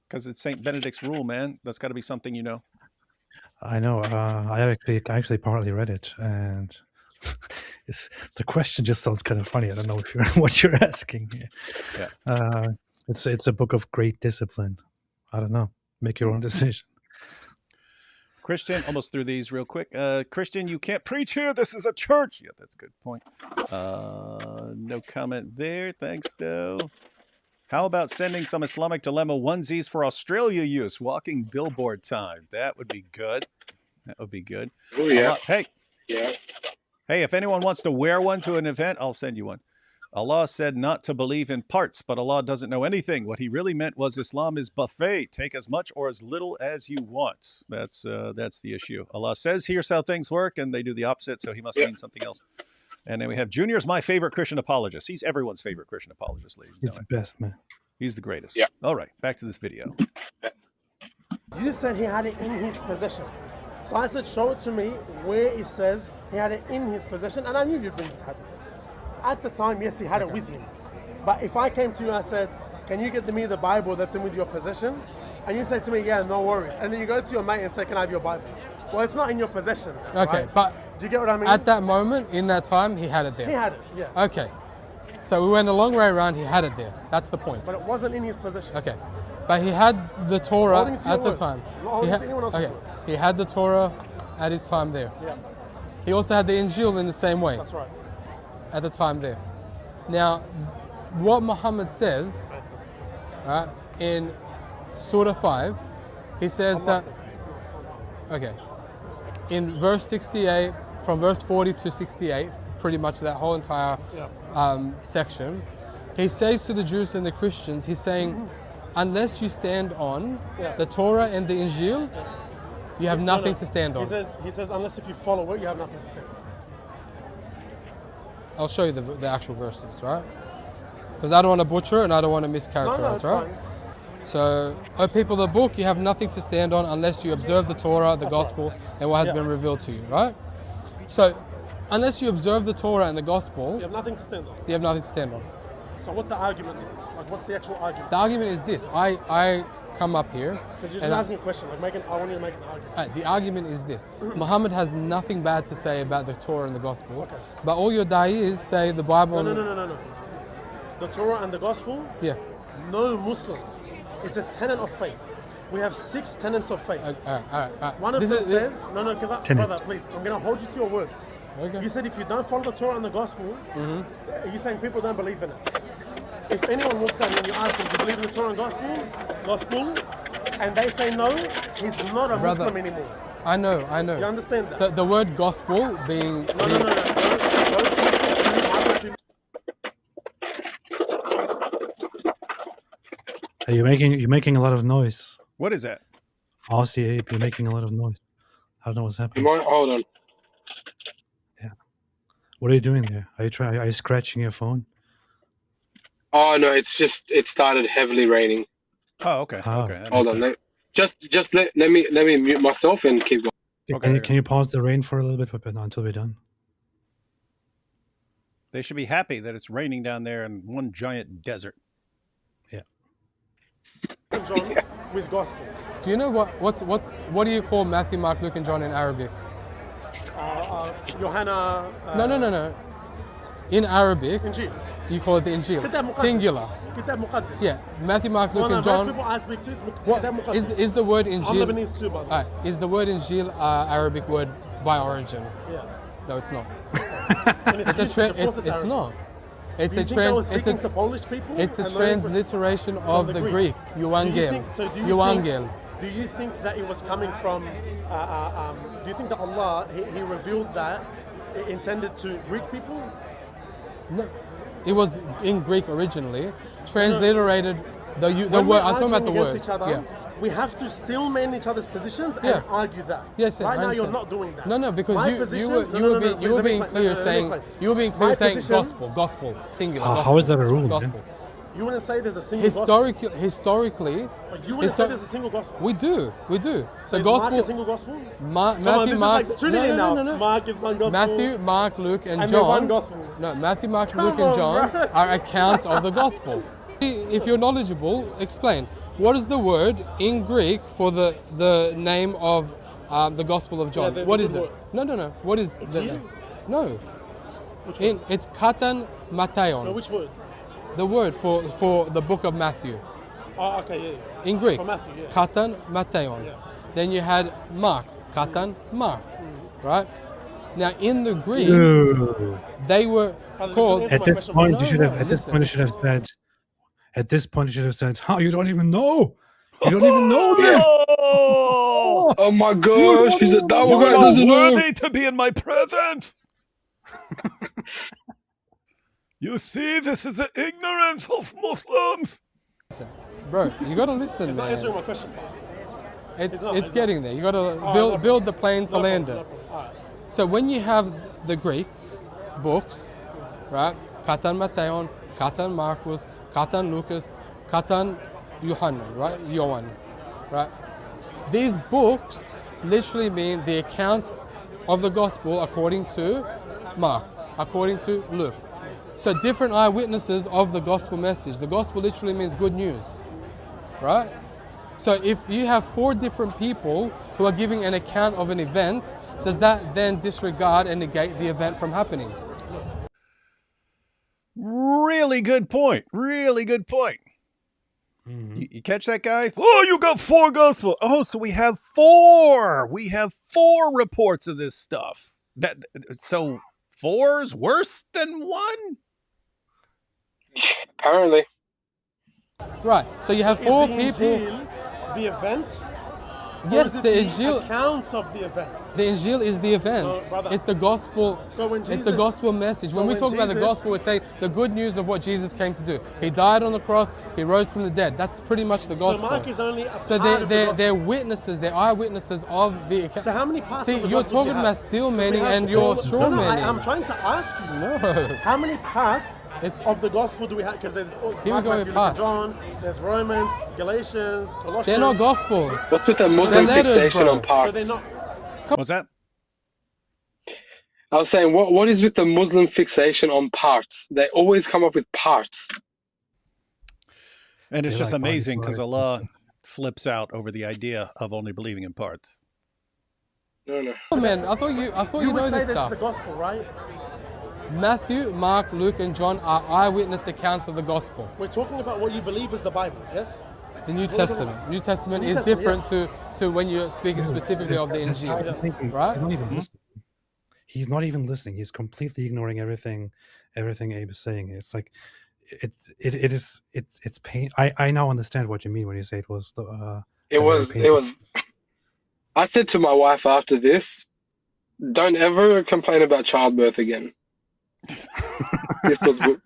A: Because it's St. Benedict's rule, man. That's got to be something you know.
C: I know. I actually partly read it, and the question just sounds kind of funny. I don't know if what you're asking here.
A: Yeah.
C: It's a book of great discipline. I don't know. Make your own decision.
A: Christian, almost through these real quick. Christian, you can't preach here. This is a church. Yeah, that's a good point. No comment there. Thanks, though. How about sending some Islamic Dilemma onesies for Australia use? Walking billboard time. That would be good. That would be good.
B: Oh, yeah.
A: Hey.
B: Yeah.
A: Hey, if anyone wants to wear one to an event, I'll send you one. Allah said not to believe in parts, but Allah doesn't know anything. What he really meant was Islam is buffet. Take as much or as little as you want. That's the issue. Allah says, here's how things work, and they do the opposite, so he must mean something else. And then we have Junior's my favorite Christian apologist. He's everyone's favorite Christian apologist, ladies and
C: He's the best, man.
A: He's the greatest.
B: Yeah.
A: All right, back to this video.
M: You said he had it in his possession. So I said, show it to me where it says he had it in his possession, and I knew you'd bring this hadith. At the time, yes, he had it with him. But if I came to you and I said, can you get me the Bible that's in with your possession? And you say to me, yeah, no worries. And then you go to your mate and say, can I have your Bible? Well, it's not in your possession.
F: Okay,
M: right?
F: but
M: do you get what I mean?
F: At that moment, in that time, he had it there.
M: He had it, yeah.
F: Okay. So we went a long way around, he had it there. That's the point.
M: But it wasn't in his possession.
F: Okay. But he had the Torah at the time.
M: Not holding to anyone else's words.
F: He had the Torah at his time there.
M: Yeah.
F: He also had the Injil in the same way.
M: That's right.
F: At the time there. Now, what Muhammad says in Surah 5, he says that, okay, in verse 68, from verse 40 to 68, pretty much that whole entire section, he says to the Jews and the Christians, he's saying, unless you stand on the Torah and the Injil, you have nothing to stand on.
M: He says, unless if you follow it, you have nothing to stand on.
F: I'll show you the actual verses, right? Because I don't want to butcher and I don't want to mischaracterize, right? Fine. So, O people of the book, you have nothing to stand on unless you observe the Torah, the gospel, and what has been revealed to you, right? So, unless you observe the Torah and the gospel,
M: you have nothing to stand on.
F: You have nothing to stand on.
M: So what's the argument? Like, what's the actual argument?
F: The argument is this. I come up here.
M: Because you're just asking a question. Like, I want you to make an argument.
F: The argument is this. Muhammad has nothing bad to say about the Torah and the gospel. Okay. But all your da'is say the Bible...
M: No. The Torah and the gospel?
F: Yeah.
M: No Muslim. It's a tenet of faith. We have 6 tenets of faith.
F: All right.
M: One of them says... No, because... Brother, please. I'm going to hold you to your words. Okay. You said if you don't follow the Torah and the gospel, you're saying people don't believe in it. If anyone walks down and you ask them, do you believe in the Torah and gospel, and they say no, he's not a Muslim anymore.
F: I know.
M: You understand that?
F: The word gospel being...
M: No.
C: Hey, you're making a lot of noise.
A: What is that?
C: Aussie Ape, you're making a lot of noise. I don't know what's happening.
B: Hold on.
C: Yeah. What are you doing there? Are you scratching your phone?
B: Oh no, it started heavily raining.
A: Oh, okay. Okay.
B: Hold on. Let me mute myself and keep going.
C: Okay. Can you pause the rain for a little bit until we're done?
A: They should be happy that it's raining down there in one giant desert.
C: Yeah.
M: John with gospel.
F: Do you know what do you call Matthew, Mark, Luke, and John in Arabic?
M: Johanna.
F: No. In Arabic,
M: Injil.
F: You call it the Injil. Singular.
M: Kitab Muqaddas.
F: Yeah. Matthew, Mark, Luke, and John.
M: Most people I speak to is Kitab Muqaddas.
F: Is the word Injil?
M: I'm Lebanese too, by the way.
F: Is the word Injil Arabic word by origin?
M: Yeah.
F: No, it's not. It's not. It's a
M: to Polish people.
F: It's a transliteration of the Greek. Euangel. Euangel.
M: Do you think that it was coming from? Do you think that Allah he revealed that intended to Greek people?
F: No, it was in Greek originally. Transliterated the word. I'm talking about the word. Yeah.
M: We have to still man each other's positions and argue that.
F: Yes,
M: right now you're not doing that.
F: No, because you were being clear saying gospel, singular.
C: How is that a rule?
F: Gospel.
M: You wouldn't say there's a single gospel.
F: Historically,
M: but you wouldn't say there's a single gospel.
F: We do.
M: So
F: the
M: is
F: gospel.
M: Mark a single gospel?
F: Matthew, Mark.
M: Like no. Mark is one gospel.
F: Matthew, Mark, Luke, and
M: John.
F: John.
M: One gospel.
F: No, Matthew, Mark, Luke, and John are accounts of the gospel. If you're knowledgeable, explain. What is the word in Greek for the name of the Gospel of John? What is it? No. What is the name? No. It's katan mateion.
M: No, which word?
F: The word for the book of Matthew.
M: Oh, okay, yeah.
F: In Greek.
M: For Matthew, yeah.
F: Katan mateion. Yeah. Then you had Mark. Katan Mark. Right? Now in the Greek, they were called.
C: At this point, you should have said. At this point, you should have said, "How you don't even know? You don't even know."
B: Yeah. Oh my gosh, he's a double guy.
A: You're not worthy to be in my presence. You see, this is the ignorance of Muslims.
F: Bro, you gotta listen,
M: man. It's not answering my question.
F: It's getting there. You gotta build the plane to land it. So when you have the Greek books, right? Katan Mateion, Katan Marcus, Katan Lucas, Katan Yohanan, right? Yohan, right? These books literally mean the account of the gospel according to Mark, according to Luke. So different eyewitnesses of the gospel message. The gospel literally means good news, right? So if you have 4 different people who are giving an account of an event, does that then disregard and negate the event from happening?
A: Really good point. Really good point. Mm-hmm. You catch that, guy? Oh, you got 4 gospel. Oh, so we have 4. We have 4 reports of this stuff. So 4's worse than 1?
B: Apparently.
F: Right. So you have 4 people.
M: Injil the event?
F: Yes, the Injil.
M: Accounts of the event.
F: The Injil is the event.
M: No,
F: it's the gospel.
M: So when Jesus,
F: it's the gospel message. When we talk about the gospel, we say the good news of what Jesus came to do. He died on the cross. He rose from the dead. That's pretty much the gospel.
M: So Mark is only a
F: so
M: part of the gospel.
F: they're witnesses. They're eyewitnesses of the account.
M: So how many parts?
F: See,
M: of the
F: you're
M: gospel
F: talking about steel manning and you're straw manning.
M: I'm trying to ask you.
F: No.
M: How many parts of the gospel do we have? Because there's John, there's Romans, Galatians, Colossians.
F: They're not gospels.
B: What's with the Muslim fixation on parts?
M: So they're not.
A: What's that?
B: I was saying, what is with the Muslim fixation on parts? They always come up with parts.
A: And it's just amazing because Allah flips out over the idea of only believing in parts.
B: No.
F: Oh man, I thought you know this stuff.
M: The gospel, right?
F: Matthew, Mark, Luke, and John are eyewitness accounts of the gospel.
M: We're talking about what you believe is the Bible, yes?
F: The New Testament. New Testament is different to when you're speaking specifically of the Injil, right?
C: He's not even listening. He's not even listening. He's completely ignoring everything Abe is saying. It's like it's pain. I now understand what you mean when you say it was the.
B: It was. I said to my wife after this, "Don't ever complain about childbirth again." This was good.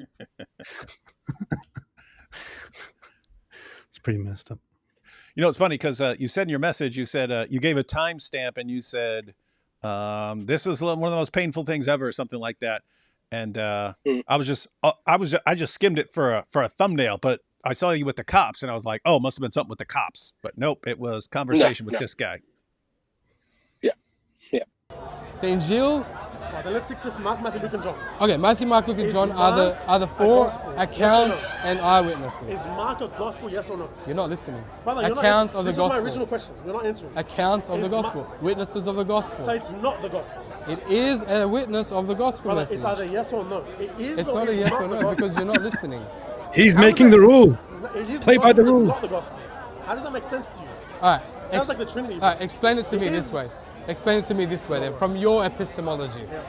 C: It's pretty messed up.
A: You know, it's funny because you said in your message, you said you gave a timestamp and you said this is one of the most painful things ever, or something like that. And I just skimmed it for a thumbnail, but I saw you with the cops, and I was like, oh, must have been something with the cops. But nope, it was conversation with this guy.
B: Yeah.
F: The Injil.
M: Then let's stick to Mark, Matthew, Luke, and John.
F: Okay, Matthew, Mark, Luke, and John are the 4 accounts and eyewitnesses.
M: Is Mark a gospel, yes or no?
F: You're not listening.
M: Brother,
F: accounts of the gospel.
M: This is my original question. You're not answering.
F: Accounts of the gospel. Witnesses of the gospel.
M: So it's not the gospel.
F: It is a witness of the gospel
M: Brother,
F: message.
M: It's either yes or no. It is.
F: It's not a yes or no because you're not listening.
C: He's making the rule. Play by the rule.
M: It's not the gospel. How does that make sense to you?
F: All right.
M: Sounds like the Trinity.
F: All right. Explain it to me this way. Explain it to me this way then, from your epistemology.
M: Yeah.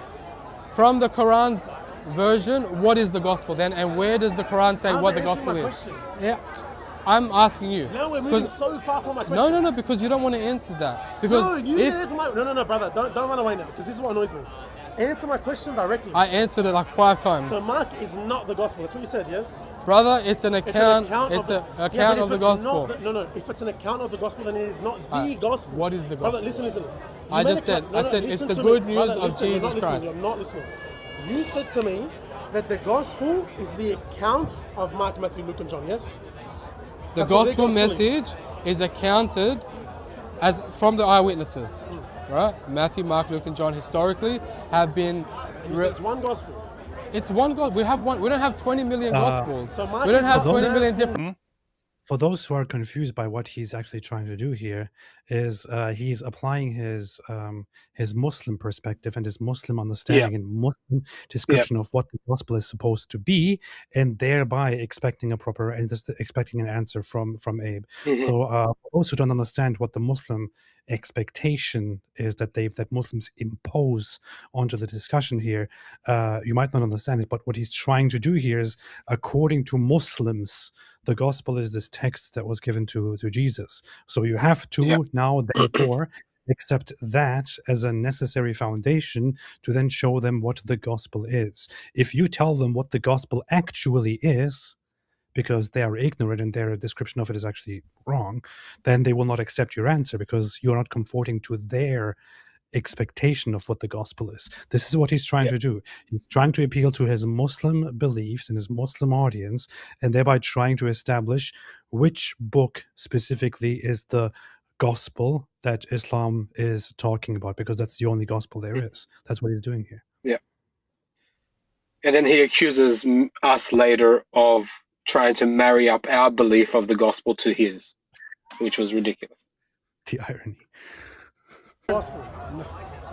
F: from the Quran's version, what is the gospel then? And where does the Quran say what the gospel is? Yeah. I'm asking you.
M: Now we're moving so far from my question.
F: No, because you don't want to answer that. Because
M: no, you didn't answer my... No, brother. Don't run away now, because this is what annoys me. Answer my question directly.
F: I answered it like 5 times.
M: So Mark is not the gospel. That's what you said, yes?
F: Brother, it's an account. It's an account of the gospel.
M: No. If it's an account of the gospel, then it is not the gospel.
F: What is the gospel?
M: Brother, listen.
F: I said it's the good news of Jesus Christ.
M: I'm not listening. You said to me that the gospel is the account of Mark, Matthew, Luke, and John, yes?
F: The gospel message is accounted as from the eyewitnesses, right? Matthew, Mark, Luke, and John historically have been.
M: It's one gospel.
F: It's one gospel. We have one. We don't have 20 million gospels.
M: So
F: we don't have 20 million different.
C: For those who are confused by what he's actually trying to do here, is he's applying his Muslim perspective and his Muslim understanding and Muslim description of what the gospel is supposed to be, and thereby expecting a proper and expecting an answer from Abe. So for those who don't understand what the Muslim expectation is that Muslims impose onto the discussion here, you might not understand it, but what he's trying to do here is, according to Muslims, the gospel is this text that was given to Jesus. So you have to now, therefore, accept that as a necessary foundation to then show them what the gospel is. If you tell them what the gospel actually is, because they are ignorant and their description of it is actually wrong, then they will not accept your answer because you're not comforting to their expectation of what the gospel is. This is what he's trying to do. He's trying to appeal to his Muslim beliefs and his Muslim audience, and thereby trying to establish which book specifically is the gospel that Islam is talking about, because that's the only gospel there is. That's what he's doing here.
B: Yeah. And then he accuses us later of trying to marry up our belief of the gospel to his, which was ridiculous.
C: The irony.
M: Gospel.
F: No.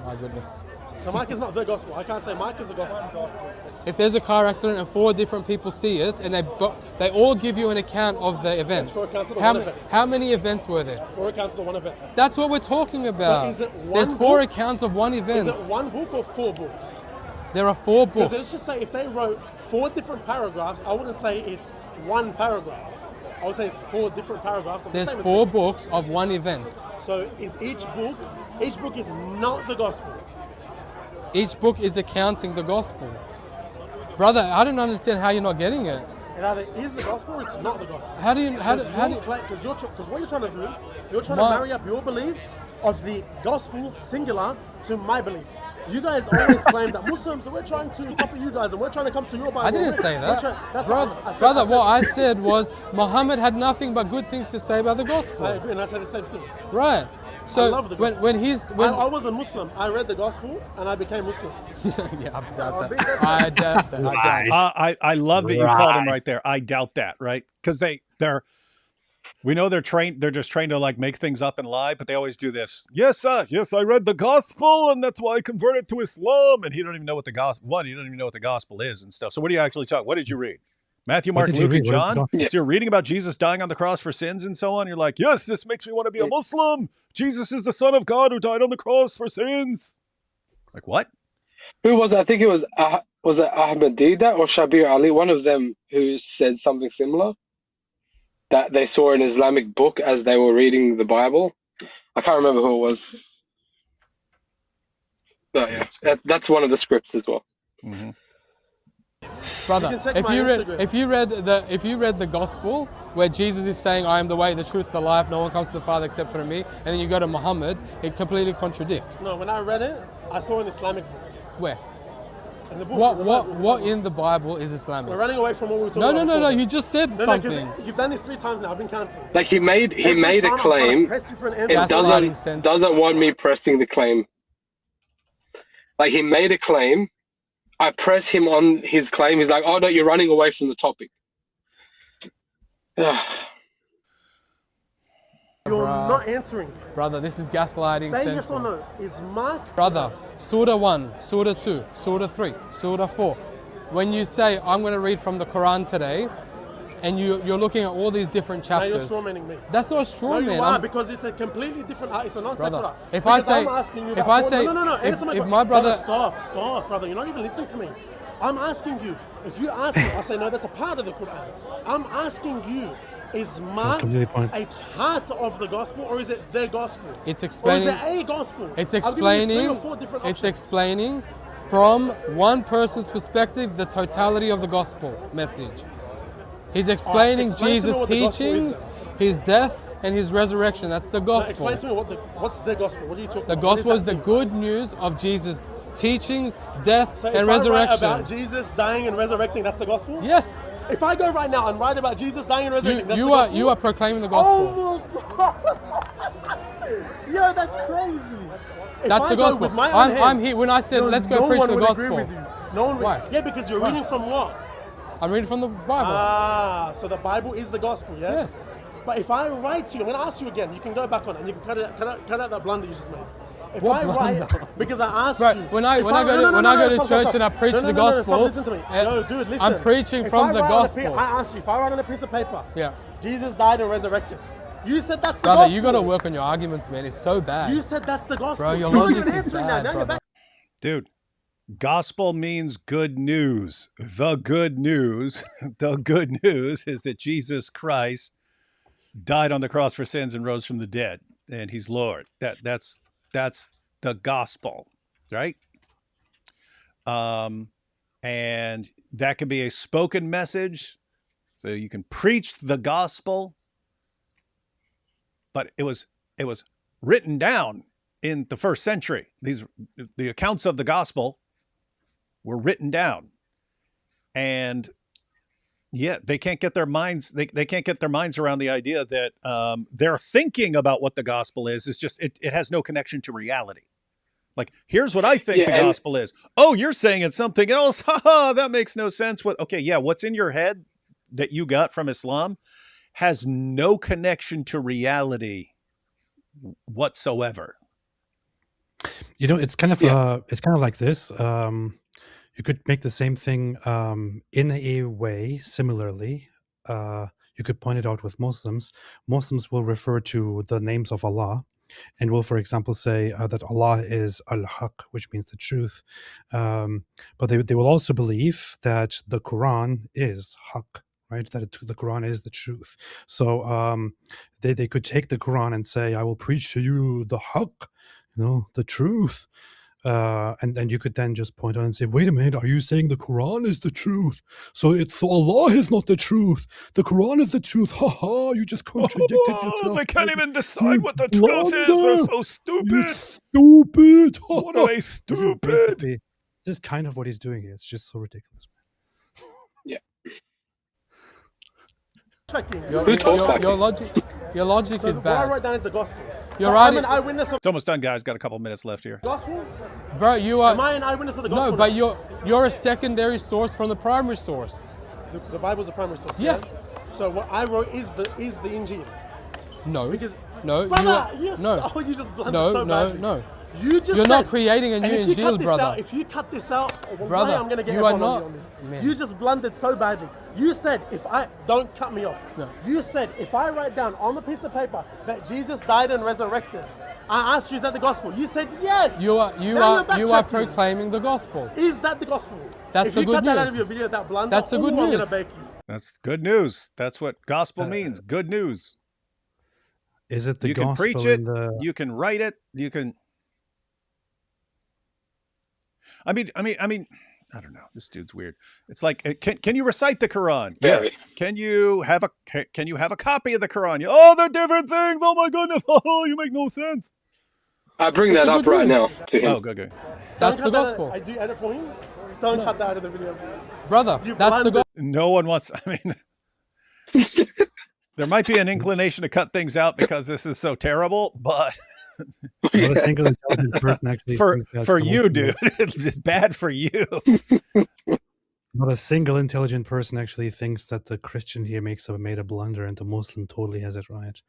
F: My goodness.
M: So Mark is not the gospel. I can't say Mark is the gospel.
F: If there's a car accident and 4 different people see it, and they all give you an account of the event.
M: Yes, 4 accounts of the one event.
F: How many events were there?
M: 4 accounts of the one event.
F: That's what we're talking about.
M: So is it one
F: There's 4
M: book?
F: accounts of one event.
M: Is it one book or 4 books?
F: There are 4 books.
M: Because let's just say if they wrote 4 different paragraphs, I wouldn't say it's one paragraph. I would say it's 4 different paragraphs. Of
F: There's 4 books of one event.
M: So is each book is not the gospel.
F: Each book is accounting the gospel. Brother, I don't understand how you're not getting it.
M: It either is the gospel or it's not the gospel.
F: How do you?
M: Because what you're trying to do, you're trying to marry up your beliefs of the gospel singular to my belief. You guys always claim that Muslims, we're trying to copy you guys and we're trying to come to your Bible.
F: I didn't say that.
M: Brother,
F: what I said was Muhammad had nothing but good things to say about the gospel.
M: I agree, and I said the same thing.
F: Right. So
M: I love the gospel.
F: I
M: was a Muslim, I read the gospel and I became Muslim.
F: Yeah, I doubt that. I doubt that.
A: I love that you called him right there. I doubt that, right? Because they're we know they're trained. They're just trained to like make things up and lie, but they always do this. Yes, I read the gospel, and that's why I converted to Islam. And he don't even know what the gospel. He don't even know what the gospel is and stuff. So what do you actually talk? What did you read? Matthew, Mark, Luke, and John. So you're reading about Jesus dying on the cross for sins and so on. You're like, yes, this makes me want to be a Muslim. Jesus is the Son of God who died on the cross for sins. Like what?
B: Who was it? I think it was it Ahmadiyya or Shabir Ali, one of them who said something similar that they saw an Islamic book as they were reading the Bible. I can't remember who it was. But yeah, that's one of the scripts as well.
A: Mm-hmm.
F: Brother, if you read the gospel where Jesus is saying, I am the way, the truth, the life, no one comes to the Father except through me, and then you go to Muhammad, it completely contradicts.
M: No, when I read it, I saw an Islamic book.
F: Where?
M: In the book.
F: What in the Bible is Islamic?
M: We're running away from what we were talking about.
F: No, you just said something.
M: You've done this 3 times now, I've been counting.
B: Like he made a claim and doesn't want me pressing the claim. Like he made a claim, I press him on his claim, he's like, oh no, you're running away from the topic.
M: You're not answering.
F: Brother, this is gaslighting.
M: Say yes or no. Is Mark...
F: Brother, Surah 1, Surah 2, Surah 3, Surah 4. When you say, I'm going to read from the Quran today, and you're looking at all these different
M: Now you're
F: chapters.
M: strawmanning me.
F: That's not a straw
M: No, you
F: man.
M: are, because it's a completely different. It's a non sequitur.
F: Brother, if
M: Because
F: I say-
M: I'm asking you
F: if
M: about
F: I say-
M: no,
F: if-
M: answer my
F: if
M: question.
F: my brother-
M: stop, brother. You're not even listening to me. I'm asking you. If you ask me, I say no. That's a part of the Quran. I'm asking you. Is Mark
C: completely point.
M: a part of the gospel, or is it the gospel?
F: It's explaining.
M: Or is it a gospel?
F: It's
M: I've given you 3 or
F: explaining.
M: 4 different
F: It's
M: options.
F: explaining from one person's perspective the totality of the gospel message. He's explaining
M: explain to me
F: Jesus'
M: what the gospel is
F: teachings, his death, and his resurrection. That's the
M: Now,
F: gospel.
M: explain to me what's the gospel. What are you talking
F: The
M: about? What
F: gospel is
M: that
F: the
M: thing?
F: good news of Jesus' teachings, death,
M: So
F: and
M: if I write
F: resurrection.
M: about Jesus dying and resurrecting, that's the gospel?
F: Yes.
M: If I go right now and write about Jesus dying and resurrecting, that's the
F: You
M: gospel?
F: are proclaiming the gospel.
M: Oh my God. Yo, that's crazy. If
F: That's
M: I
F: the
M: go
F: gospel.
M: with my own
F: I'm
M: hands,
F: here when I said let's go
M: no
F: preach
M: one
F: the
M: would
F: gospel.
M: agree with you. No one would.
F: Why?
M: Yeah, because you're
F: Why?
M: reading from what?
F: I'm reading from the Bible.
M: Ah, so the Bible is the gospel, yes?
F: Yes.
M: But if I write to you, I'm going to ask you again. You can go back on it and you can cut out that blunder you just made. If
F: What
M: I write,
F: blunder?
M: because I asked
F: Right,
M: you.
F: when I
M: if
F: go to
M: stop,
F: church
M: stop.
F: and I preach
M: No,
F: the
M: no,
F: gospel,
M: stop, listen to me. No, dude, listen.
F: I'm preaching
M: If
F: from
M: I
F: the
M: write on a
F: gospel.
M: I asked you, if I write on a piece of paper,
F: Yeah.
M: Jesus died and resurrected. You said that's the
F: Brother,
M: gospel.
F: you got to work on your arguments, man. It's so bad.
M: You said that's the gospel.
F: Bro, your
M: You're not
F: logic
M: even
F: is
M: answering
F: bad,
M: now. Now you're
F: brother.
M: back.
A: Dude, gospel means good news. The good news, the good news is that Jesus Christ died on the cross for sins and rose from the dead, and he's Lord. That's the gospel, right? And that can be a spoken message, so you can preach the gospel, but it was written down in the first century. The accounts of the gospel were written down, and yeah, they can't get their minds they can't get their minds around the idea that their thinking about what the gospel is just it has no connection to reality. Like, here's what I think the gospel is. Oh, you're saying it's something else. Haha, that makes no sense. Okay, yeah, what's in your head that you got from Islam has no connection to reality whatsoever.
C: You know, it's kind of like this. You could make the same thing in a way. Similarly, you could point it out with Muslims. Muslims will refer to the names of Allah, and will, for example, say that Allah is al-Haq, which means the truth. But they will also believe that the Quran is Haq, right? That the Quran is the truth. So they could take the Quran and say, I will preach to you the Haq, the truth. And then you could then just point out and say, wait a minute, are you saying the Quran is the truth? So Allah is not the truth. The Quran is the truth. Ha ha, you just contradicted yourself.
A: They can't even decide what the truth is. They're so stupid.
C: Stupid.
A: What are they stupid?
C: This is kind of what he's doing here. It's just so ridiculous.
B: Yeah.
F: Your logic
M: So
F: is
M: what I
F: bad.
M: write down is the gospel.
F: You're
M: So
F: right.
M: I'm an eyewitness of
A: It's almost done, guys. Got a couple minutes left here.
M: the gospel?
F: Bro, you are.
M: Am I an eyewitness of the gospel?
F: No, but you're a secondary source from the primary source.
M: The Bible's a primary source.
F: Yes.
M: So what I wrote is the Injil.
F: No.
M: Because
F: No.
M: brother,
F: You
M: just blundered
F: no.
M: so
F: No.
M: badly.
F: No.
M: You just
F: You're not
M: said-
F: creating a
M: and
F: new
M: if you cut
F: Injil,
M: this
F: brother.
M: out- if you cut this out,
F: Brother,
M: I'm going to get
F: you are
M: everyone
F: not-
M: on this.
F: Man.
M: You just blundered so badly. You said don't cut me off.
F: No.
M: You said if I write down on the piece of paper that Jesus died and resurrected, I asked you, is that the gospel? You said yes.
F: You are
M: Now you're backtracking.
F: proclaiming the gospel.
M: Is that the gospel?
F: That's
M: if
F: the
M: you
F: good
M: cut that out
F: news.
M: of your video, that blunder,
F: That's the good
M: I'm going
F: news.
M: to bake you.
A: That's good news. That's what gospel means. Good news.
C: Is it the
A: You can
C: gospel
A: preach it.
C: in the...
A: You can write it. You can. I mean, I don't know. This dude's weird. It's like, can you recite the Quran?
B: Very.
A: Yes. Can you have a copy of the Quran? Oh, they're different things. Oh my goodness. Oh, you make no sense.
B: I bring that up right now to him.
A: Oh, good.
F: That's
M: Don't
F: the
M: cut that-
F: gospel.
M: I do edit for him. Don't cut that out of the video.
F: Brother,
M: You
F: that's the
M: blundered.
F: gospel.
A: No one wants. I mean, there might be an inclination to cut things out because this is so terrible, but
C: Not a single intelligent person actually
A: for
C: thinks that's
A: for
C: the
A: you,
C: most-
A: dude, it's just bad for you.
C: Not a single intelligent person actually thinks that the Christian here made a blunder and the Muslim totally has it right.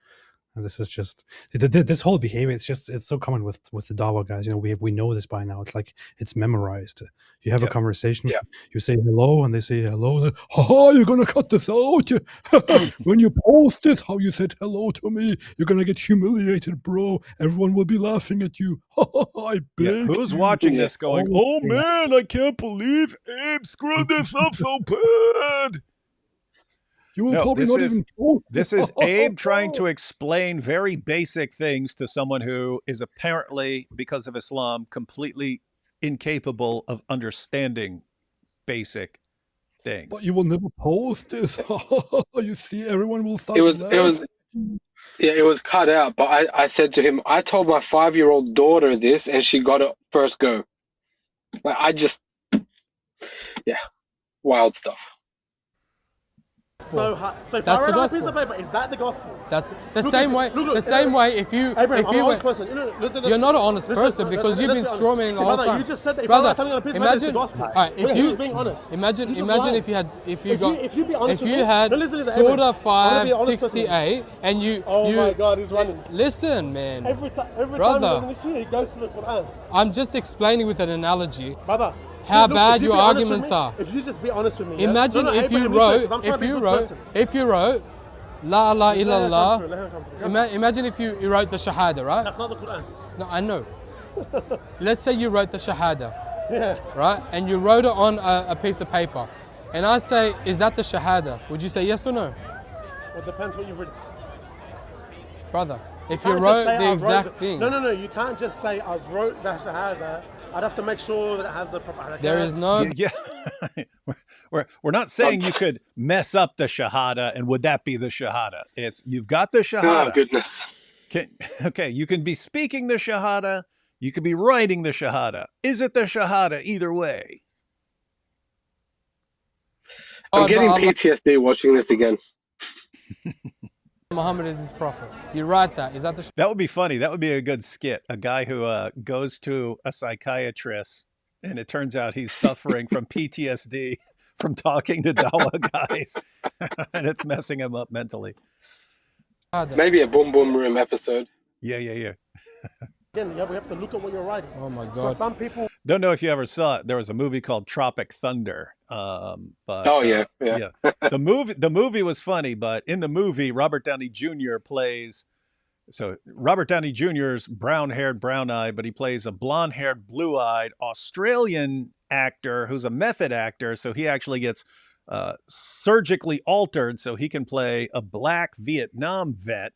C: And this is just this whole behavior. It's so common with the Dawa guys. You know, we know this by now. It's like it's memorized. You have a conversation.
B: Yeah.
C: You say hello, and they say hello. And haha, you're gonna cut this out. When you post this, how you said hello to me, you're gonna get humiliated, bro. Everyone will be laughing at you. I beg
A: Who's
C: you.
A: watching this going, oh man, I can't believe Abe screwed this up so bad?
C: You will probably not even post
A: this is Abe trying to explain very basic things to someone who is apparently, because of Islam, completely incapable of understanding basic things.
C: But you will never post this. You see, everyone will start.
B: It was cut out, but I said to him, I told my 5-year-old daughter this, and she got it first go. Like, wild stuff.
M: So hard. So if
F: That's
M: I
F: the
M: write on a piece
F: gospel.
M: of paper, is that the gospel?
F: That's the
M: Look,
F: same way.
M: look,
F: The same way. If you,
M: Abraham,
F: if
M: I'm
F: you
M: an honest
F: went,
M: person. Listen,
F: you're not an honest person because you've been straw manning the whole
M: brother,
F: time.
M: you just said that if
F: brother,
M: I write something on a piece of paper, it's the gospel.
F: All right,
M: He was being honest.
F: Imagine
M: He just
F: imagine
M: lied.
F: if you had
M: If you be honest
F: if
M: with
F: you
M: me-
F: had
M: No, listen,
F: Surah
M: Abraham, I wanna be an honest person.
F: 568 and you
M: Oh
F: you
M: my God, he's running.
F: listen, man.
M: Every time
F: Brother.
M: there's an issue, he goes to the Quran.
F: I'm just explaining with an analogy.
M: Brother,
F: How
M: look,
F: bad
M: if you
F: your
M: be honest with
F: arguments
M: me-
F: are.
M: If you just be honest with me, yeah?
F: Imagine
M: No,
F: if you
M: Abraham, listen,
F: wrote
M: 'cause I'm trying
F: if
M: to be a
F: you
M: good
F: wrote
M: person.
F: if you wrote La ilaha
M: Let her come
F: illallah.
M: through, let her come through.
F: Imagine if you wrote the Shahada, right?
M: That's not the Quran.
F: No, I know. Let's say you wrote the Shahada,
M: Yeah.
F: right? And you wrote it on a piece of paper. And I say, is that the Shahada? Would you say yes or no?
M: Well, it depends what you've written.
F: Brother, if you
M: can't just
F: wrote
M: say
F: the
M: I wrote
F: exact thing.
M: No, you can't just say I wrote the Shahada. I'd have to make sure that it has the proper.
F: There is no.
A: Yeah. We're not saying you could mess up the Shahada and would that be the Shahada? It's you've got the Shahada.
B: Oh, goodness.
A: Okay, you can be speaking the Shahada, you could be writing the Shahada. Is it the Shahada either way?
B: I'm getting PTSD watching this again.
F: Muhammad is his prophet. You write that. Is that the?
A: That would be funny. That would be a good skit. A guy who goes to a psychiatrist and it turns out he's suffering from PTSD from talking to Dawa guys and it's messing him up mentally.
B: Maybe a Boom Boom Room episode.
A: Yeah.
M: Again, yeah, we have to look at what you're writing.
F: Oh my
M: For
F: God.
M: some people,
A: Don't know if you ever saw it. There was a movie called Tropic Thunder. But the movie was funny, but in the movie, Robert Downey Jr. plays. So Robert Downey Jr.'s brown-haired, brown-eyed, but he plays a blonde-haired, blue-eyed Australian actor who's a method actor. So he actually gets surgically altered so he can play a black Vietnam vet.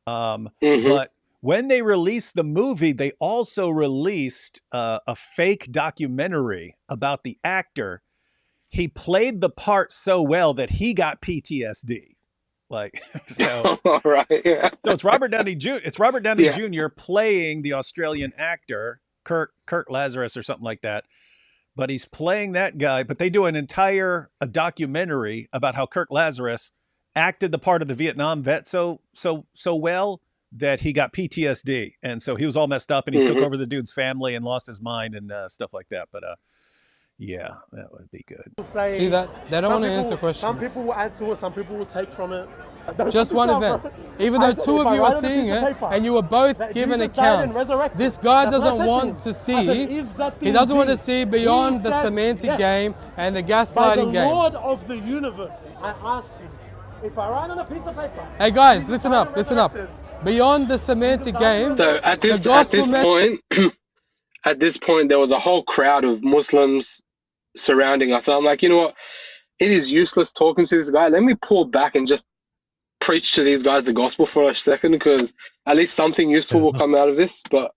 A: But when they released the movie, they also released a fake documentary about the actor. He played the part so well that he got PTSD. Like, so,
B: right, yeah.
A: So it's Robert Downey Jr. It's Robert Downey Jr. playing the Australian actor, Kirk Lazarus or something like that. But he's playing that guy. But they do an entire documentary about how Kirk Lazarus acted the part of the Vietnam vet so well that he got PTSD. And so he was all messed up and he took over the dude's family and lost his mind and stuff like that. But yeah, that would be good.
F: See that? They don't want to answer questions.
M: Some people will add to it, some people will take from it.
F: Just one event. Even though two of you are seeing it and you were both given account, this guy doesn't want to see, he doesn't want to see beyond the semantic game and the gaslighting game.
M: By the Lord of the universe, I asked him, if I write on a piece of paper.
F: Hey guys, listen up. Beyond the semantic game.
B: So at this point, there was a whole crowd of Muslims surrounding us. And I'm like, you know what? It is useless talking to this guy. Let me pull back and just preach to these guys the gospel for a second, because at least something useful will come out of this. But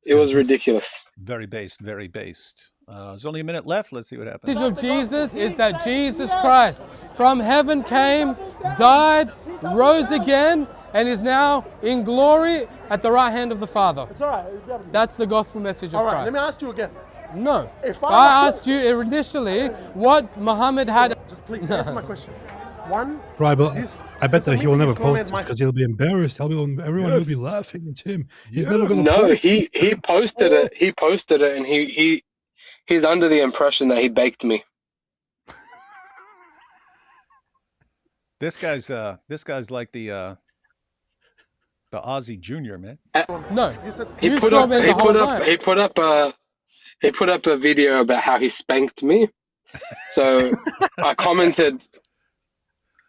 B: it was ridiculous.
A: Very based, very based. There's only a minute left. Let's see what happens.
F: The message of Jesus is that Jesus Christ from heaven came, died, rose again, and is now in glory at the right hand of the Father.
M: It's all right.
F: That's the gospel message of
M: All right,
F: Christ.
M: let me ask you again.
F: No.
M: If
F: I asked you initially what Muhammad had.
M: Just please answer my question. One.
C: Right, but I bet that he will never
M: Islam
C: post it because he'll be embarrassed. Everyone will be laughing at him. He's never going to.
B: No, he posted it. He posted it, and he's under the impression that he baked me.
A: This guy's like the The Aussie Junior, man.
F: No,
M: He said
B: He
F: you
B: put
F: saw
B: up.
F: me
B: He
F: the whole
B: put up.
F: night.
B: He put up a video about how he spanked me. So I commented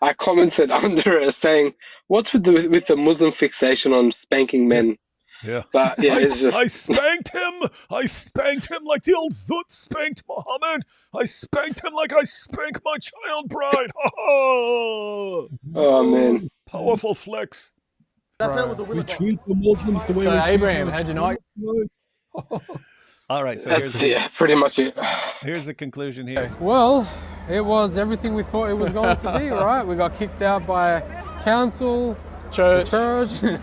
B: under it saying, "What's with the Muslim fixation on spanking men?"
A: Yeah.
B: But yeah, it's just
A: I spanked him. I spanked him like the old Zut spanked Muhammad. I spanked him like I spank my child bride.
B: oh man.
A: Powerful flex.
M: that said it was a will of God.
N: Treat the Muslims the way
E: So
N: we treat
E: Abraham,
N: our
E: how'd you know?
A: All right, so
B: That's pretty much it.
A: here's the conclusion here.
F: Well, it was everything we thought it was going to be, right? We got kicked out by council,
E: Church.
F: the church.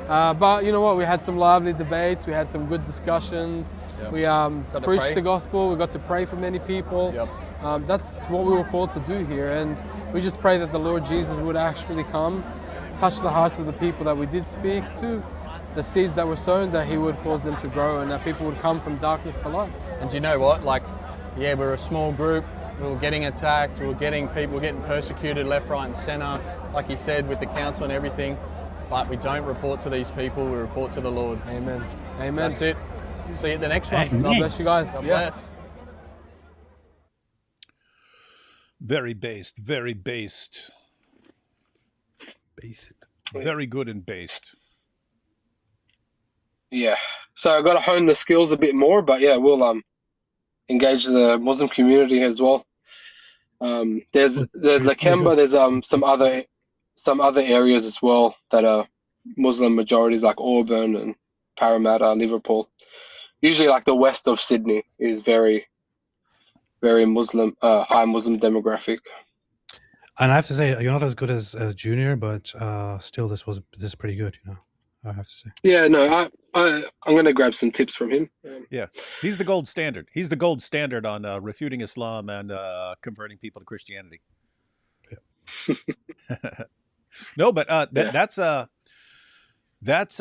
F: But you know what? We had some lively debates. We had some good discussions.
E: Yep.
F: We
E: to
F: preached
E: pray.
F: the gospel. We got to pray for many people.
E: Yep.
F: That's what we were called to do here. And we just pray that the Lord Jesus would actually come, touch the hearts of the people that we did speak to, the seeds that were sown, that he would cause them to grow and that people would come from darkness to light.
E: And do you know what? Like, yeah, we're a small group. We were getting attacked. We were getting persecuted left, right, and centre. Like you said, with the council and everything. But we don't report to these people. We report to the Lord.
F: Amen. Amen.
E: That's it. See you at the next one.
N: Amen.
F: God bless you guys.
E: God
F: Yeah.
E: bless.
A: Very based, very based.
C: Basic.
A: Very good and based.
B: Yeah. So I got to hone the skills a bit more, but yeah, we'll engage the Muslim community as well. There's Lakemba. There's some other areas as well that are Muslim majorities, like Auburn and Parramatta, Liverpool. Usually, like the west of Sydney is very, very Muslim, high Muslim demographic.
C: And I have to say, you're not as good as Junior, but still, this is pretty good. I have to say.
B: Yeah, no, I'm gonna grab some tips from him.
A: Yeah, he's the gold standard. He's the gold standard on refuting Islam and converting people to Christianity.
C: Yeah.
A: No, but that's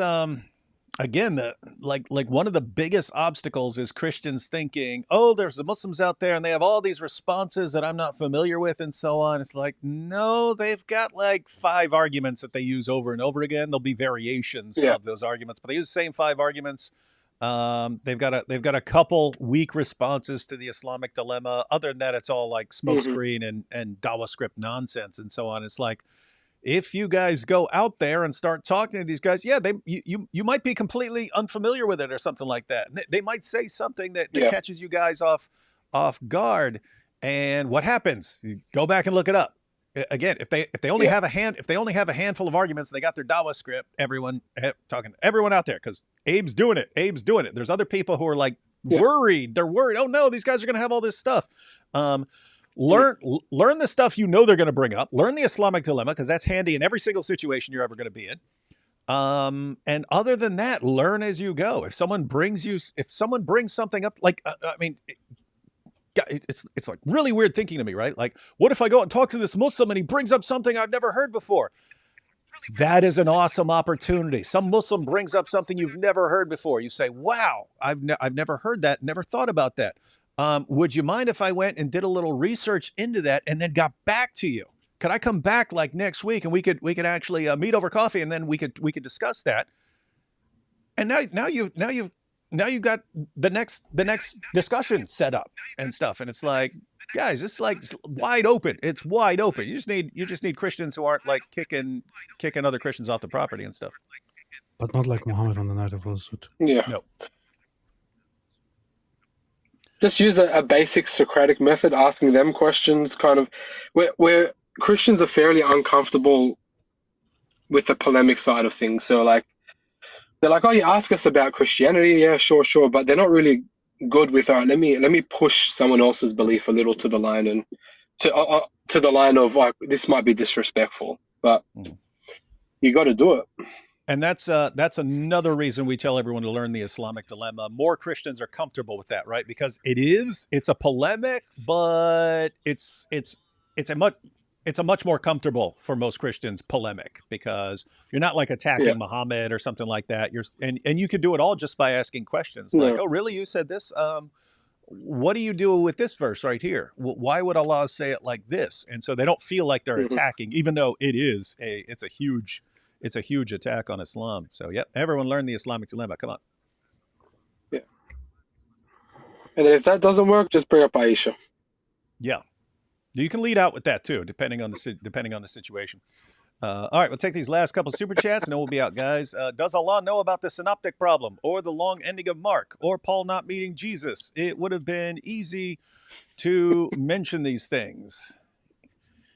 A: again like one of the biggest obstacles is Christians thinking, oh, there's the Muslims out there and they have all these responses that I'm not familiar with and so on. It's like, no, they've got like 5 arguments that they use over and over again. There'll be variations of those arguments, but they use the same 5 arguments. They've got a couple weak responses to the Islamic dilemma. Other than that, it's all like smokescreen and Dawa script nonsense and so on. It's like, if you guys go out there and start talking to these guys, yeah, you might be completely unfamiliar with it or something like that. They might say something that catches you guys off guard. And what happens? You go back and look it up. Again, if they only have a handful of arguments, and they got their Dawa script. Everyone out there, because Abe's doing it. There's other people who are like worried. They're worried. Oh no, these guys are going to have all this stuff. Learn the stuff they're going to bring up. Learn the Islamic dilemma, because that's handy in every single situation you're ever going to be in. And other than that, learn as you go. If someone brings something up, like it's like really weird thinking to me, right? Like, what if I go and talk to this Muslim and he brings up something I've never heard before? That is an awesome opportunity. Some Muslim brings up something you've never heard before. You say, "Wow, I've never heard that. Never thought about that. Would you mind if I went and did a little research into that and then got back to you? Could I come back like next week and we could actually meet over coffee and then we could discuss that?" And now you've got the next discussion set up and stuff. And it's like, guys, it's like wide open. It's wide open. You just need Christians who aren't like kicking other Christians off the property and stuff.
C: But not like Muhammad on the night of Al-Sud.
B: Yeah.
A: No.
B: Just use a basic Socratic method, asking them questions, kind of where Christians are fairly uncomfortable with the polemic side of things. So like, they're like, "Oh, you ask us about Christianity? Yeah, sure. But they're not really good with, all right, let me push someone else's belief a little to the line and to the line of like, this might be disrespectful, but you got to do it."
A: And that's another reason we tell everyone to learn the Islamic dilemma. More Christians are comfortable with that, right? Because it's a polemic, but it's a much more comfortable for most Christians polemic, because you're not like attacking Muhammad or something like that. And you could do it all just by asking questions like, "Oh, really? You said this? What do you do with this verse right here? Why would Allah say it like this?" And so they don't feel like they're attacking, even though it's a huge it's a huge attack on Islam. So, yep, everyone learn the Islamic dilemma. Come on.
B: Yeah. And then if that doesn't work, just bring up Aisha.
A: Yeah. You can lead out with that too, depending on the situation. All right, we'll take these last couple super chats and then we'll be out, guys. Does Allah know about the synoptic problem or the long ending of Mark or Paul not meeting Jesus? It would have been easy to mention these things.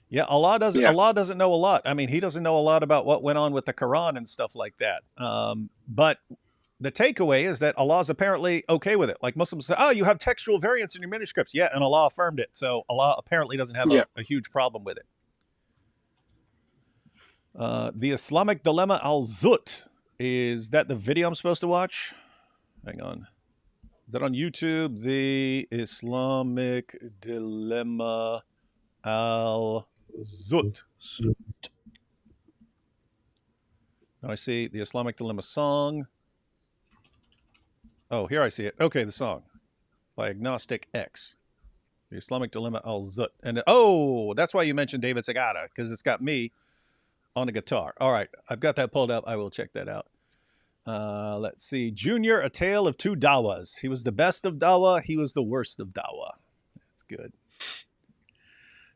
A: Yeah, Allah doesn't know a lot. I mean, he doesn't know a lot about what went on with the Quran and stuff like that. But the takeaway is that Allah's apparently okay with it. Like Muslims say, oh, you have textual variants in your manuscripts. Yeah, and Allah affirmed it. So Allah apparently doesn't have a huge problem with it. The Islamic Dilemma Al-Zut. Is that the video I'm supposed to watch? Hang on. Is that on YouTube? The Islamic Dilemma Al-Zut. Now I see the Islamic Dilemma song. Oh, here I see it. Okay, the song by Agnostic X. The Islamic Dilemma Al-Zut. And oh, that's why you mentioned David Segata, because it's got me on the guitar. All right, I've got that pulled up. I will check that out. Let's see. Junior, A Tale of Two Dawas. He was the best of Dawa. He was the worst of Dawa. That's good.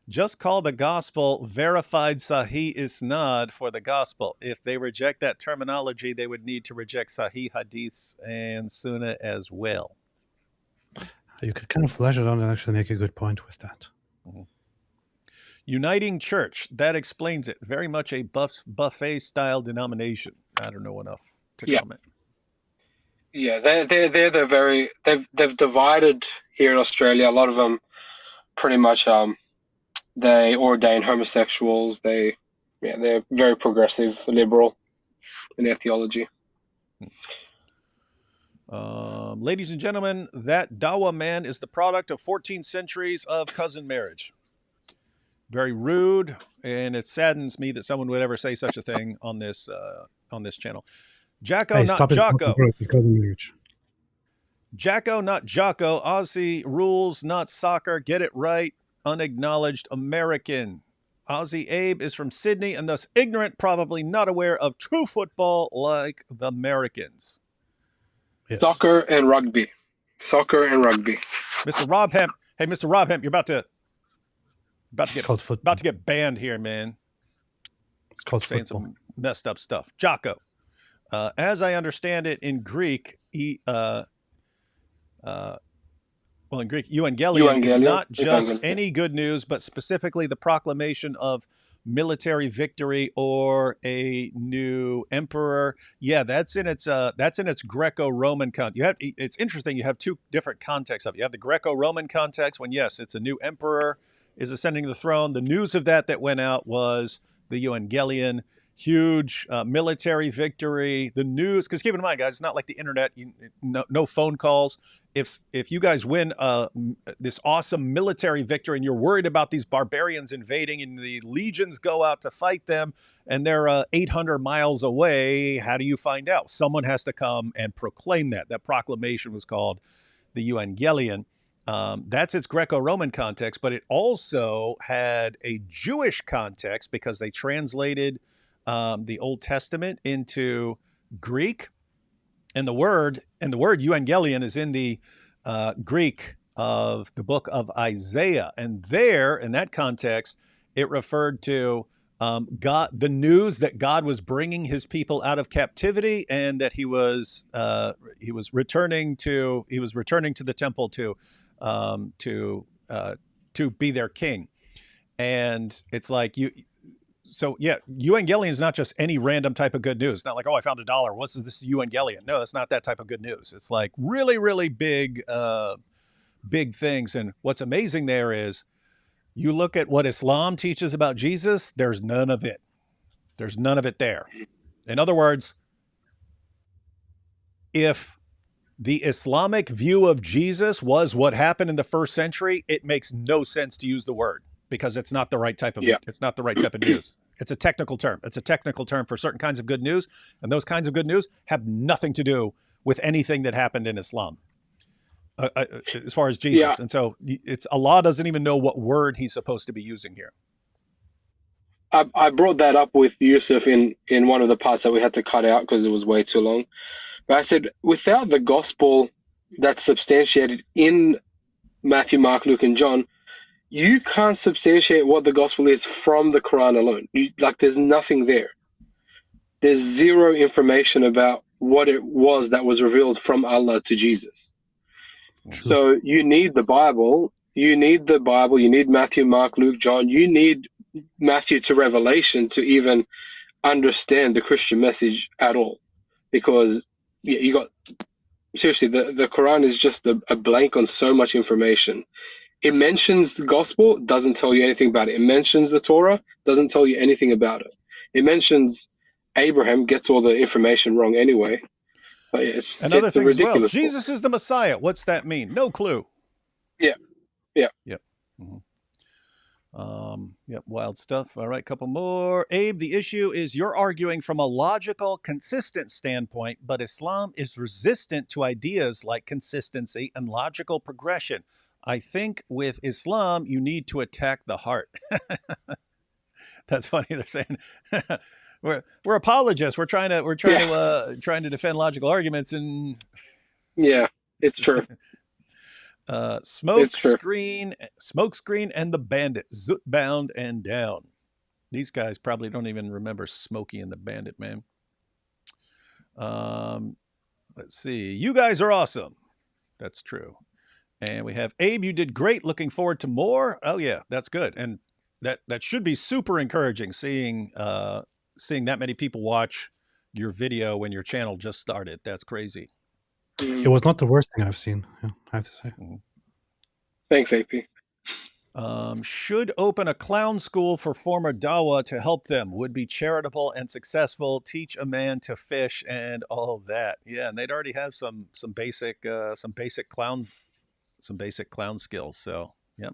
A: Just call the gospel verified Sahih Isnad for the gospel. If they reject that terminology, they would need to reject Sahih Hadiths and Sunnah as well.
C: You could kind of flesh it out and actually make a good point with that.
A: Mm-hmm. Uniting Church, that explains it. Very much a buffet-style denomination. I don't know enough to comment.
B: Yeah, they've divided here in Australia. A lot of them pretty much they ordain homosexuals. They're very progressive, liberal in their theology.
A: Ladies and gentlemen, that Dawa man is the product of 14 centuries of cousin marriage. Very rude, and it saddens me that someone would ever say such a thing on this channel. Jacko,
C: hey,
A: not Jocko. Jacko, not Jocko. Aussie rules, not soccer. Get it right. Unacknowledged American. Aussie Abe is from Sydney and thus ignorant, probably not aware of true football like the Americans.
B: Yes. Soccer and rugby.
A: Mr. Rob Hemp. Hey, Mr. Rob Hemp, you're about to get banned here, man.
C: It's called
A: saying
C: football.
A: Some messed up stuff. Jocko. As I understand it in Greek, in Greek, Evangelion is not just any good news, but specifically the proclamation of military victory or a new emperor. Yeah, that's in its Greco-Roman context. It's interesting. You have two different contexts of it. You have the Greco-Roman context when yes, it's a new emperor is ascending the throne. The news of that went out was the Evangelion. Huge military victory. The news, because keep in mind, guys, it's not like the internet. No phone calls. If you guys win this awesome military victory and you're worried about these barbarians invading and the legions go out to fight them and they're 800 miles away, how do you find out? Someone has to come and proclaim that. That proclamation was called the Evangelion. That's its Greco-Roman context, but it also had a Jewish context because they translated the Old Testament into Greek, and the word Evangelion is in the Greek of the book of Isaiah, and there in that context it referred to God, the news that God was bringing His people out of captivity, and that He was returning to the temple to be their king, and it's like you. So yeah, Evangelion is not just any random type of good news. It's not like, oh, I found $1. What's this Evangelion? No, it's not that type of good news. It's like really, really big things. And what's amazing there is you look at what Islam teaches about Jesus, there's none of it. There's none of it there. In other words, if the Islamic view of Jesus was what happened in the first century, it makes no sense to use the word because it's not the right type of it's not the right type of news. It's a technical term. It's a technical term for certain kinds of good news, and those kinds of good news have nothing to do with anything that happened in Islam, as far as Jesus. Yeah. And so Allah doesn't even know what word He's supposed to be using here.
B: I brought that up with Yusuf in one of the parts that we had to cut out because it was way too long. But I said, without the gospel that's substantiated in Matthew, Mark, Luke, and John, you can't substantiate what the gospel is from the Quran alone. There's nothing there. There's zero information about what it was that was revealed from Allah to Jesus. So you need the Bible. You need Matthew, Mark, Luke, John. You need Matthew to Revelation to even understand the Christian message at all. Because you got, seriously, the Quran is just a blank on so much information. It mentions the gospel, doesn't tell you anything about it. It mentions the Torah, doesn't tell you anything about it. It mentions Abraham, gets all the information wrong anyway. But it's
A: Another thing as well.
B: ridiculous.
A: Jesus is the Messiah. What's that mean? No clue.
B: Yeah.
A: Yep. Yep. Wild stuff. All right. Couple more. Abe, the issue is you're arguing from a logical, consistent standpoint, but Islam is resistant to ideas like consistency and logical progression. I think with Islam, you need to attack the heart. That's funny. They're saying we're apologists. We're trying to defend logical arguments, and
B: yeah, it's true.
A: Smoke screen, and the Bandit, Zoot Bound and Down. These guys probably don't even remember Smokey and the Bandit, man. Let's see. You guys are awesome. That's true. And we have Abe. You did great. Looking forward to more. Oh yeah, that's good. And that should be super encouraging. Seeing that many people watch your video when your channel just started. That's crazy.
C: It was not the worst thing I've seen, I have to say.
B: Thanks, AP.
A: Should open a clown school for former Dawa to help them. Would be charitable and successful. Teach a man to fish and all that. Yeah, and they'd already have some basic clown skills. So yeah,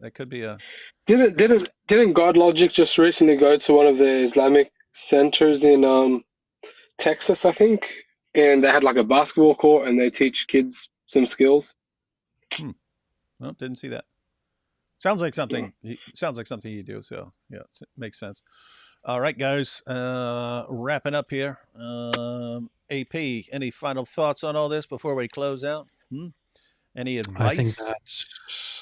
A: that could be a.
B: Didn't God Logic just recently go to one of the Islamic centers in Texas, I think? And they had like a basketball court, and they teach kids some skills.
A: Well, didn't see that. Sounds like something. Sounds like something you do. So yeah, it makes sense. All right, guys. Wrapping up here. AP, any final thoughts on all this before we close out? Any advice?
C: I think that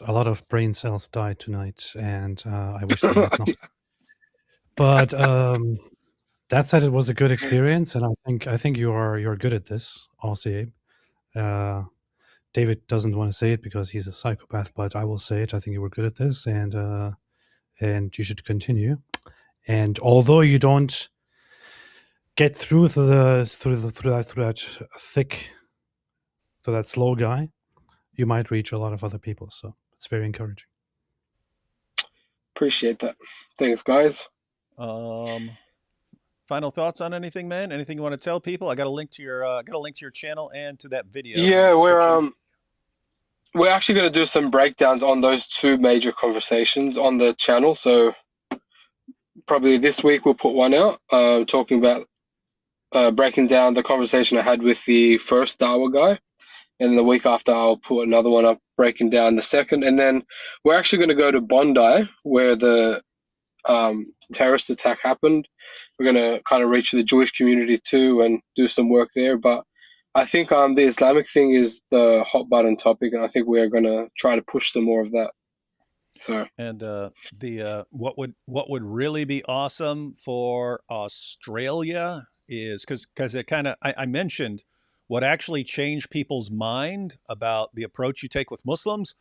C: a lot of brain cells died tonight, and I wish they had not. But that said, it was a good experience, and I think you're good at this, Aussie. David doesn't want to say it because he's a psychopath, but I will say it. I think you were good at this, and you should continue. And although you don't get through to that slow guy, you might reach a lot of other people. So it's very encouraging.
B: Appreciate that. Thanks, guys.
A: Final thoughts on anything, man? Anything you want to tell people? I got a link to your channel and to that video.
B: Yeah, we're actually going to do some breakdowns on those two major conversations on the channel. So probably this week we'll put one out talking about breaking down the conversation I had with the first Dawa guy. And the week after I'll put another one up breaking down the second. And then we're actually going to go to Bondi where the terrorist attack happened. We're going to kind of reach the Jewish community too and do some work there. But I think the Islamic thing is the hot button topic, and I think we are going to try to push some more of that. So
A: and what would really be awesome for Australia is because it kind of I mentioned what actually changed people's mind about the approach you take with Muslims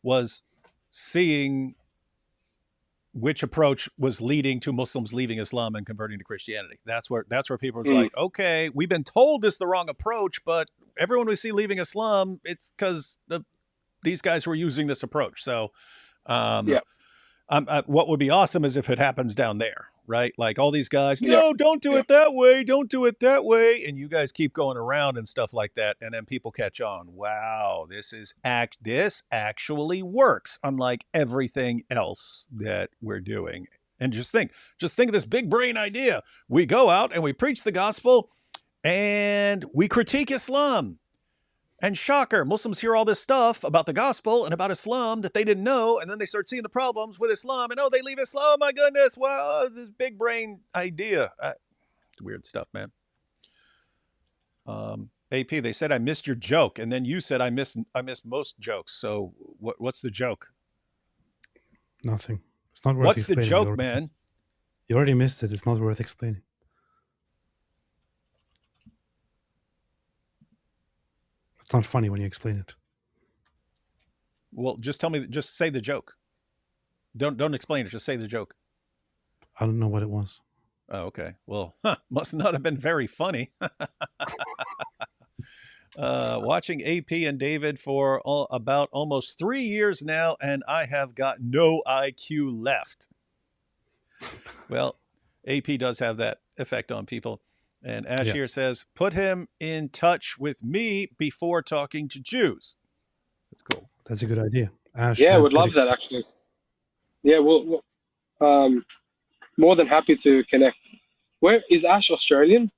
A: was seeing which approach was leading to Muslims leaving Islam and converting to Christianity. That's where people were like, okay, we've been told this is the wrong approach, but everyone we see leaving Islam, it's because these guys were using this approach. So what would be awesome is if it happens down there, right? Like all these guys, no, don't do it that way. Don't do it that way. And you guys keep going around and stuff like that. And then people catch on. Wow, this actually works, unlike everything else that we're doing. And just think of this big brain idea. We go out and we preach the gospel and we critique Islam. And shocker, Muslims hear all this stuff about the gospel and about Islam that they didn't know, and then they start seeing the problems with Islam, and they leave Islam. Oh my goodness, wow, this big brain idea. Weird stuff, man. AP, they said I missed your joke, and then you said I missed most jokes. So what's the joke?
C: Nothing. It's not worth
A: What's the
C: explaining.
A: joke, man?
C: You already missed it. It's not worth explaining. It's not funny when you explain it.
A: Well, just tell me. Just say the joke. Don't explain it. Just say the joke.
C: I don't know what it was.
A: Oh, okay. Well, must not have been very funny. Watching AP and David for about almost 3 years now, and I have got no IQ left. Well, AP does have that effect on people. And Ash here says, put him in touch with me before talking to Jews. That's cool.
C: That's a good idea. Ash,
B: yeah, would love that, actually. Yeah, we'll more than happy to connect. Where is Ash Australian?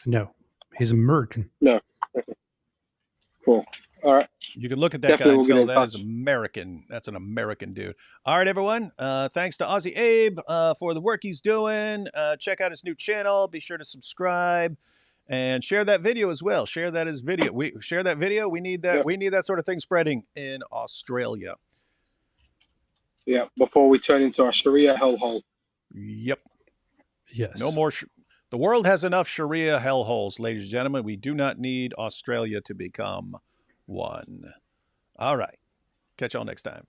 C: No, he's American.
B: No. Okay. Cool. All right.
A: You can look at that guy and tell that is American. That's an American dude. All right, everyone. Thanks to Aussie Abe for the work he's doing. Check out his new channel. Be sure to subscribe and share that video as well. Share that as video. We share that video. We need that. Yep. We need that sort of thing spreading in Australia.
B: Yeah. Before we turn into a Sharia hellhole.
A: Yep.
C: Yes.
A: No more. The world has enough Sharia hellholes, ladies and gentlemen. We do not need Australia to become one. All right. Catch y'all next time.